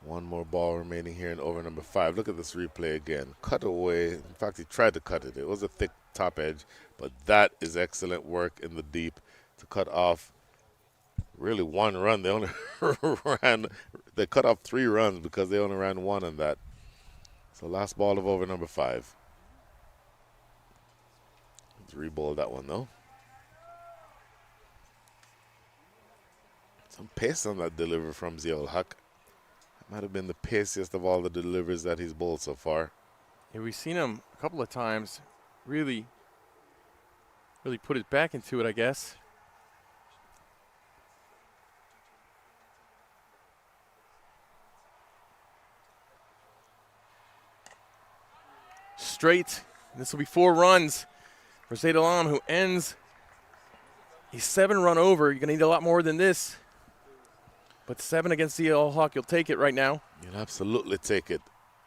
One more ball remaining here in over number 5. Look at this replay again. Cut away. In fact, he tried to cut it. It was a thick top edge, but that is excellent work in the deep to cut off really one run. They only they cut off 3 runs because they only ran 1 on that. So last ball of over number 5. Let's re-bowl that one though. Some pace on that delivery from Zia-ul-Haq. Might have been the paciest of all the deliveries that he's bowled so far. Yeah, we've seen him a couple of times really put it back into it, I guess. straight. This will be 4 runs for Zaydalam, who ends a 7-run over. You're going to need a lot more than this. But 7 against the All Hawk, you'll take it right now. You'll absolutely take it.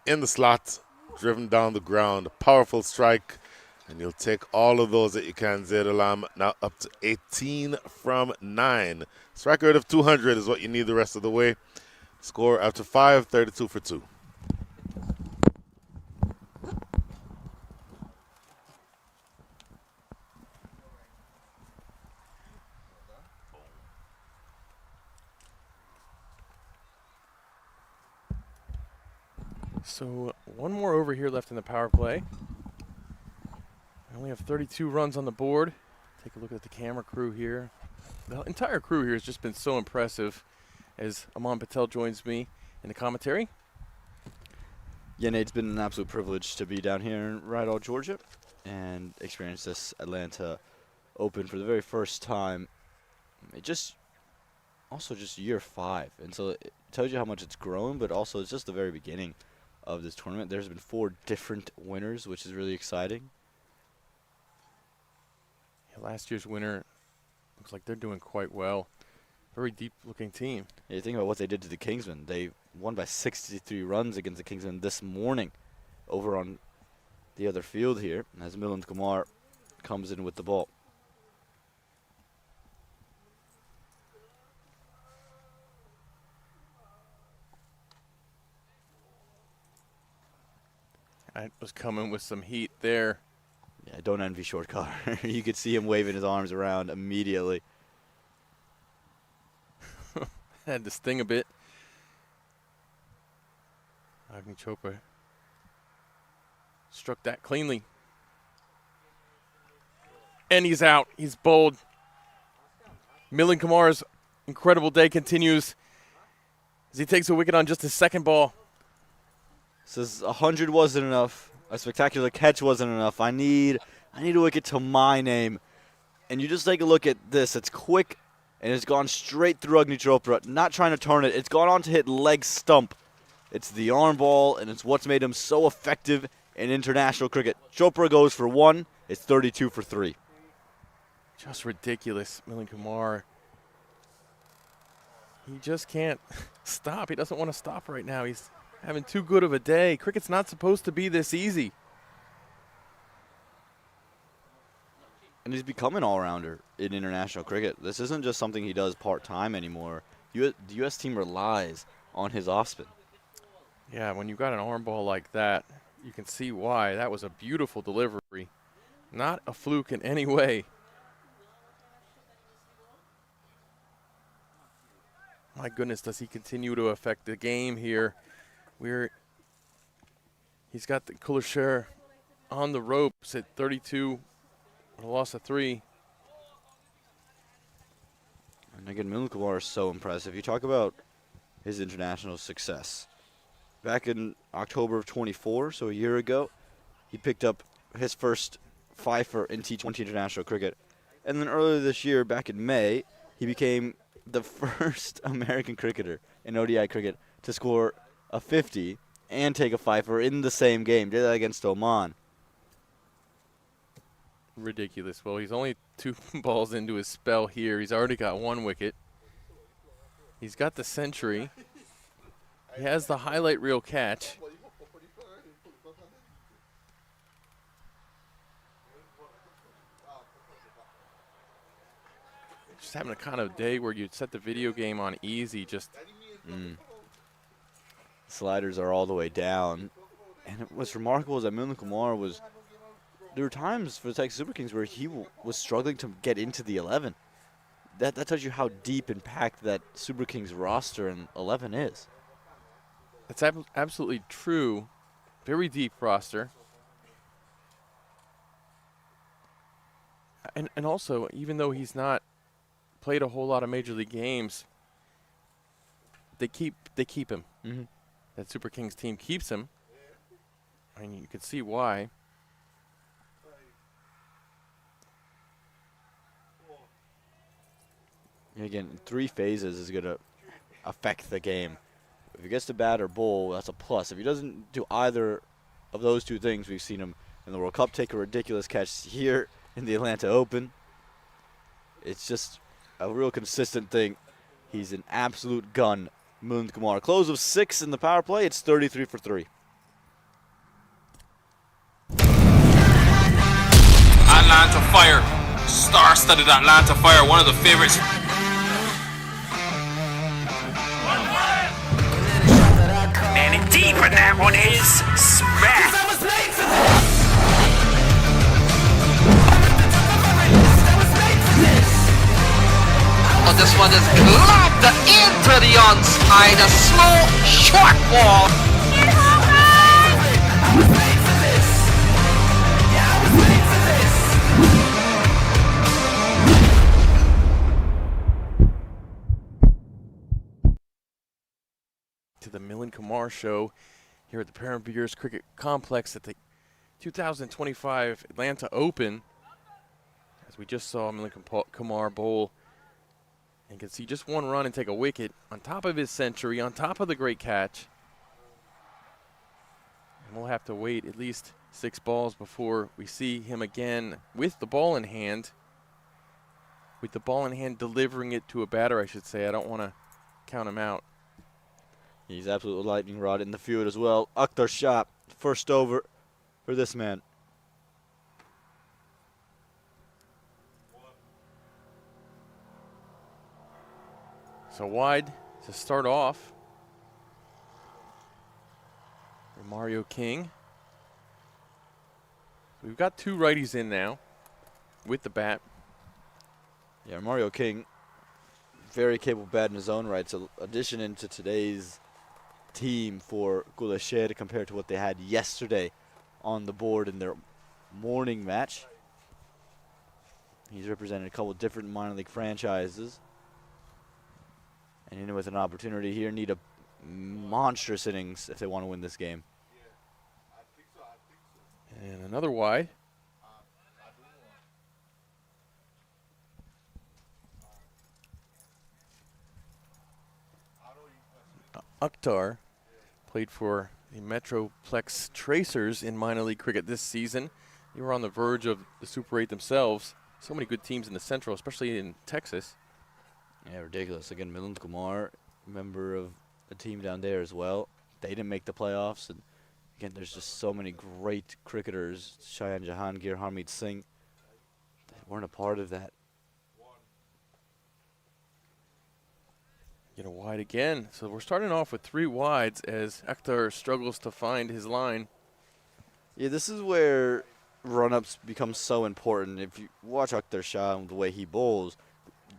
In the slot, driven down the ground, powerful strike, and you'll take all of those that you can. Zaydalam now up to 18 from 9. Strike rate of 200 is what you need the rest of the way. Score after 5, 32 for 2. So 1 more over here left in the power play. I only have 32 runs on the board. Take a look at the camera crew here. The entire crew here has just been so impressive as Aman Patel joins me in the commentary. Yeah, Nate, it's been an absolute privilege to be down here in Rydal, Georgia, and experience this Atlanta Open for the very first time. It just year 5, and so it tells you how much it's grown, but also it's just the very beginning of this tournament. There's been 4 different winners, which is really exciting. Yeah, last year's winner looks like they're doing quite well. Very deep-looking team. Yeah, you think about what they did to the Kingsmen. They won by 63 runs against the Kingsmen this morning over on the other field here as Milind Kumar comes in with the ball. I was coming with some heat there. Yeah, don't envy Short Car. You could see him waving his arms around immediately. Had to sting a bit. Agni Chopra struck that cleanly. And he's out. He's bowled. Milind Kumar's incredible day continues as he takes a wicket on just his 2nd ball. Says 100 wasn't enough. A spectacular catch wasn't enough. I need a wicket to my name. And you just take a look at this. It's quick, and it's gone straight through Agni Chopra. Not trying to turn it. It's gone on to hit leg stump. It's the arm ball, and it's what's made him so effective in international cricket. Chopra goes for 1. It's 32 for 3. Just ridiculous, Milind Kumar. He just can't stop. He doesn't want to stop right now. He's having too good of a day. Cricket's not supposed to be this easy. And he's become an all-rounder in international cricket. This isn't just something he does part-time anymore. The U.S. team relies on his off-spin. Yeah, when you've got an arm ball like that, you can see why. That was a beautiful delivery. Not a fluke in any way. My goodness, does he continue to affect the game here? He's got the Khulle Sher on the ropes at 32, a loss of 3. And again, Milind Kumar is so impressive. You talk about his international success. Back in October of 24, so a year ago, he picked up his first fifer in T20 international cricket. And then earlier this year, back in May, he became the first American cricketer in ODI cricket to score a 50 and take a fifer in the same game. Did that against Oman. Ridiculous. Well, he's only 2 balls into his spell here. He's already got 1 wicket. He's got the century. He has the highlight reel catch. Just having a kind of day where you'd set the video game on easy, just Sliders are all the way down. And what's remarkable is that Milind Kumar there were times for the Texas Super Kings where he was struggling to get into the 11. That tells you how deep and packed that Super Kings roster and 11 is. That's absolutely true. Very deep roster. And also, even though he's not played a whole lot of major league games, they keep him. Mm-hmm. That Super Kings team keeps him. I mean, you can see why. And again, 3 phases is going to affect the game. If he gets to bat or bowl, that's a plus. If he doesn't do either of those 2 things, we've seen him in the World Cup, take a ridiculous catch here in the Atlanta Open. It's just a real consistent thing. He's an absolute gun, Milind Kumar. Close of 6 in the power play. It's 33 for 3. Atlanta Fire. Star-studded Atlanta Fire, one of the favorites. Man in deep, and that one is smack. Oh, this one is lobbed into the onside. A slow, short ball. To the Milind Kumar show here at the Parambeers Cricket Complex at the 2025 Atlanta Open. As we just saw Milind Kumar bowl, and you can see just one run and take a wicket on top of his century, on top of the great catch. And we'll have to wait at least 6 balls before we see him again with the ball in hand. With the ball in hand, delivering it to a batter, I should say. I don't want to count him out. He's absolute lightning rod in the field as well. Akhtar Shah, first over for this man. So wide to start off. Mario King. We've got 2 righties in now with the bat. Yeah, Mario King, very capable bat in his own right. So addition into today's team for Khulle Sher compared to what they had yesterday on the board in their morning match. He's represented a couple different minor league franchises. And in with an opportunity here, need a monstrous innings if they want to win this game. And another wide. Akhtar played for the Metroplex Tracers in minor league cricket this season. They were on the verge of the Super 8 themselves. So many good teams in the Central, especially in Texas. Yeah, ridiculous. Again, Milind Kumar, member of a team down there as well. They didn't make the playoffs. And again, there's just so many great cricketers. Cheyenne Jahangir, Harmeet Singh, they weren't a part of that. Get a wide again. So we're starting off with 3 wides as Akhtar struggles to find his line. Yeah, this is where run-ups become so important. If you watch Akhtar Shah and the way he bowls,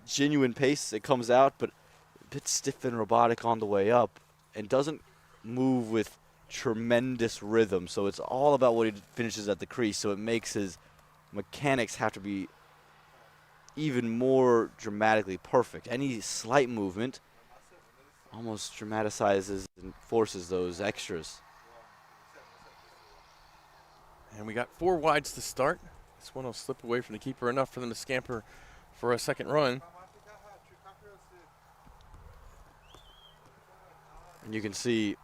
genuine pace, it comes out, but a bit stiff and robotic on the way up and doesn't move with tremendous rhythm. So it's all about what he finishes at the crease. So it makes his mechanics have to be even more dramatically perfect. Any slight movement almost dramatizes and forces those extras. And we got 4 wides to start. This one will slip away from the keeper enough for them to scamper for a second run. And you can see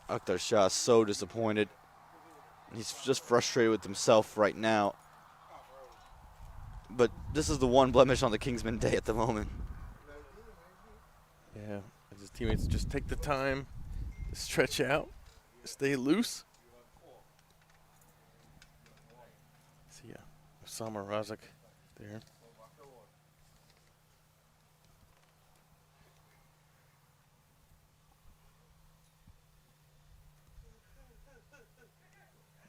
Akhtar Shah so disappointed. He's just frustrated with himself right now. But this is the one blemish on the Kingsmen day at the moment. Yeah, as his teammates just take the time to stretch out, stay loose. See Osama Razak there.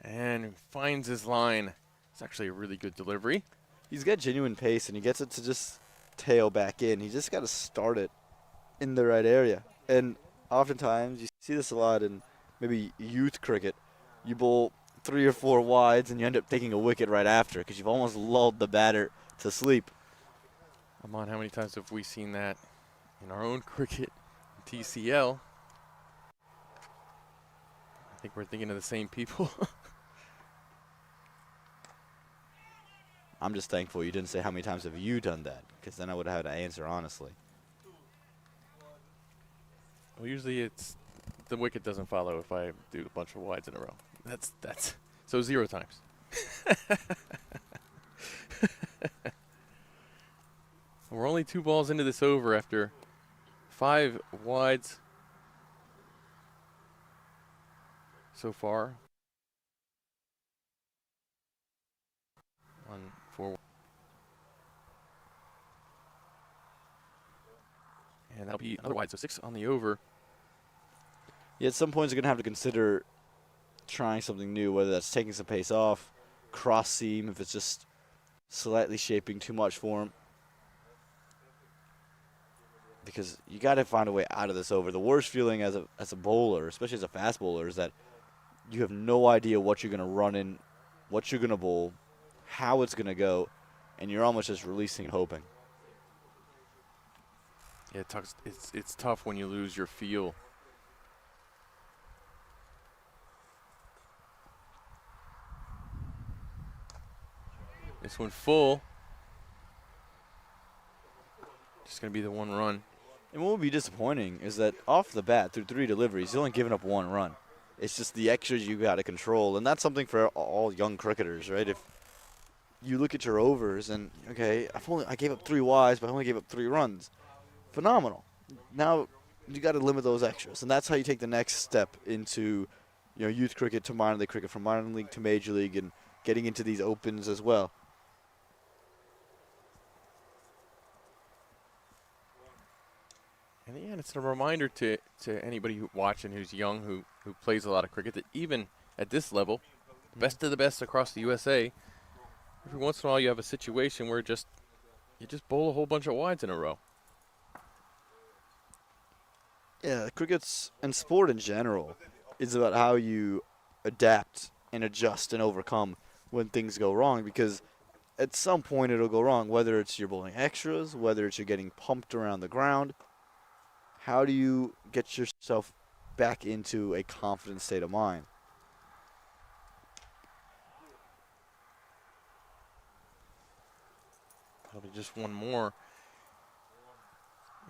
And finds his line. It's actually a really good delivery. He's got genuine pace, and he gets it to just tail back in. He just got to start it in the right area. And oftentimes, you see this a lot in maybe youth cricket. You bowl 3 or 4 wides, and you end up taking a wicket right after because you've almost lulled the batter to sleep. Amon, how many times have we seen that in our own cricket, TCL? I think we're thinking of the same people. I'm just thankful you didn't say how many times have you done that, because then I would have had to answer honestly. Well, usually it's the wicket doesn't follow if I do a bunch of wides in a row. That's so 0 times. We're only 2 balls into this over after 5 wides so far. 1, 4. And that'll be another wide, so 6 on the over. Yeah, at some points you're going to have to consider trying something new, whether that's taking some pace off, cross seam, if it's just slightly shaping too much for him. Because you got to find a way out of this over. The worst feeling as a bowler, especially as a fast bowler, is that you have no idea what you're going to run in, what you're going to bowl, how it's going to go, and you're almost just releasing and hoping. Yeah, it's tough when you lose your feel. This one full. Just going to be the 1 run. And what would be disappointing is that off the bat, through 3 deliveries, he's only given up 1 run. It's just the extras you got to control, and that's something for all young cricketers, right? If you look at your overs and, okay, I gave up 3 wides, but I only gave up 3 runs. Phenomenal. Now you got to limit those extras, and that's how you take the next step into, youth cricket to minor league cricket, from minor league to major league, and getting into these opens as well. And yeah, it's a reminder to anybody watching who's young, who plays a lot of cricket, that even at this level, best of the best across the USA, every once in a while you have a situation where you just bowl a whole bunch of wides in a row. Yeah, cricket's and sport in general is about how you adapt and adjust and overcome when things go wrong, because at some point it'll go wrong, whether it's you're bowling extras, whether it's you're getting pumped around the ground. How do you get yourself back into a confident state of mind? That'll be just 1 more.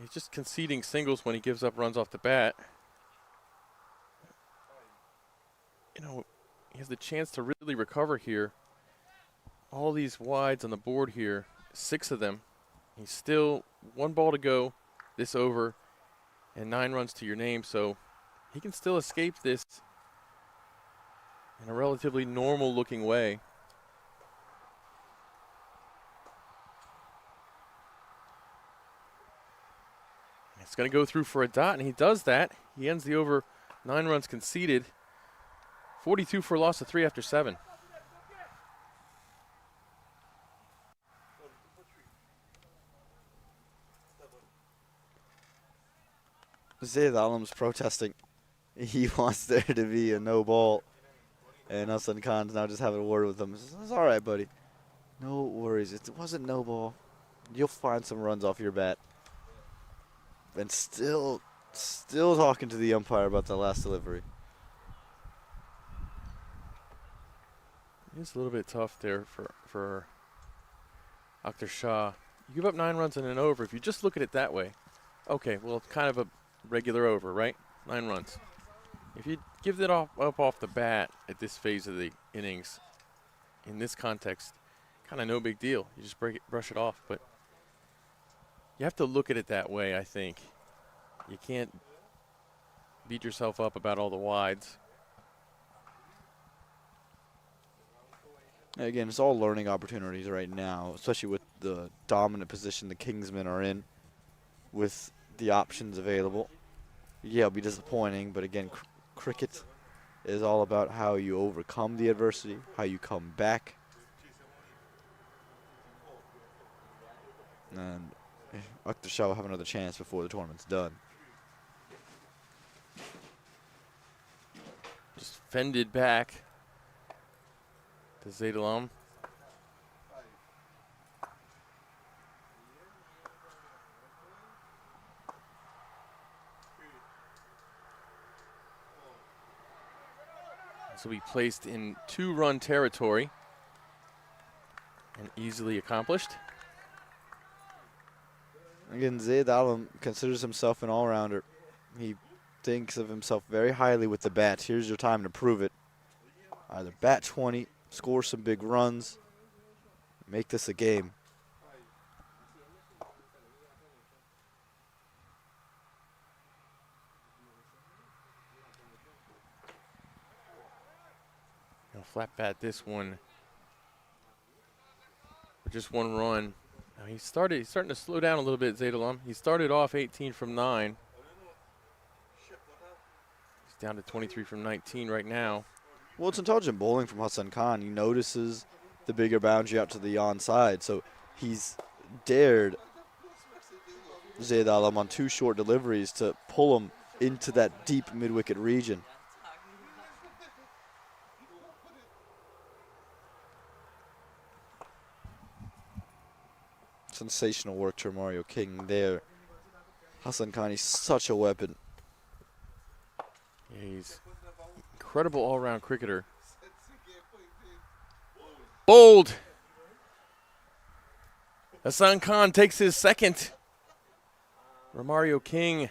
He's just conceding singles when he gives up runs off the bat. He has the chance to really recover here. All these wides on the board here, 6 of them. He's still 1 ball to go this over and 9 runs to your name, so he can still escape this in a relatively normal looking way. It's going to go through for a dot, and he does that. He ends the over, 9 runs conceded. 42 for a loss of 3 after 7. Zayd Alam's protesting. He wants there to be a no ball. And Hassan Khan's now just having a word with him. He says, it's all right, buddy. No worries. It wasn't no ball. You'll find some runs off your bat. And still talking to the umpire about the last delivery. It's a little bit tough there for Akhtar Shah. You give up 9 runs and an over. If you just look at it that way, okay, well, it's kind of a regular over, right? 9 runs. If you give it up off the bat at this phase of the innings, in this context, kind of no big deal. You just brush it off. But you have to look at it that way, I think. You can't beat yourself up about all the wides. Again, it's all learning opportunities right now, especially with the dominant position the Kingsmen are in, with the options available. Yeah, it'll be disappointing, but again, cricket is all about how you overcome the adversity, how you come back. And Akhtar Shah will have another chance before the tournament's done. Just fended back to Zayd Alam. This will be placed in 2-run territory and easily accomplished. Again, Zayd Alam considers himself an all-rounder. He thinks of himself very highly with the bat. Here's your time to prove it. Either bat 20, score some big runs, make this a game. Flat bat this one. Just one run. Now he's starting to slow down a little bit, Zaydalum. He started off 18 from 9. He's down to 23 from 19 right now. Well, it's intelligent bowling from Hassan Khan. He notices the bigger boundary out to the onside, so he's dared Zayd Alam on 2 short deliveries to pull him into that deep mid-wicket region. Sensational work to Mario King there. Hassan Khan, he's such a weapon. Yeah, he's incredible all-around cricketer. Bold. Hassan Khan takes his second. Romario King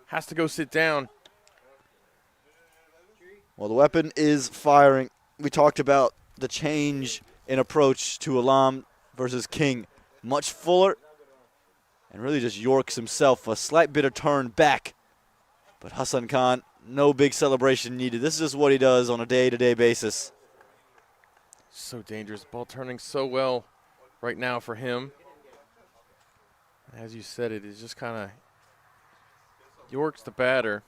has to go sit down. Well, the weapon is firing. We talked about the change in approach to Alam versus King. Much fuller, and really just Yorks himself. A slight bit of turn back. But Hassan Khan, no big celebration needed. This is just what he does on a day-to-day basis. So dangerous. Ball turning so well right now for him. As you said, it is just kind of York's the batter.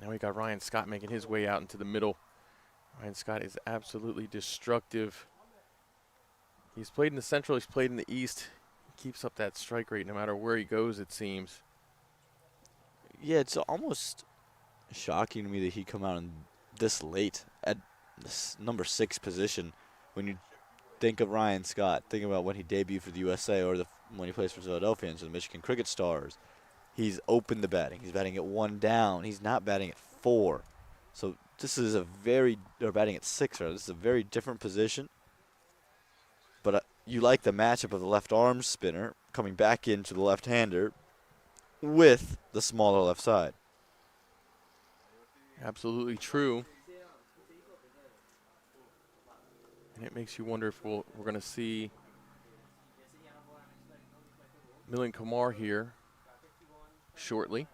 Now we got Ryan Scott making his way out into the middle. Ryan Scott is absolutely destructive. He's played in the Central, he's played in the East. He keeps up that strike rate no matter where he goes, it seems. Yeah, it's almost shocking to me that he come out in this late at this number 6 position. When you think of Ryan Scott, think about when he debuted for the USA or when he plays for Philadelphia and the Michigan Cricket Stars. He's opened the batting. He's batting at 1 down. He's not batting at 4. So this is or batting at 6, rather. This is a very different position. But you like the matchup of the left arm spinner coming back into the left-hander with the smaller left side. Absolutely true. And it makes you wonder if we're going to see Milind Kumar here shortly.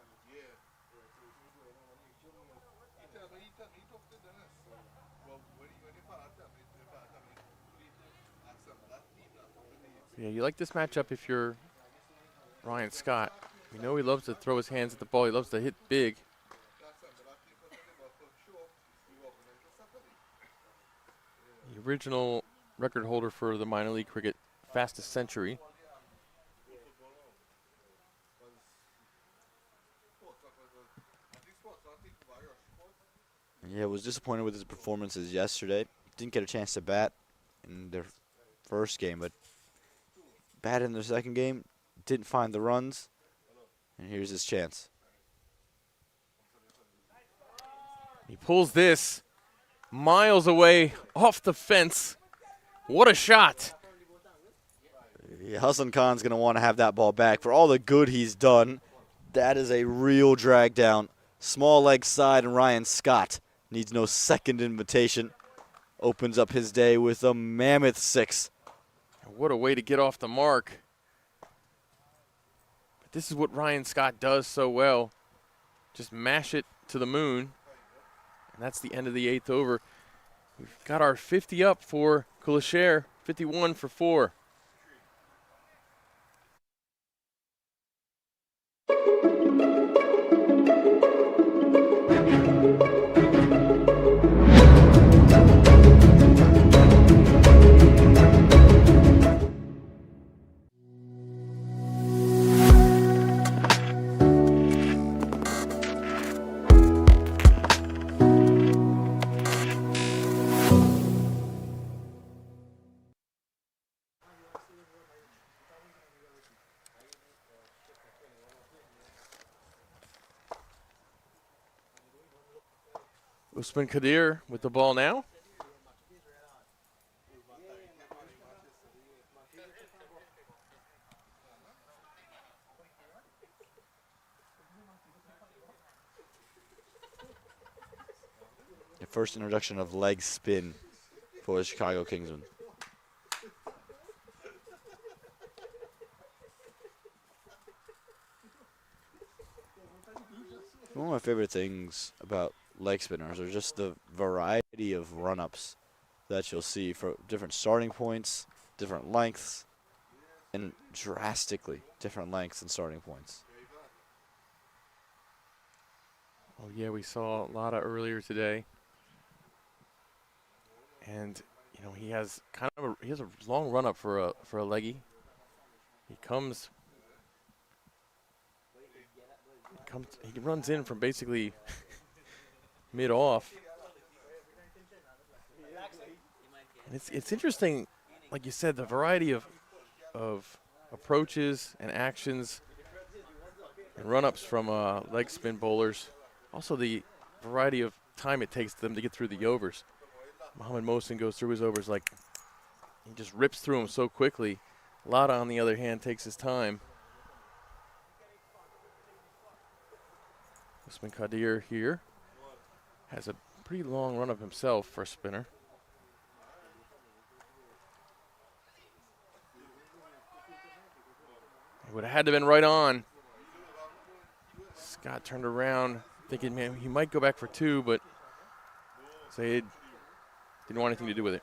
Yeah, you like this matchup if you're Ryan Scott. You know he loves to throw his hands at the ball. He loves to hit big. The original record holder for the minor league cricket fastest century. Yeah, was disappointed with his performances yesterday. Didn't get a chance to bat in their first game, but batted in their second game. Didn't find the runs, and here's his chance. He pulls this miles away off the fence. What a shot. Yeah, Hassan Khan's going to want to have that ball back. For all the good he's done, that is a real drag down. Small leg side, and Ryan Scott needs no second invitation. Opens up his day with a mammoth 6. What a way to get off the mark. But this is what Ryan Scott does so well. Just mash it to the moon. And that's the end of the 8th over. We've got our 50 up for Khulle Sher, 51 for 4. Usman Kadir with the ball now. first introduction of leg spin for the Chicago Kingsmen. One of my favorite things about leg spinners are just the variety of run-ups that you'll see for different starting points, different lengths, and drastically different lengths and starting points. Oh yeah, we saw a lot of earlier today, and you know he has a long run up for a leggy. He runs in from basically mid off. And it's interesting, like you said, the variety of approaches and actions and run-ups from leg spin bowlers. Also the variety of time it takes them to get through the overs. Mohamed Mohsin goes through his overs like he just rips through them so quickly. Lada, on the other hand, takes his time. Usman Qadir here has a pretty long run-up himself for a spinner. It would have had to have been right on. Scott turned around thinking, man, he might go back for two, but Saeed didn't want anything to do with it.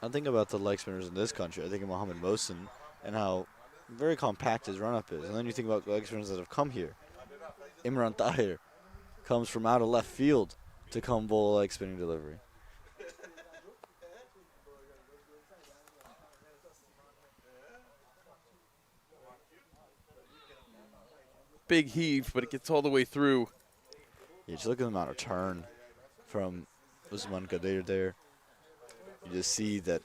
I think about the leg spinners in this country. I think of Mohamed Mohsin and how very compact his run-up is. And then you think about leg spinners that have come here. Imran Tahir comes from out of left field to come bowl a leg spinning delivery. Big heave, but it gets all the way through. Yeah, just look at the amount of turn from Usman Qadir there. You just see that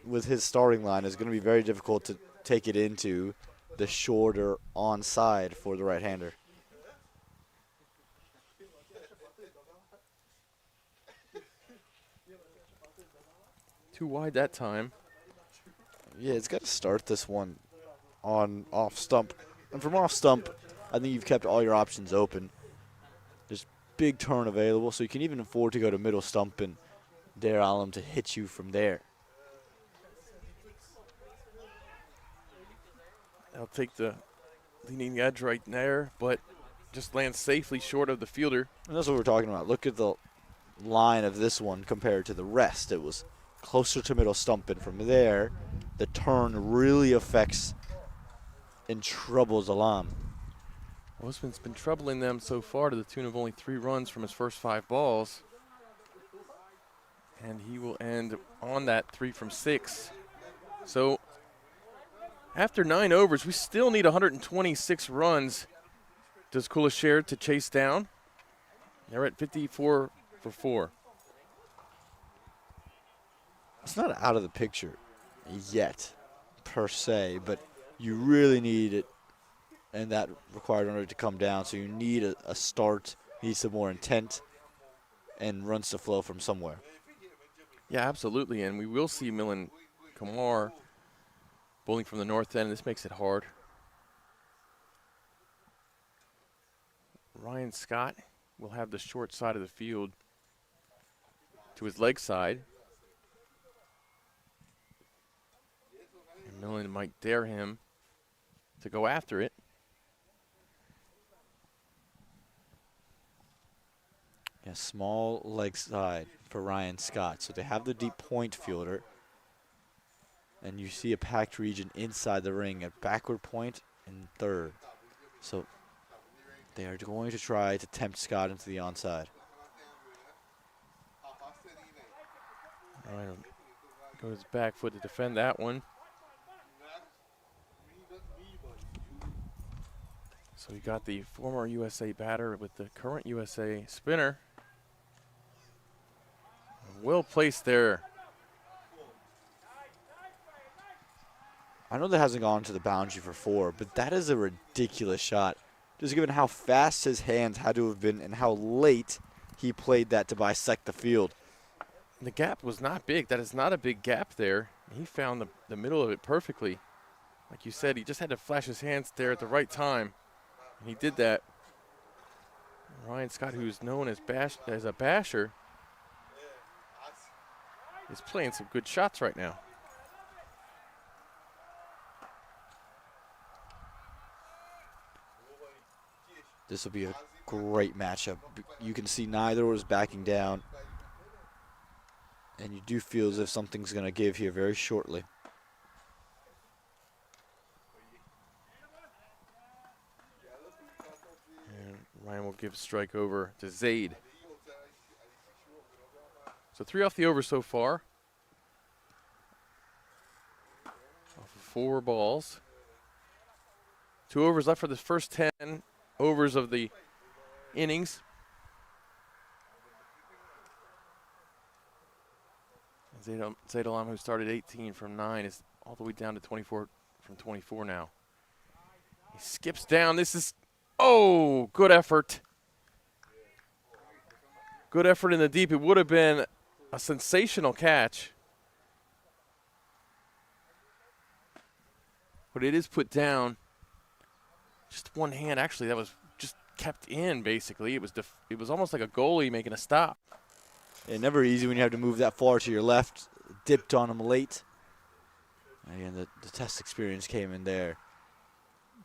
with his starting line, it's going to be very difficult to take it into the shorter onside for the right-hander. Too wide that time. Yeah, it's got to start this one on off stump. And from off stump, I think you've kept all your options open. There's big turn available, so you can even afford to go to middle stump and dare Alam to hit you from there. I'll take the leaning edge right there, but just lands safely short of the fielder. And that's what we're talking about. Look at the line of this one compared to the rest. It was closer to middle stump, and from there, the turn really affects and troubles Alam. Osman's been troubling them so far to the tune of only 3 runs from his first 5 balls. And he will end on that 3 from 6. So after 9 overs, we still need 126 runs. Does Khulle Sher to chase down? They're at 54 for 4. It's not out of the picture yet, per se, but you really need it, and that required runner to come down. So you need a start, need some more intent, and runs to flow from somewhere. Yeah, absolutely, and we will see Milan Kamar bowling from the north end. This makes it hard. Ryan Scott will have the short side of the field to his leg side. And Milan might dare him to go after it. Yeah, small leg side for Ryan Scott. So they have the deep point fielder. And you see a packed region inside the ring at backward point and third. So they are going to try to tempt Scott into the onside. Ryan goes back foot to defend that one. So we got the former USA batter with the current USA spinner. Well placed there. I know that hasn't gone to the boundary for 4, but that is a ridiculous shot. Just given how fast his hands had to have been and how late he played that to bisect the field. The gap was not big. That is not a big gap there. He found the middle of it perfectly. Like you said, he just had to flash his hands there at the right time. And he did that. Ryan Scott, who's known as a basher, is playing some good shots right now. This will be a great matchup. You can see neither was backing down. And you do feel as if something's going to give here very shortly. And Ryan will give strike over to Zaid. So 3 off the over so far. Off of 4 balls. 2 overs left for the first 10 overs of the innings. Zaid Alam, who started 18 from 9, is all the way down to 24 from 24 now. He skips down. This is, oh, good effort. Good effort in the deep. It would have been a sensational catch. But it is put down. Just one hand, actually, that was just kept in, basically. It was almost like a goalie making a stop. Yeah, never easy when you have to move that far to your left. Dipped on him late. Again, the test experience came in there.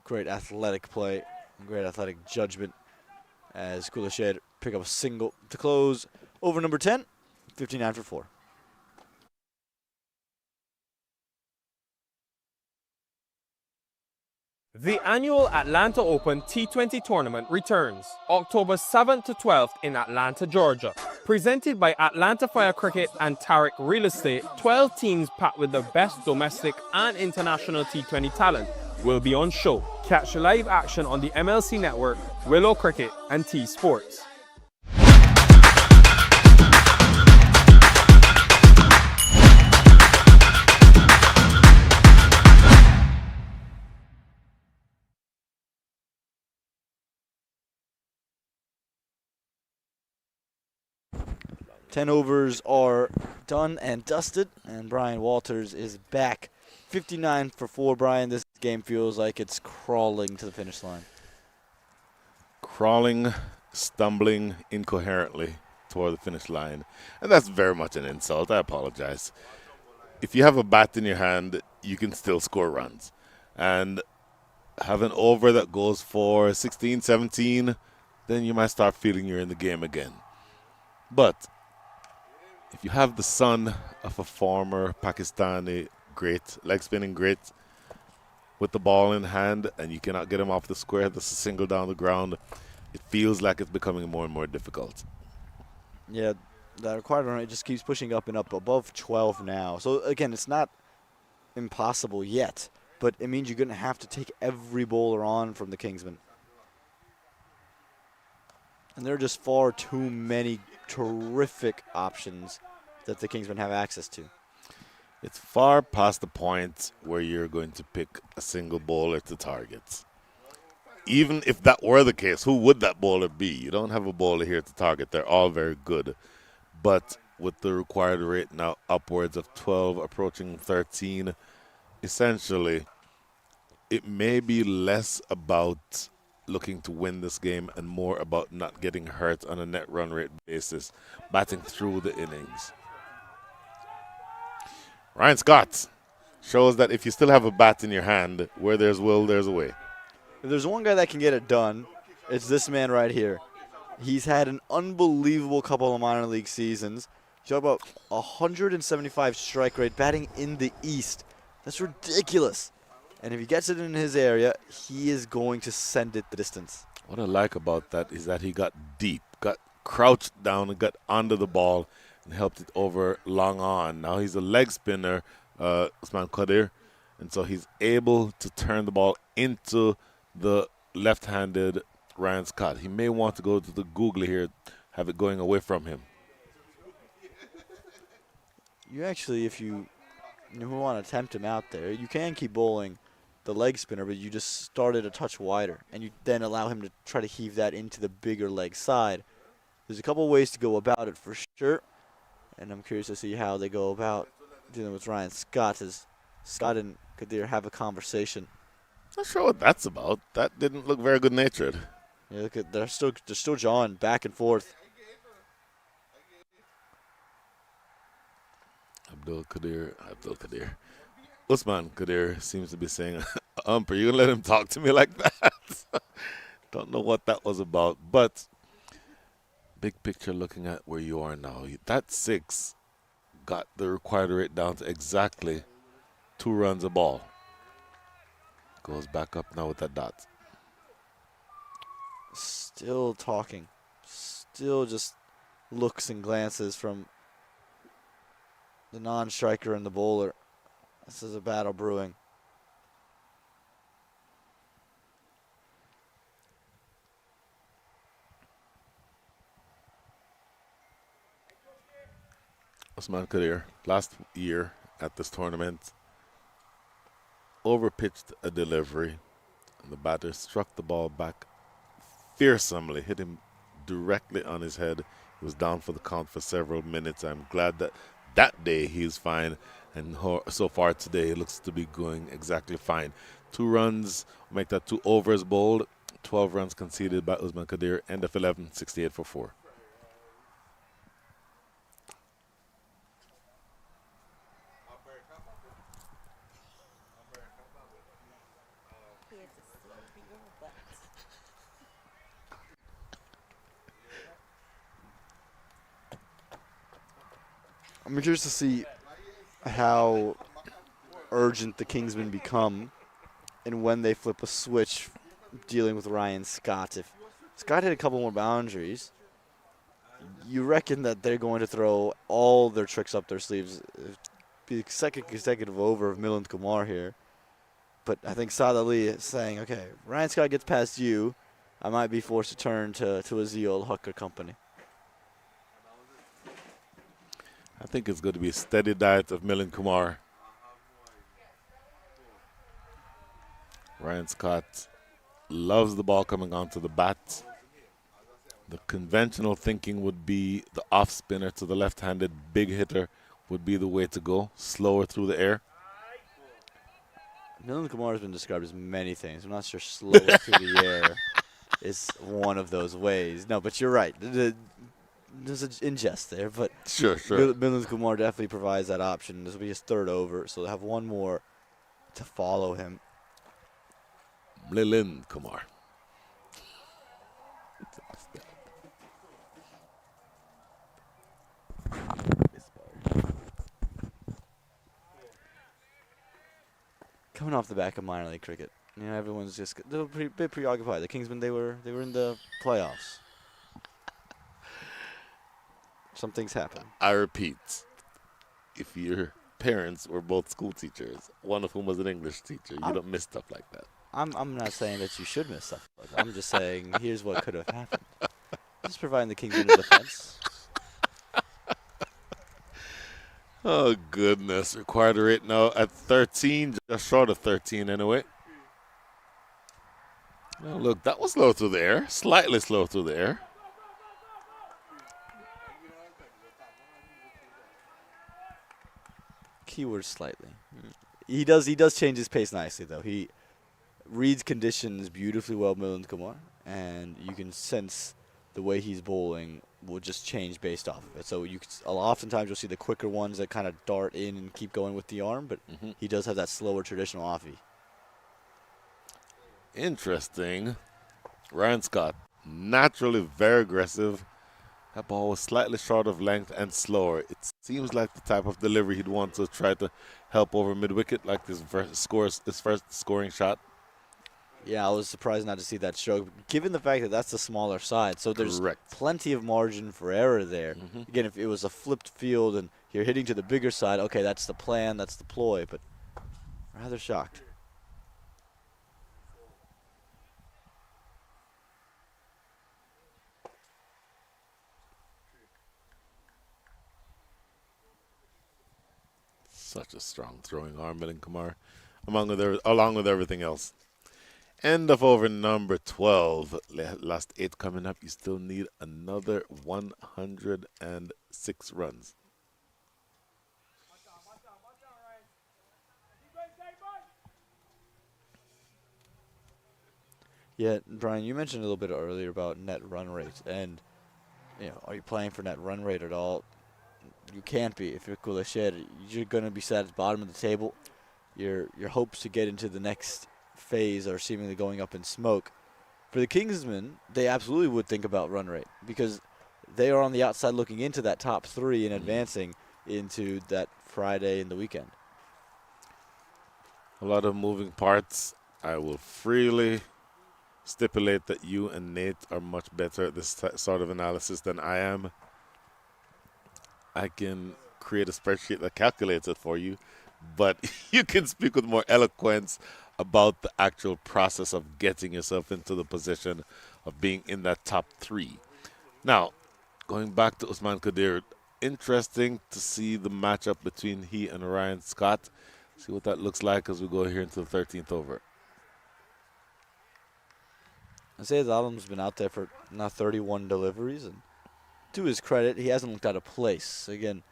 Great athletic play, great athletic judgment as Khulle pick up a single to close over number 10, 59 for 4. The annual Atlanta Open T20 tournament returns October 7th to 12th in Atlanta, Georgia. Presented by Atlanta Fire Cricket and Tarek Real Estate, 12 teams packed with the best domestic and international T20 talent will be on show. Catch live action on the MLC Network, Willow Cricket, and T Sports. Ten overs are done and dusted, and Brian Walters is back. 59 for 4, Brian. This game feels like it's crawling to the finish line. Crawling, stumbling incoherently toward the finish line. And that's very much an insult. I apologize. If you have a bat in your hand, you can still score runs. And have an over that goes for 16, 17, then you might start feeling you're in the game again. But if you have the son of a former Pakistani great, leg spinning great, with the ball in hand and you cannot get him off the square, that's a single down the ground, it feels like it's becoming more and more difficult. Yeah, the required run rate just keeps pushing up and up, above 12 now. So again, it's not impossible yet, but it means you're going to have to take every bowler on from the Kingsmen. And there are just far too many terrific options that the Kingsmen have access to. It's far past the point where you're going to pick a single bowler to target. Even if that were the case, who would that bowler be? You don't have a bowler here to target. They're all very good. But with the required rate now upwards of 12, approaching 13, essentially, it may be less about looking to win this game and more about not getting hurt on a net run rate basis, batting through the innings. Ryan Scott shows that if you still have a bat in your hand, where there's will, there's a way. If there's one guy that can get it done, it's this man right here. He's had an unbelievable couple of minor league seasons. You talk about 175 strike rate, batting in the East. That's ridiculous. And if he gets it in his area, he is going to send it the distance. What I like about that is that he got deep, got crouched down and got under the ball and helped it over long on. Now he's a leg spinner, Usman Qadir, and so he's able to turn the ball into the left-handed Ryan Scott. He may want to go to the googly here, have it going away from him. You actually, if you want to tempt him out there, you can keep bowling the leg spinner, but you just start it a touch wider, and you then allow him to try to heave that into the bigger leg side. There's a couple ways to go about it for sure, and I'm curious to see how they go about dealing with Ryan Scott, as Scott and Qadir have a conversation. Not sure what that's about. That didn't look very good-natured. Yeah, look at they're still jawing back and forth. Abdul Qadir. Usman Qadir seems to be saying, Umper, you gonna let him talk to me like that? Don't know what that was about, but big picture looking at where you are now. That 6 got the required rate down to exactly 2 runs a ball. Goes back up now with that dot. Still talking. Still just looks and glances from the non-striker and the bowler. This is a battle brewing. Usman Qadir, last year at this tournament, overpitched a delivery, and the batter struck the ball back fearsomely, hit him directly on his head. He was down for the count for several minutes. I'm glad that that day he's fine, and so far today it looks to be going exactly fine. 2 runs, make that 2 overs bowled, 12 runs conceded by Usman Qadir, end of 11, 68 for 4. I'm curious to see how urgent the Kingsmen become and when they flip a switch dealing with Ryan Scott. If Scott hit a couple more boundaries, you reckon that they're going to throw all their tricks up their sleeves. It'd be the second consecutive over of Milind Kumar here. But I think Saad Ali is saying, okay, Ryan Scott gets past you, I might be forced to turn to Azil Hucker Company. I think it's going to be a steady diet of Milind Kumar. Ryan Scott loves the ball coming onto the bat. The conventional thinking would be the off spinner to the left-handed big hitter would be the way to go, slower through the air. Milind Kumar has been described as many things. I'm not sure slower through the air is one of those ways. No, but you're right. There's an ingest there, but Sure. Milind Kumar definitely provides that option. This will be his 3rd over, so they'll have one more to follow him. Milind Kumar. Coming off the back of minor league cricket, you know, everyone's just they're a bit preoccupied. The Kingsmen, they were in the playoffs. Some things happen. I repeat, if your parents were both school teachers, one of whom was an English teacher, you don't miss stuff like that. I'm not saying that you should miss stuff like that. I'm just saying here's what could have happened. Just providing the Kingsmen a defense. Oh, goodness. Required rate now at 13, just short of 13 anyway. Now, look, that was slow through the air, slightly slow through the air. Keyword slightly. He does change his pace nicely, though. He reads conditions beautifully well, Milind Kumar, and you can sense the way he's bowling will just change based off of it. So oftentimes you'll see the quicker ones that kind of dart in and keep going with the arm, but he does have that slower traditional offie. Interesting. Ryan Scott, naturally very aggressive. That ball was slightly short of length and slower. It seems like the type of delivery he'd want to try to help over mid-wicket, like his first scoring shot. Yeah, I was surprised not to see that stroke, given the fact that that's the smaller side. So there's plenty of margin for error there. Again, if it was a flipped field and you're hitting to the bigger side, okay, that's the plan, that's the ploy, but rather shocked. Such a strong throwing arm, Milind Kumar, along with everything else. End of over number 12. Last 8 coming up. You still need another 106 runs. Yeah, Brian, you mentioned a little bit earlier about net run rate, and are you playing for net run rate at all? You can't be. If you're Khulle, you're going to be set at the bottom of the table. Your hopes to get into the next phase are seemingly going up in smoke. For the Kingsmen, they absolutely would think about run rate because they are on the outside looking into that top 3 and advancing into that Friday and the weekend. A lot of moving parts. I will freely stipulate that you and Nate are much better at this sort of analysis than I am. I can create a spreadsheet that calculates it for you, but you can speak with more eloquence about the actual process of getting yourself into the position of being in that top 3. Now, going back to Usman Khadir, interesting to see the matchup between he and Ryan Scott. See what that looks like as we go here into the 13th over. Isaiah Alam's been out there for now 31 deliveries, and to his credit, he hasn't looked out of place. Again,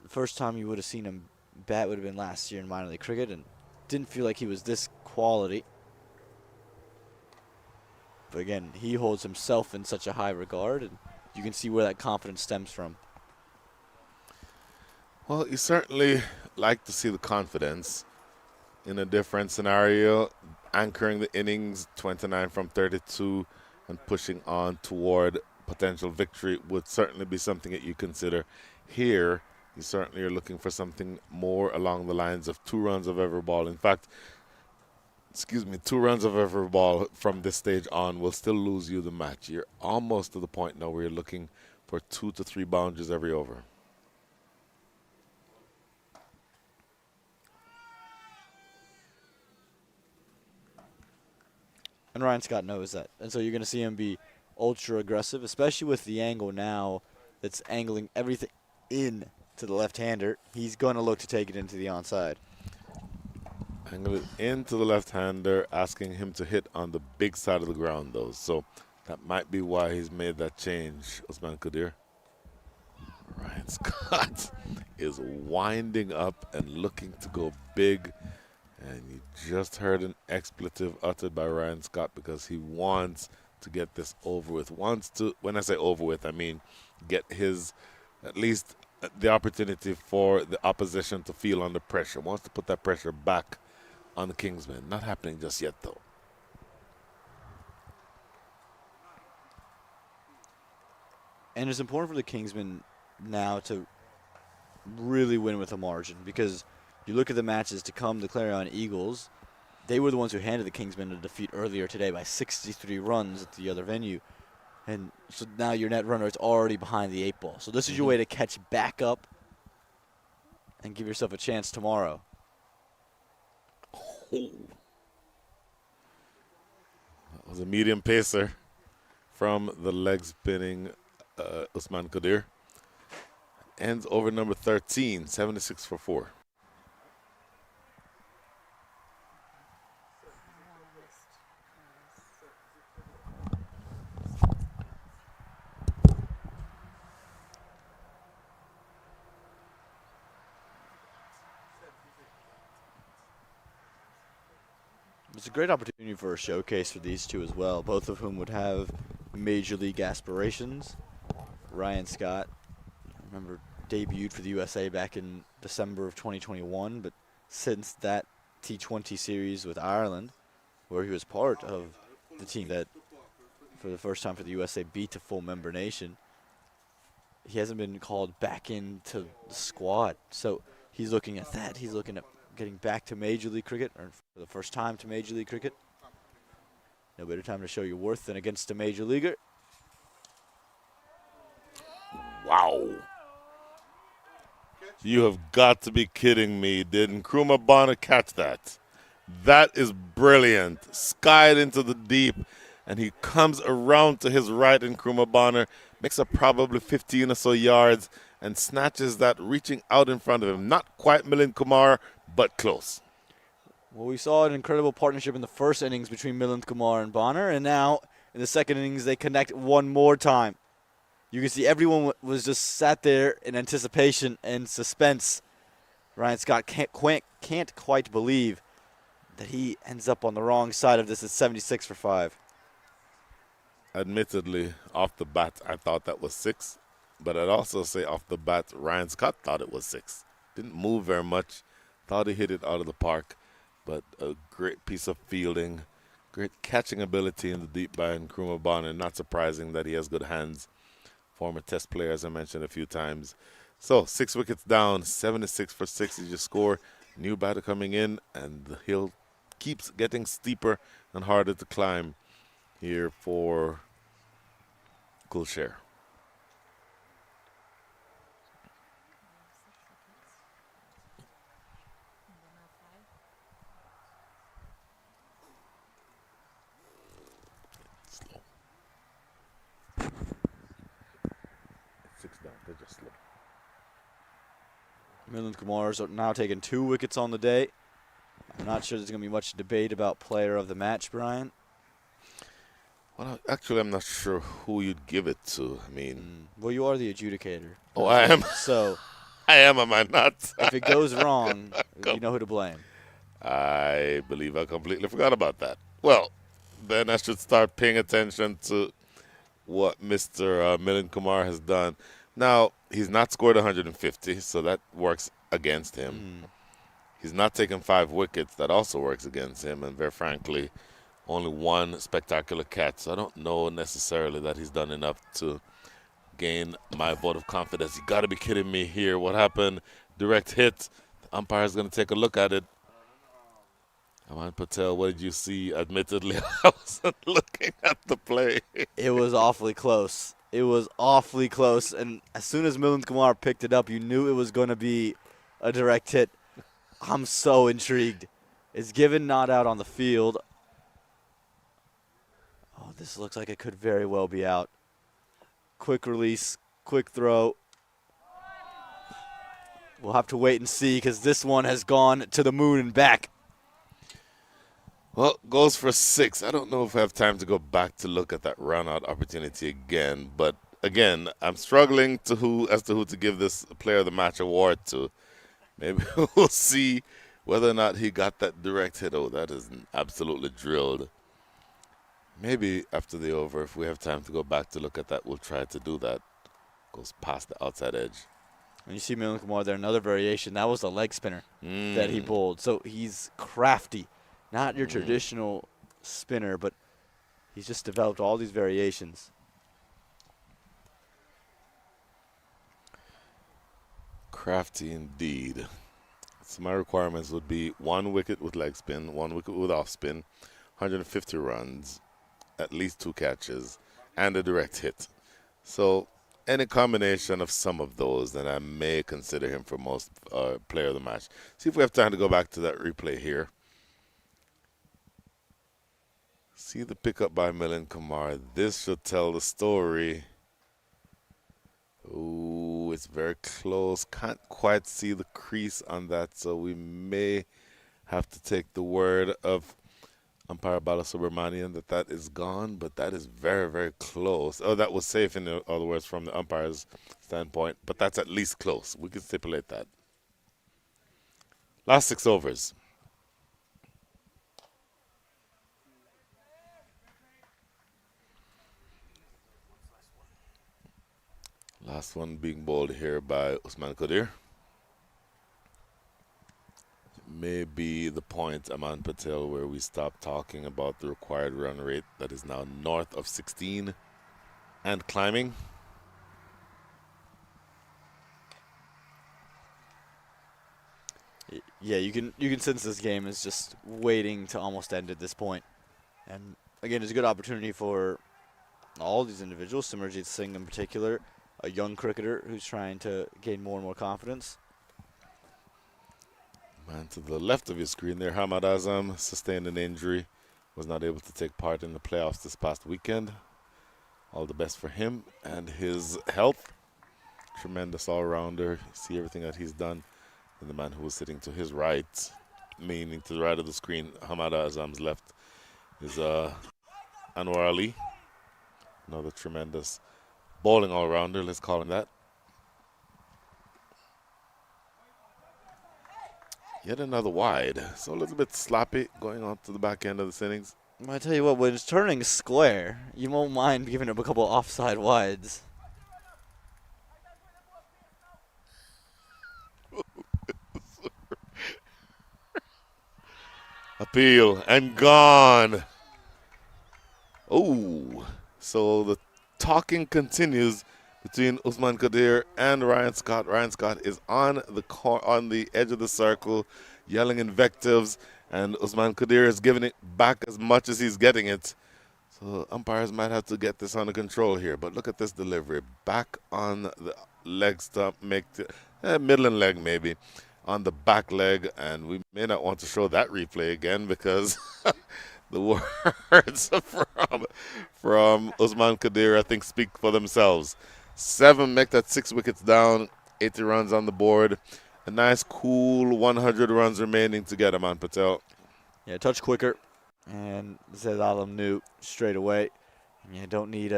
the first time you would have seen him bat would have been last year in minor league cricket, and didn't feel like he was this quality. But again, he holds himself in such a high regard, and you can see where that confidence stems from. Well, you certainly like to see the confidence in a different scenario, anchoring the innings 29 from 32 and pushing on toward potential victory would certainly be something that you consider. Here, you certainly are looking for something more along the lines of 2 runs of every ball. In fact, 2 runs of every ball from this stage on will still lose you the match. You're almost to the point now where you're looking for 2 to 3 boundaries every over. And Ryan Scott knows that. And so you're going to see him be ultra aggressive, especially with the angle now that's angling everything in to the left-hander. He's going to look to take it into the onside. Angle it into the left-hander, asking him to hit on the big side of the ground, though. So that might be why he's made that change, Usman Khadir. Ryan Scott is winding up and looking to go big. And you just heard an expletive uttered by Ryan Scott because he wants to get this over with. When I say over with, I mean get his, at least the opportunity for the opposition to feel under pressure. Wants to put that pressure back on the Kingsmen. Not happening just yet, though. And it's important for the Kingsmen now to really win with a margin because you look at the matches to come, the Clarion Eagles, they were the ones who handed the Kingsmen a defeat earlier today by 63 runs at the other venue. And so now your net runner is already behind the 8 ball. So this is your way to catch back up and give yourself a chance tomorrow. That was a medium pacer from the leg spinning Usman Khadir. Ends over number 13, 76 for 4. It's a great opportunity for a showcase for these two as well, both of whom would have major league aspirations. Ryan Scott, I remember, debuted for the USA back in December of 2021, but since that T20 series with Ireland, where he was part of the team that, for the first time for the USA, beat a full member nation, he hasn't been called back into the squad. So he's looking at that. He's looking at getting back to Major League Cricket, or for the first time to Major League Cricket. No better time to show your worth than against a Major Leaguer. Wow. You have got to be kidding me. Didn't Nkrumah Bonner catch that? That is brilliant. Skied into the deep, and he comes around to his right in Nkrumah Bonner, makes up probably 15 or so yards, and snatches that reaching out in front of him. Not quite Milind Kumar, but close. Well, we saw an incredible partnership in the first innings between Milind Kumar and Bonner, and now in the second innings they connect one more time. You can see everyone was just sat there in anticipation and suspense. Ryan Scott can't quite believe that he ends up on the wrong side of this at 76 for 5. Admittedly, off the bat, I thought that was 6. But I'd also say off the bat, Ryan Scott thought it was 6. Didn't move very much. Thought he hit it out of the park. But a great piece of fielding. Great catching ability in the deep by Nkrumah Bonner. Not surprising that he has good hands. Former Test player, as I mentioned a few times. So 6 wickets down, 76 for 6 is your score. New batter coming in, and the hill keeps getting steeper and harder to climb here for Sher. Slow. 6 down, they're just slow. Milind Kumar's now taking 2 wickets on the day. I'm not sure there's going to be much debate about player of the match, Brian. Well, actually, I'm not sure who you'd give it to. I mean, well, you are the adjudicator. Oh, I am. So, I am. Am I not? If it goes wrong, you know who to blame. I believe I completely forgot about that. Well, then I should start paying attention to what Mr. Milind Kumar has done. Now, he's not scored 150, so that works against him. He's not taken 5 wickets. That also works against him. And very frankly, only 1 spectacular catch. So I don't know necessarily that he's done enough to gain my vote of confidence. You got to be kidding me here. What happened? Direct hit. The umpire's going to take a look at it. Aman Patel, what did you see? Admittedly, I wasn't looking at the play. It was awfully close. It was awfully close. And as soon as Milind Kumar picked it up, you knew it was going to be a direct hit. I'm so intrigued. It's given not out on the field. Oh, this looks like it could very well be out. Quick release, quick throw. We'll have to wait and see because this one has gone to the moon and back. Well, goes for 6. I don't know if I have time to go back to look at that run-out opportunity again. But, again, I'm struggling as to who to give this Player of the Match award to. Maybe we'll see whether or not he got that direct hit. Oh, that is absolutely drilled. Maybe after the over, if we have time to go back to look at that, we'll try to do that. Goes past the outside edge. And you see Milind Kumar there, another variation. That was a leg spinner that he bowled. So he's crafty. Not your traditional spinner, but he's just developed all these variations. Crafty indeed. So my requirements would be 1 wicket with leg spin, 1 wicket with off spin, 150 runs, at least 2 catches, and a direct hit. So any combination of some of those, then I may consider him for most player of the match. See if we have time to go back to that replay here. See the pickup by Milind Kumar. This should tell the story. Ooh, it's very close. Can't quite see the crease on that, so we may have to take the word of umpire Balasubramanian that is gone, but that is very, very close. Oh, that was safe in other words from the umpire's standpoint, but that's at least close. We can stipulate that. Last 6 overs. Last one being bowled here by Usman Qadir. Maybe the point, Aman Patel, where we stop talking about the required run rate that is now north of 16 and climbing. Yeah, you can sense this game is just waiting to almost end at this point. And again, it's a good opportunity for all these individuals, Simarjeet Singh in particular, a young cricketer who's trying to gain more and more confidence. Man, to the left of your screen there, Hamad Azam sustained an injury, was not able to take part in the playoffs this past weekend. All the best for him and his health. Tremendous all-rounder. See everything that he's done. And the man who was sitting to his right, meaning to the right of the screen, Hamad Azam's left, is Anwar Ali. Another tremendous bowling all-rounder, let's call him that. Yet another wide. So a little bit sloppy going on to the back end of this innings. I tell you what, when it's turning square, you won't mind giving up a couple offside wides. Appeal and gone. Oh, so the talking continues between Usman Qadir and Ryan Scott. Ryan Scott is on the edge of the circle, yelling invectives, and Usman Qadir is giving it back as much as he's getting it. So umpires might have to get this under control here. But look at this delivery. Back on the leg stump, middle and leg maybe, on the back leg. And we may not want to show that replay again because the words from Usman Qadir, I think, speak for themselves. 7 make that 6 wickets down, 80 runs on the board. A nice, cool 100 runs remaining to get Aman Patel. Yeah, touch quicker. And Zed Alam knew straight away. Yeah, don't need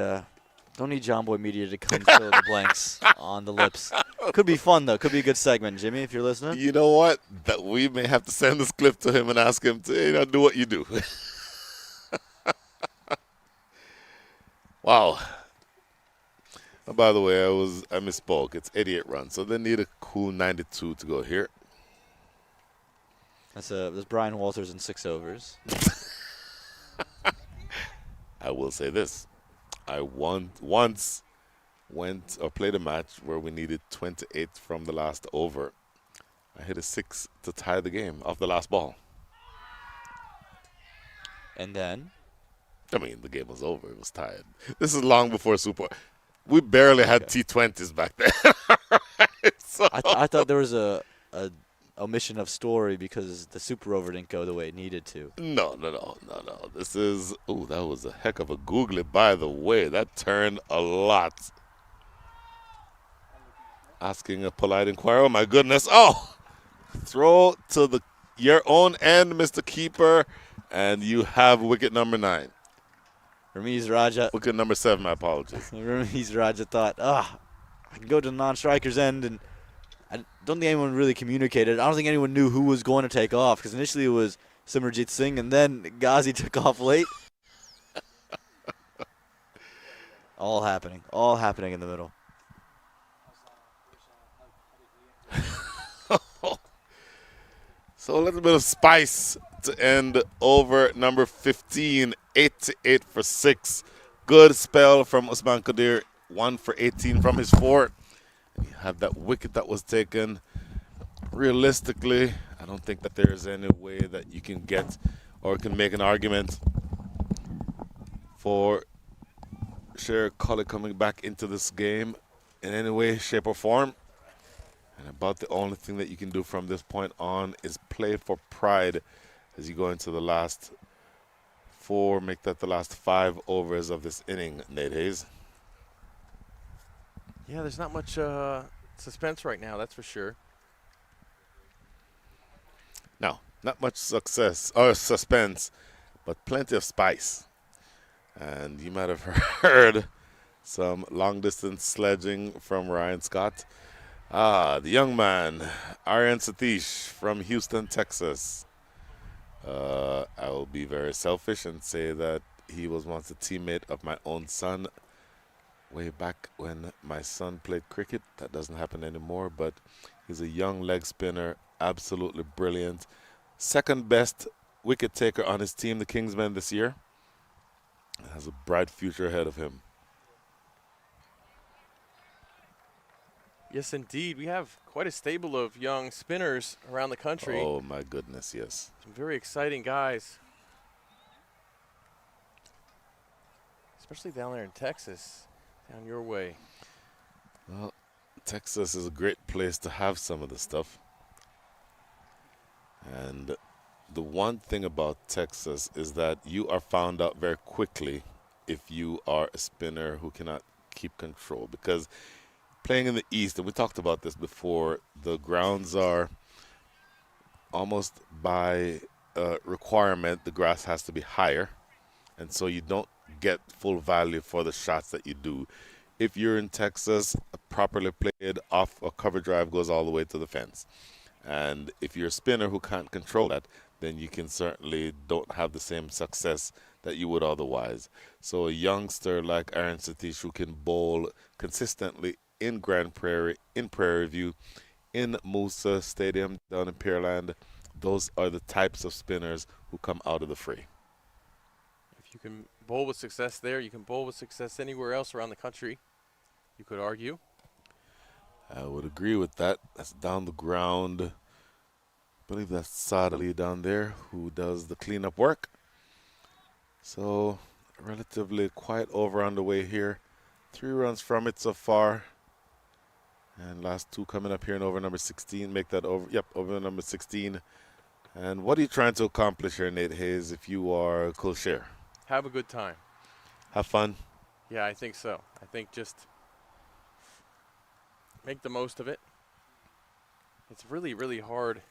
John Boy Media to come fill the blanks on the lips. Could be fun though. Could be a good segment, Jimmy, if you're listening. You know what? That we may have to send this clip to him and ask him to do what you do. Wow. Oh, by the way, I misspoke. It's 88 runs, so they need a cool 92 to go here. There's Brian Walters in 6 overs. I will say this. I once went or played a match where we needed 28 from the last over. I hit a 6 to tie the game off the last ball. And then? I mean, the game was over. It was tied. This is long before Super. We barely had T20s back then. So. I thought there was a omission of story because the Super Over didn't go the way it needed to. No. This is, that was a heck of a googly, by the way. That turned a lot. Asking a polite inquiry. Oh, my goodness. Oh, throw to your own end, Mr. Keeper, and you have wicket number 9. Ramiz Raja. Wicket number 7, my apologies. Ramiz Raja thought, I can go to the non-striker's end, and I don't think anyone really communicated. I don't think anyone knew who was going to take off because initially it was Simranjit Singh, and then Ghazi took off late. All happening in the middle. So a little bit of spice to end over number 15, 8 for 6. Good spell from Usman Qadir, 1 for 18 from his 4. You have that wicket that was taken. Realistically, I don't think that there is any way that you can get or can make an argument for Sher Khulle coming back into this game in any way, shape, or form. And about the only thing that you can do from this point on is play for pride as you go into the last 4, make that the last 5 overs of this inning, Nate Hayes. Yeah, there's not much suspense right now, that's for sure. No, not much suspense, but plenty of spice. And you might have heard some long-distance sledging from Ryan Scott. The young man, Aryan Satish from Houston, Texas. I will be very selfish and say that he was once a teammate of my own son way back when my son played cricket. That doesn't happen anymore, but he's a young leg spinner, absolutely brilliant. Second best wicket taker on his team, the Kingsmen, this year. Has a bright future ahead of him. Yes, indeed. We have quite a stable of young spinners around the country. Oh, my goodness, yes. Some very exciting guys. Especially down there in Texas, down your way. Well, Texas is a great place to have some of this stuff. And the one thing about Texas is that you are found out very quickly if you are a spinner who cannot keep control. Because playing in the East, and we talked about this before, the grounds are almost by requirement, the grass has to be higher. And so you don't get full value for the shots that you do. If you're in Texas, a properly played off a cover drive goes all the way to the fence. And if you're a spinner who can't control that, then you can certainly don't have the same success that you would otherwise. So a youngster like Aaron Satish who can bowl consistently in Grand Prairie, in Prairie View, in Musa Stadium down in Pearland, those are the types of spinners who come out of the fray. If you can bowl with success there, you can bowl with success anywhere else around the country, you could argue. I would agree with that. That's down the ground. I believe that's Saad Ali down there who does the cleanup work. So relatively quiet over on the way here. 3 runs from it so far. And last 2 coming up here in over number 16. Make that over. Yep, over number 16. And what are you trying to accomplish here, Nate Hayes, if you are Khulle Sher? Have a good time. Have fun? Yeah, I think so. I think just make the most of it. It's really, really hard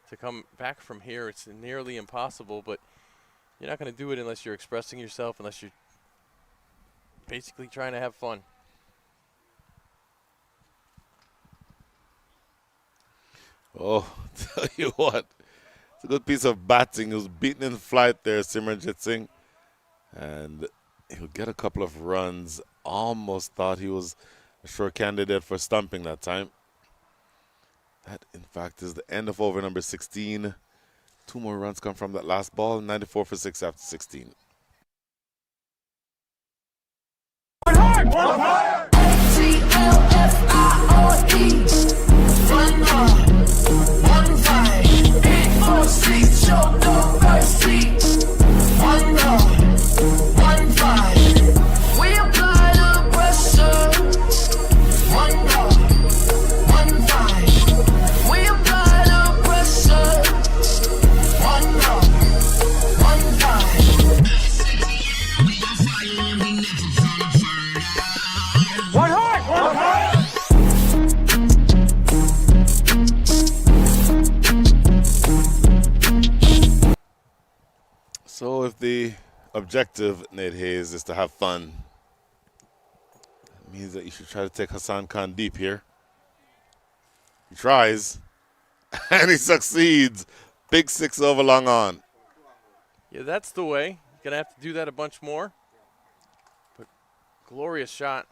to come back from here. It's nearly impossible, but you're not going to do it unless you're expressing yourself, unless you're basically trying to have fun. Oh, tell you what. It's a good piece of batting. He was beaten in flight there, Simranjit Singh. And he'll get a couple of runs. Almost thought he was a sure candidate for stumping that time. That, in fact, is the end of over number 16. 2 more runs come from that last ball. 94 for 6 after 16. So if the objective, Nate Hayes, is to have fun, that means that you should try to take Hassan Khan deep here. He tries, and he succeeds. Big 6 over long on. Yeah, that's the way. Going to have to do that a bunch more. But glorious shot.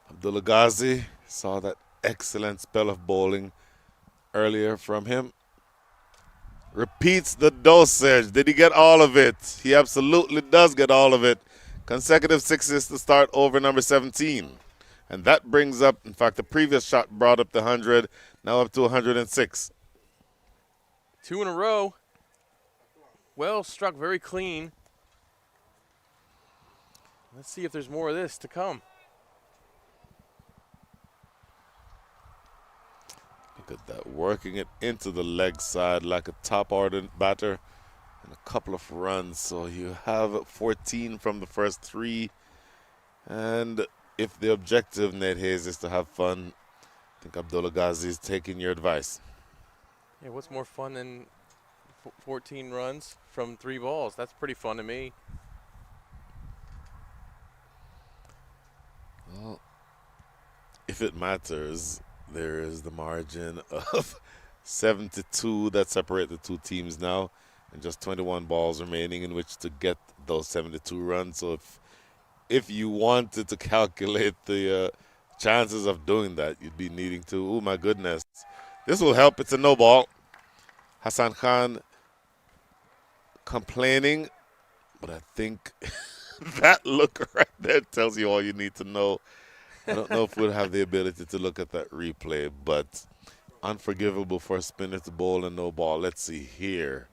Abdullah Ghazi saw that excellent spell of bowling earlier from him. Repeats the dosage. Did he get all of it? He absolutely does get all of it. Consecutive 6s to start over number 17. And that brings up, in fact, the previous shot brought up the 100, now up to 106. 2 in a row. Well struck, very clean. Let's see if there's more of this to come. Look at that, working it into the leg side like a top-order batter, and a couple of runs. So you have 14 from the first 3. And if the objective, Nate Hayes, is to have fun, I think Abdullah Ghazi is taking your advice. Yeah, what's more fun than 14 runs from 3 balls? That's pretty fun to me. Well, if it matters, there is the margin of 72 that separate the 2 teams now, and just 21 balls remaining in which to get those 72 runs. So if you wanted to calculate the chances of doing that, you'd be needing to. Oh, my goodness. This will help. It's a no ball. Hassan Khan complaining, but I think that look right there tells you all you need to know. I don't know if we'll have the ability to look at that replay, but unforgivable for a spinner to bowl and no ball. Let's see here.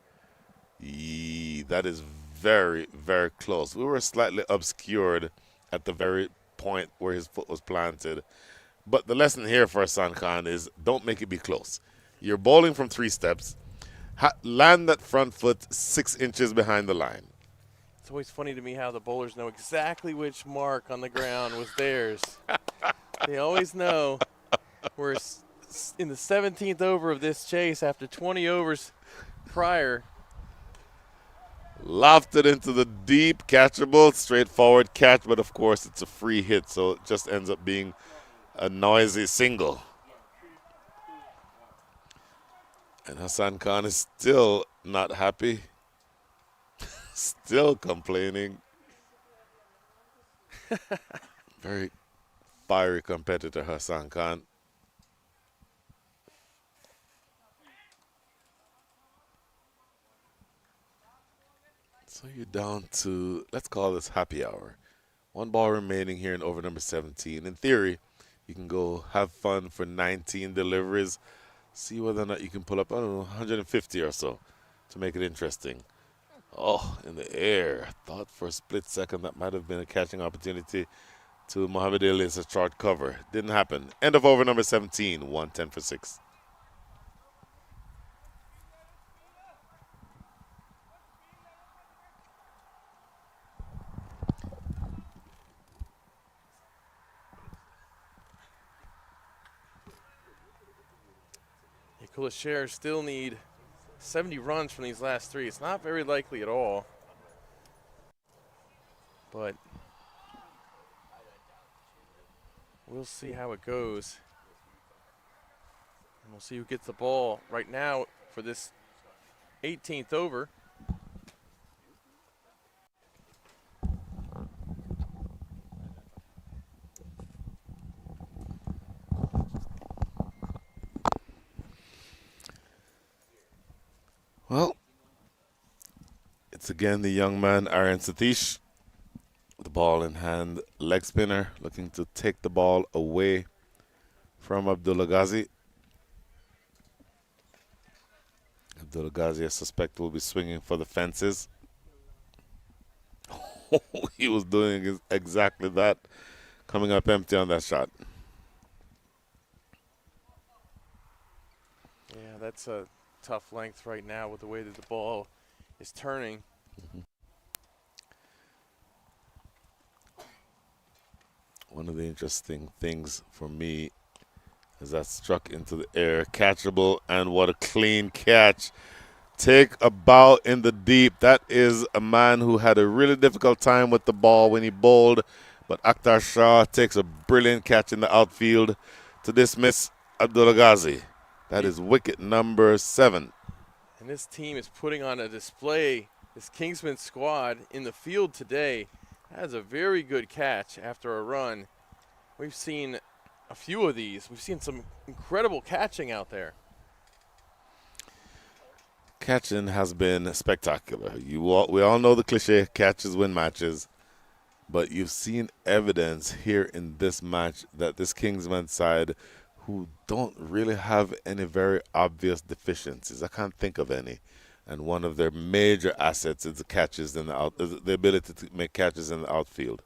That is very, very close. We were slightly obscured at the very point where his foot was planted. But the lesson here for Hassan Khan is don't make it be close. You're bowling from 3 steps. Land that front foot 6 inches behind the line. It's always funny to me how the bowlers know exactly which mark on the ground was theirs. They always know. We're in the 17th over of this chase after 20 overs prior. Lofted into the deep, catchable, straightforward catch, but of course it's a free hit, so it just ends up being a noisy single. And Hassan Khan is still not happy. Still complaining. Very fiery competitor, Hassan Khan. So you're down to, let's call this happy hour. 1 ball remaining here in over number 17. In theory, you can go have fun for 19 deliveries. See whether or not you can pull up, I don't know, 150 or so to make it interesting. Oh, in the air. Thought for a split second that might have been a catching opportunity to Muhammad Ali as a short cover. Didn't happen. End of over number 17, 110 for 6. Khulle Sher still need 70 runs from these last 3. It's not very likely at all. But we'll see how it goes. And we'll see who gets the ball right now for this 18th over. Well, it's again the young man, Aryan Satish. The ball in hand, leg spinner, looking to take the ball away from Abdullah Ghazi. Abdullah Ghazi, I suspect, will be swinging for the fences. He was doing exactly that, coming up empty on that shot. Yeah, that's a tough length right now with the way that the ball is turning. One of the interesting things for me is that struck into the air, catchable, and what a clean catch. Take a bow in the deep. That is a man who had a really difficult time with the ball when he bowled, but Akhtar Shah takes a brilliant catch in the outfield to dismiss Abdullah Ghazi. That is wicket number 7. And this team is putting on a display, this Kingsmen squad in the field today. That is a very good catch after a run. We've seen a few of these. We've seen some incredible catching out there. Catching has been spectacular. We all know the cliche, catches win matches. But you've seen evidence here in this match that this Kingsman side, who don't really have any very obvious deficiencies, I can't think of any. And one of their major assets is the catches in the ability to make catches in the outfield.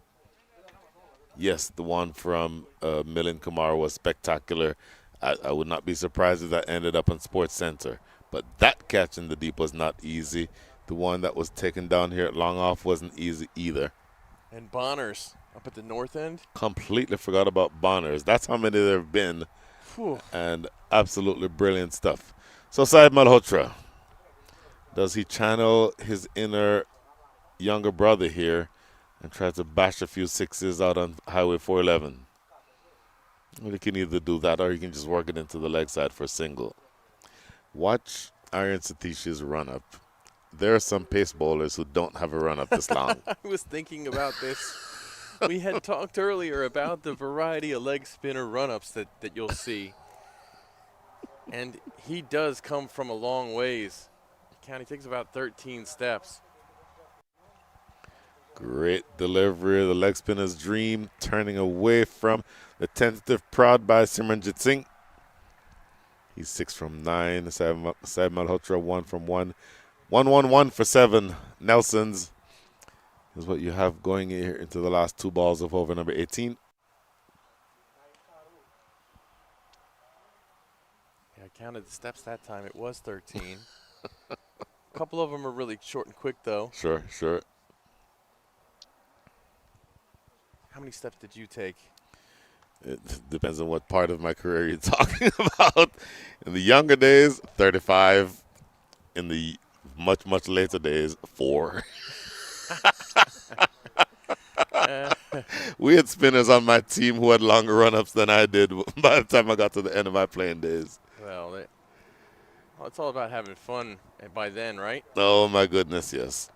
Yes, the one from Milind Kumar was spectacular. I would not be surprised if that ended up on Sports Center. But that catch in the deep was not easy. The one that was taken down here at long off wasn't easy either. And Bonners up at the north end. Completely forgot about Bonners. That's how many there have been. Whew. And absolutely brilliant stuff. So Saeed Malhotra, does he channel his inner younger brother here and try to bash a few sixes out on Highway 411? Well, he can either do that or he can just work it into the leg side for a single. Watch Aryan Satish's run-up. There are some pace bowlers who don't have a run-up this long. I was thinking about this. We had talked earlier about the variety of leg spinner run-ups that you'll see. And he does come from a long ways. He takes about 13 steps. Great delivery. The leg spinner's dream, turning away from the tentative prod by Simranjit Singh. He's 6 from 9. Saeed Malhotra 1 from 1. 1-1-1 for 7. Nelson's is what you have going here into the last 2 balls of over number 18. Yeah, I counted the steps that time. It was 13. A couple of them are really short and quick, though. Sure. How many steps did you take? It depends on what part of my career you're talking about. In the younger days, 35. In the much, much later days, 4. We had spinners on my team who had longer run-ups than I did by the time I got to the end of my playing days. Well, Well, it's all about having fun by then, right? Oh, my goodness, yes.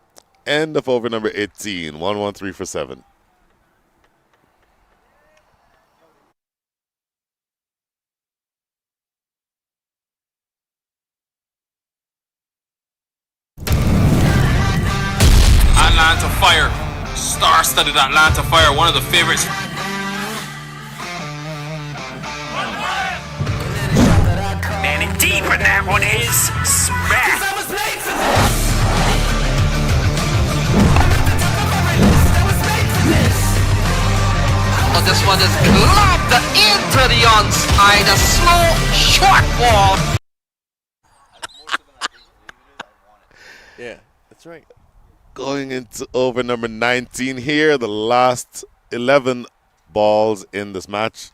End of over number 18, 113 for 7. Atlanta Fire. Star-studded Atlanta Fire, one of the favorites. Man, deep, and that one is smack. Oh, this one is globbed into the onside. A slow, short ball. Yeah, that's right. Going into over number 19 here, the last 11 balls in this match.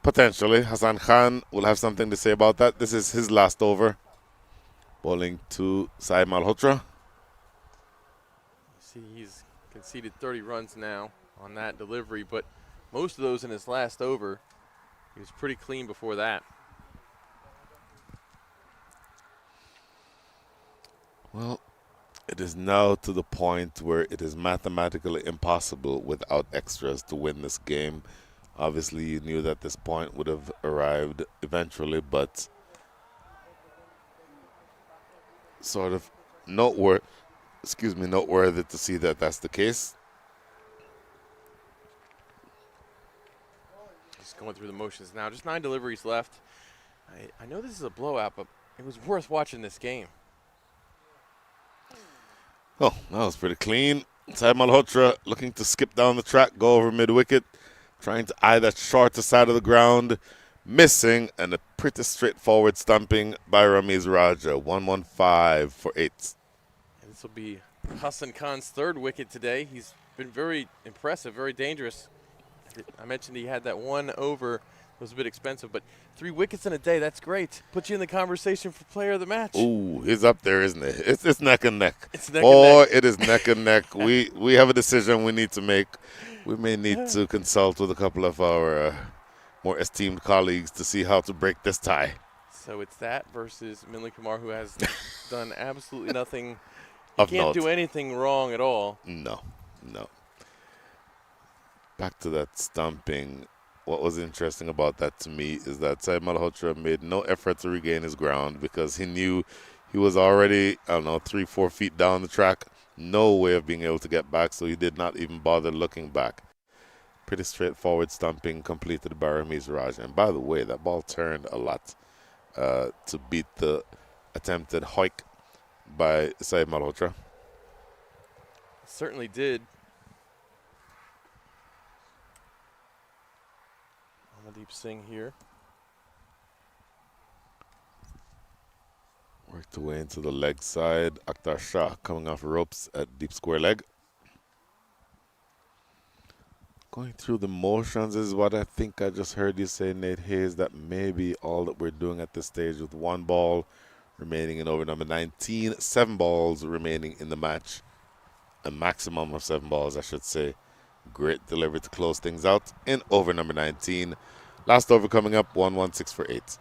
Potentially, Hassan Khan will have something to say about that. This is his last over. Bowling to Saeed Malhotra. See, he's conceded 30 runs now on that delivery, but most of those in his last over. He was pretty clean before that. Well, it is now to the point where it is mathematically impossible without extras to win this game. Obviously, you knew that this point would have arrived eventually, but sort of noteworthy to see that that's the case. Just going through the motions now. Just 9 deliveries left. I know this is a blowout, but it was worth watching this game. Oh, that was pretty clean. Saeed Malhotra looking to skip down the track, go over mid-wicket, trying to eye that shorter side of the ground, missing, and a pretty straightforward stumping by Ramiz Raja. 115 for 8. And this will be Hassan Khan's 3rd wicket today. He's been very impressive, very dangerous. I mentioned he had that 1 over. It was a bit expensive, but 3 wickets in a day, that's great. Put you in the conversation for player of the match. Ooh, he's up there, isn't it? It's neck and neck. It's neck and neck. It is neck and neck. We have a decision we need to make. We may need to consult with a couple of our more esteemed colleagues to see how to break this tie. So it's that versus Minley Kumar, who has done absolutely nothing. Of He can't note. do anything wrong at all. No. Back to that stumping. What was interesting about that to me is that Saeed Malhotra made no effort to regain his ground because he knew he was already, 3-4 feet down the track. No way of being able to get back, so he did not even bother looking back. Pretty straightforward stumping completed by Ramiz Raj. And by the way, that ball turned a lot to beat the attempted hoik by Saeed Malhotra. Certainly did. Deep Singh here. Worked away into the leg side. Akhtar Shah coming off ropes at deep square leg. Going through the motions is what I think I just heard you say, Nate Hayes, that may be all that we're doing at this stage with 1 ball remaining in over number 19. 7 balls remaining in the match. A maximum of 7 balls, I should say. Great delivery to close things out in over number 19. Last over coming up, 116 for 8. It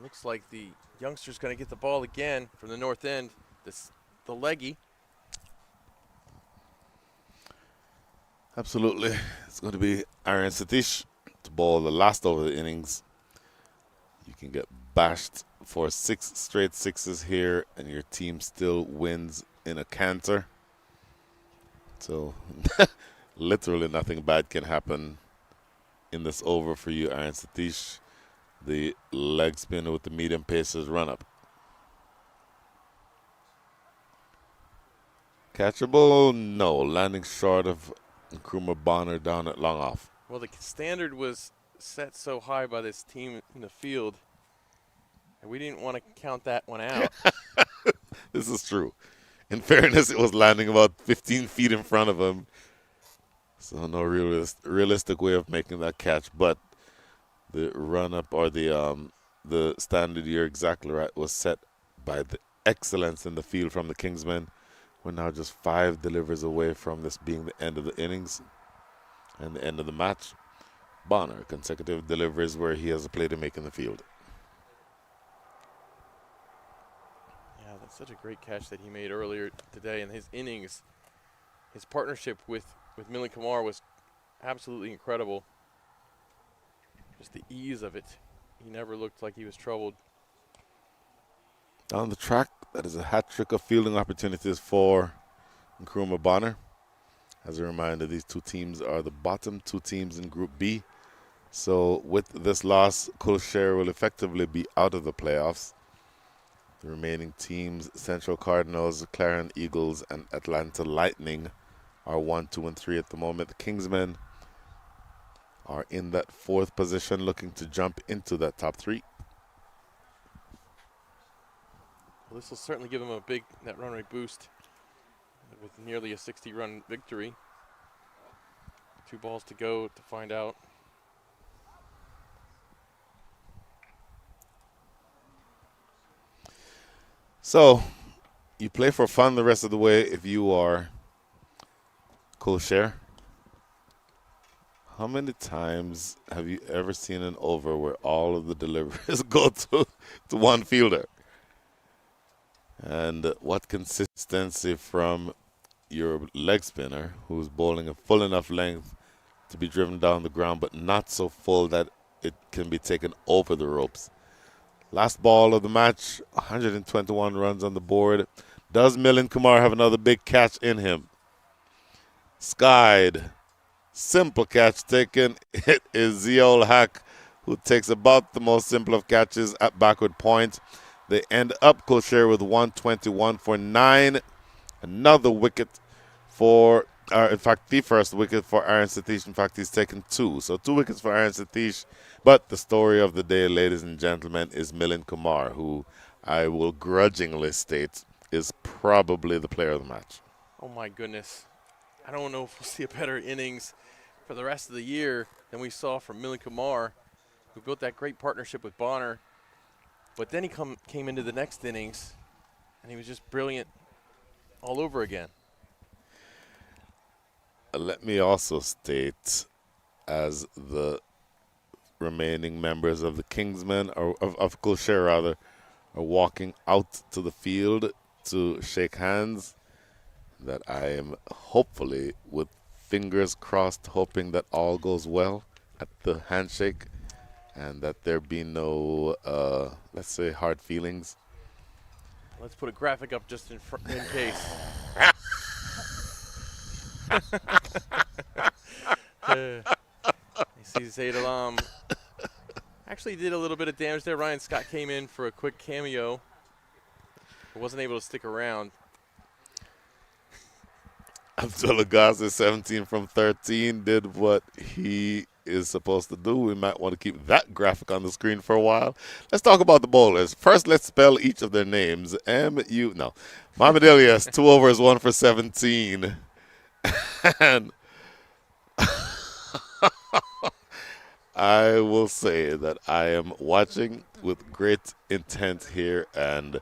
looks like the youngster's going to get the ball again from the north end. The leggy. Absolutely. It's going to be Aaron Satish to bowl the last over of the innings. You can get bashed for 6 straight sixes here, and your team still wins in a canter. So literally nothing bad can happen in this over for you, Aaron Satish. The leg spinner with the medium paces run up. Catchable? No. Landing short of Nkrumah Bonner down at long off. Well, the standard was set so high by this team in the field, and we didn't want to count that one out. This is true. In fairness, it was landing about 15 feet in front of him. So no realistic way of making that catch. But the run-up or the the standard, you're exactly right, was set by the excellence in the field from the Kingsmen. We're now just 5 deliveries away from this being the end of the innings and the end of the match. Bonner, consecutive deliveries where he has a play to make in the field. Yeah, that's such a great catch that he made earlier today in his innings. His partnership with Milind Kumar was absolutely incredible. Just the ease of it. He never looked like he was troubled. Down the track, that is a hat trick of fielding opportunities for Nkrumah Bonner. As a reminder, these 2 teams are the bottom 2 teams in Group B. So with this loss, Sher will effectively be out of the playoffs. The remaining teams, Central Cardinals, Clarion Eagles, and Atlanta Lightning, are 1, 2, and 3 at the moment. The Kingsmen are in that 4th position, looking to jump into that top 3. Well, this will certainly give him a big net run rate boost with nearly a 60-run victory. 2 balls to go to find out. So, you play for fun the rest of the way if you are Sher. How many times have you ever seen an over where all of the deliveries go to one fielder? And what consistency from your leg spinner, who's bowling a full enough length to be driven down the ground, but not so full that it can be taken over the ropes. Last ball of the match, 121 runs on the board. Does Milind Kumar have another big catch in him? Skied. Simple catch taken. It is Ziol Haq, who takes about the most simple of catches at backward point. They end up Sher with 121 for 9. Another wicket for, in fact, the first wicket for Aaron Satish. In fact, he's taken 2. So 2 wickets for Aaron Satish. But the story of the day, ladies and gentlemen, is Milind Kumar, who I will grudgingly state is probably the player of the match. Oh, my goodness. I don't know if we'll see a better innings for the rest of the year than we saw from Milind Kumar, who built that great partnership with Bonner. But then he came into the next innings, and he was just brilliant all over again. Let me also state, as the remaining members of the Kingsmen, or of Sher rather, are walking out to the field to shake hands, that I am hopefully, with fingers crossed, hoping that all goes well at the handshake and that there be no, let's say, hard feelings. Let's put a graphic up just in case. You see Zaid Alam actually did a little bit of damage there. Ryan Scott came in for a quick cameo, but wasn't able to stick around. Abdullah Ghazi, 17 from 13, did what he is supposed to do. We might want to keep that graphic on the screen for a while. Let's talk about the bowlers. First, let's spell each of their names. Mohamed Ilyas, 2 overs, 1 for 17. And I will say that I am watching with great intent here, and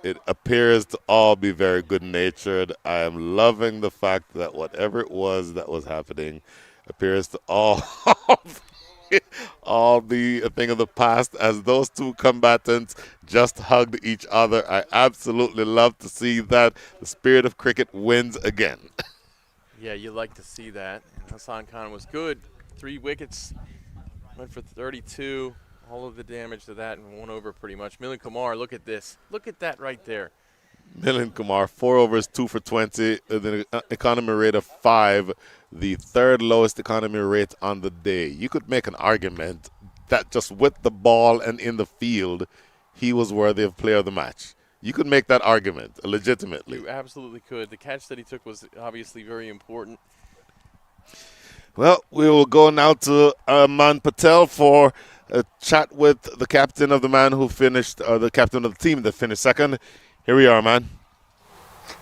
it appears to all be very good-natured. I am loving the fact that whatever it was that was happening appears to all be a thing of the past, as those 2 combatants just hugged each other. I absolutely love to see that. The spirit of cricket wins again. Yeah, you like to see that. And Hassan Khan was good. 3 wickets, went for 32. All of the damage to that and 1 over pretty much. Milind Kumar, look at this. Look at that right there. Milind Kumar, 4 overs, 2 for 20, with an economy rate of 5, the 3rd lowest economy rate on the day. You could make an argument that just with the ball and in the field, he was worthy of player of the match. You could make that argument legitimately. You absolutely could. The catch that he took was obviously very important. Well, we will go now to Aman Patel for a chat with the captain of the man who finished, the captain of the team that finished second. Here we are, man.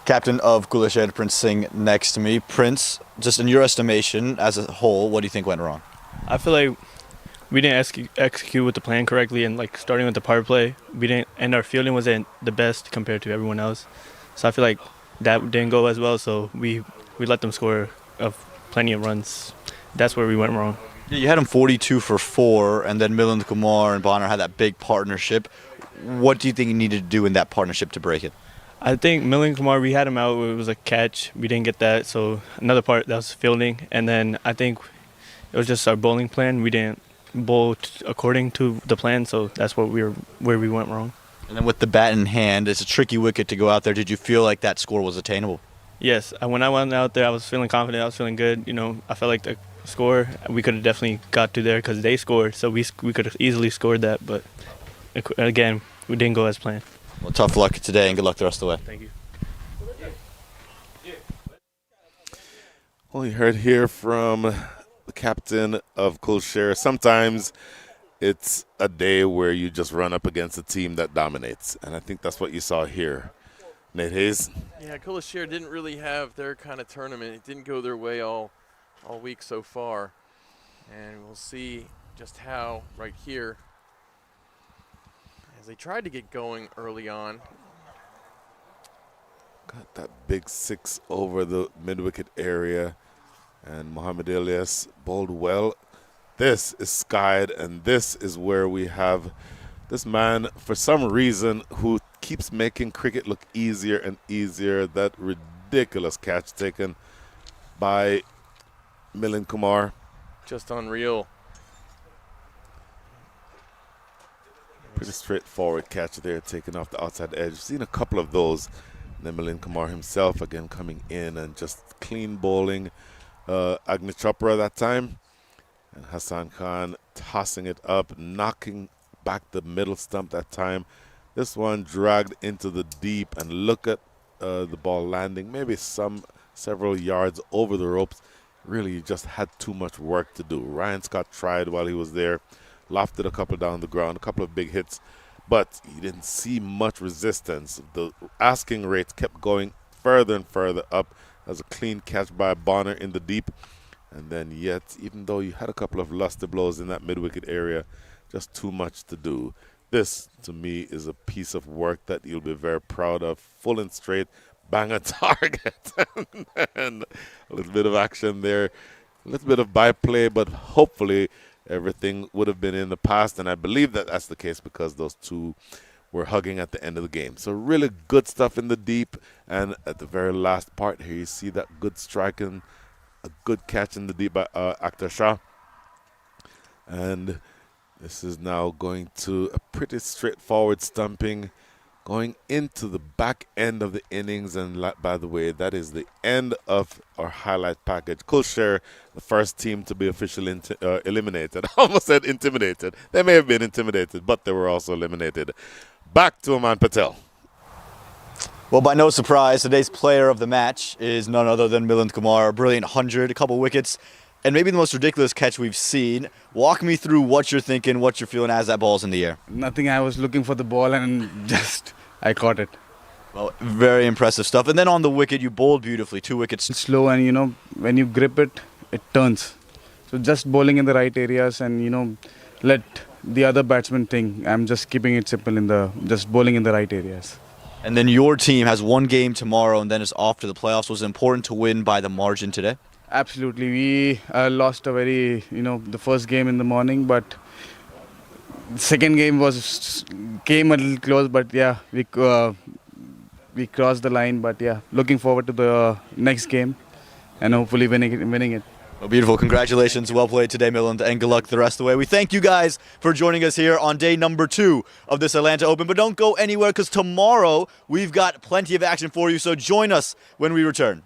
Captain of Khulle, Prince Singh next to me. Prince, just in your estimation as a whole, what do you think went wrong? I feel like we didn't execute with the plan correctly, and like starting with the power play, we didn't, and our fielding wasn't the best compared to everyone else. So I feel like that didn't go as well. So we let them score plenty of runs. That's where we went wrong. Yeah, you had him 42 for 4, and then Milind Kumar and Bonner had that big partnership. What do you think you needed to do in that partnership to break it? I think Milind Kumar, we had him out. It was a catch. We didn't get that. So another part, that was fielding. And then I think it was just our bowling plan. We didn't bowl according to the plan, so that's where we went wrong. And then with the bat in hand, it's a tricky wicket to go out there. Did you feel like that score was attainable? Yes, when I went out there, I was feeling confident. I was feeling good. You know, I felt like the score, we could have definitely got to there because they scored, so we could have easily scored that. But again, we didn't go as planned. Well, tough luck today, and good luck the rest of the way. Thank you. Well, you heard here from the captain of Khulle Sher. Sometimes it's a day where you just run up against a team that dominates, and I think that's what you saw here. Nate Hayes. Yeah, Khulle Sher didn't really have their kind of tournament. It didn't go their way all week so far, and we'll see just how right here as they tried to get going early on. Got that big 6 over the mid-wicket area, and Mohamed Ilyas bowled well. This is skied, and this is where we have this man, for some reason, who keeps making cricket look easier and easier. That ridiculous catch taken by Milind Kumar. Just unreal. Pretty straightforward catch there, taken off the outside edge. We've seen a couple of those. And then Milind Kumar himself again coming in and just clean bowling Agni Chopra that time. And Hassan Khan tossing it up, knocking back the middle stump that time. This one dragged into the deep, and look at the ball landing maybe several yards over the ropes. Really, you just had too much work to do. Ryan Scott tried while he was there, lofted a couple down the ground, a couple of big hits, but you didn't see much resistance. The asking rates kept going further and further up. As a clean catch by Bonner in the deep. And then yet, even though you had a couple of lusty blows in that mid-wicket area, just too much to do. This, to me, is a piece of work that you'll be very proud of. Full and straight, bang a target. And a little bit of action there, a little bit of byplay, but hopefully everything would have been in the past. And I believe that that's the case because those two were hugging at the end of the game. So really good stuff in the deep. And at the very last part here, you see that good striking, a good catch in the deep by Akhtar Shah. And this is now going to a pretty straightforward stumping going into the back end of the innings. And by the way, that is the end of our highlight package. Khulle Sher, the first team to be officially eliminated. I almost said intimidated. They may have been intimidated, but they were also eliminated. Back to Aman Patel. Well, by no surprise, today's player of the match is none other than Milind Kumar. A brilliant 100, a couple wickets, and maybe the most ridiculous catch we've seen. Walk me through what you're thinking, what you're feeling as that ball's in the air. Nothing. I was looking for the ball and just I caught it. Well, very impressive stuff. And then on the wicket, you bowled beautifully. 2 wickets. It's slow, and when you grip it, it turns. So just bowling in the right areas, and let the other batsman think. I'm just keeping it simple just bowling in the right areas. And then your team has one game tomorrow and then is off to the playoffs. Was it important to win by the margin today? Absolutely. We lost the first game in the morning, but the second game came a little close, but yeah, we crossed the line. But yeah, looking forward to the next game and hopefully winning it. Well, beautiful. Congratulations. Well played today, Milind, and good luck the rest of the way. We thank you guys for joining us here on day number 2 of this Atlanta Open. But don't go anywhere because tomorrow we've got plenty of action for you, so join us when we return.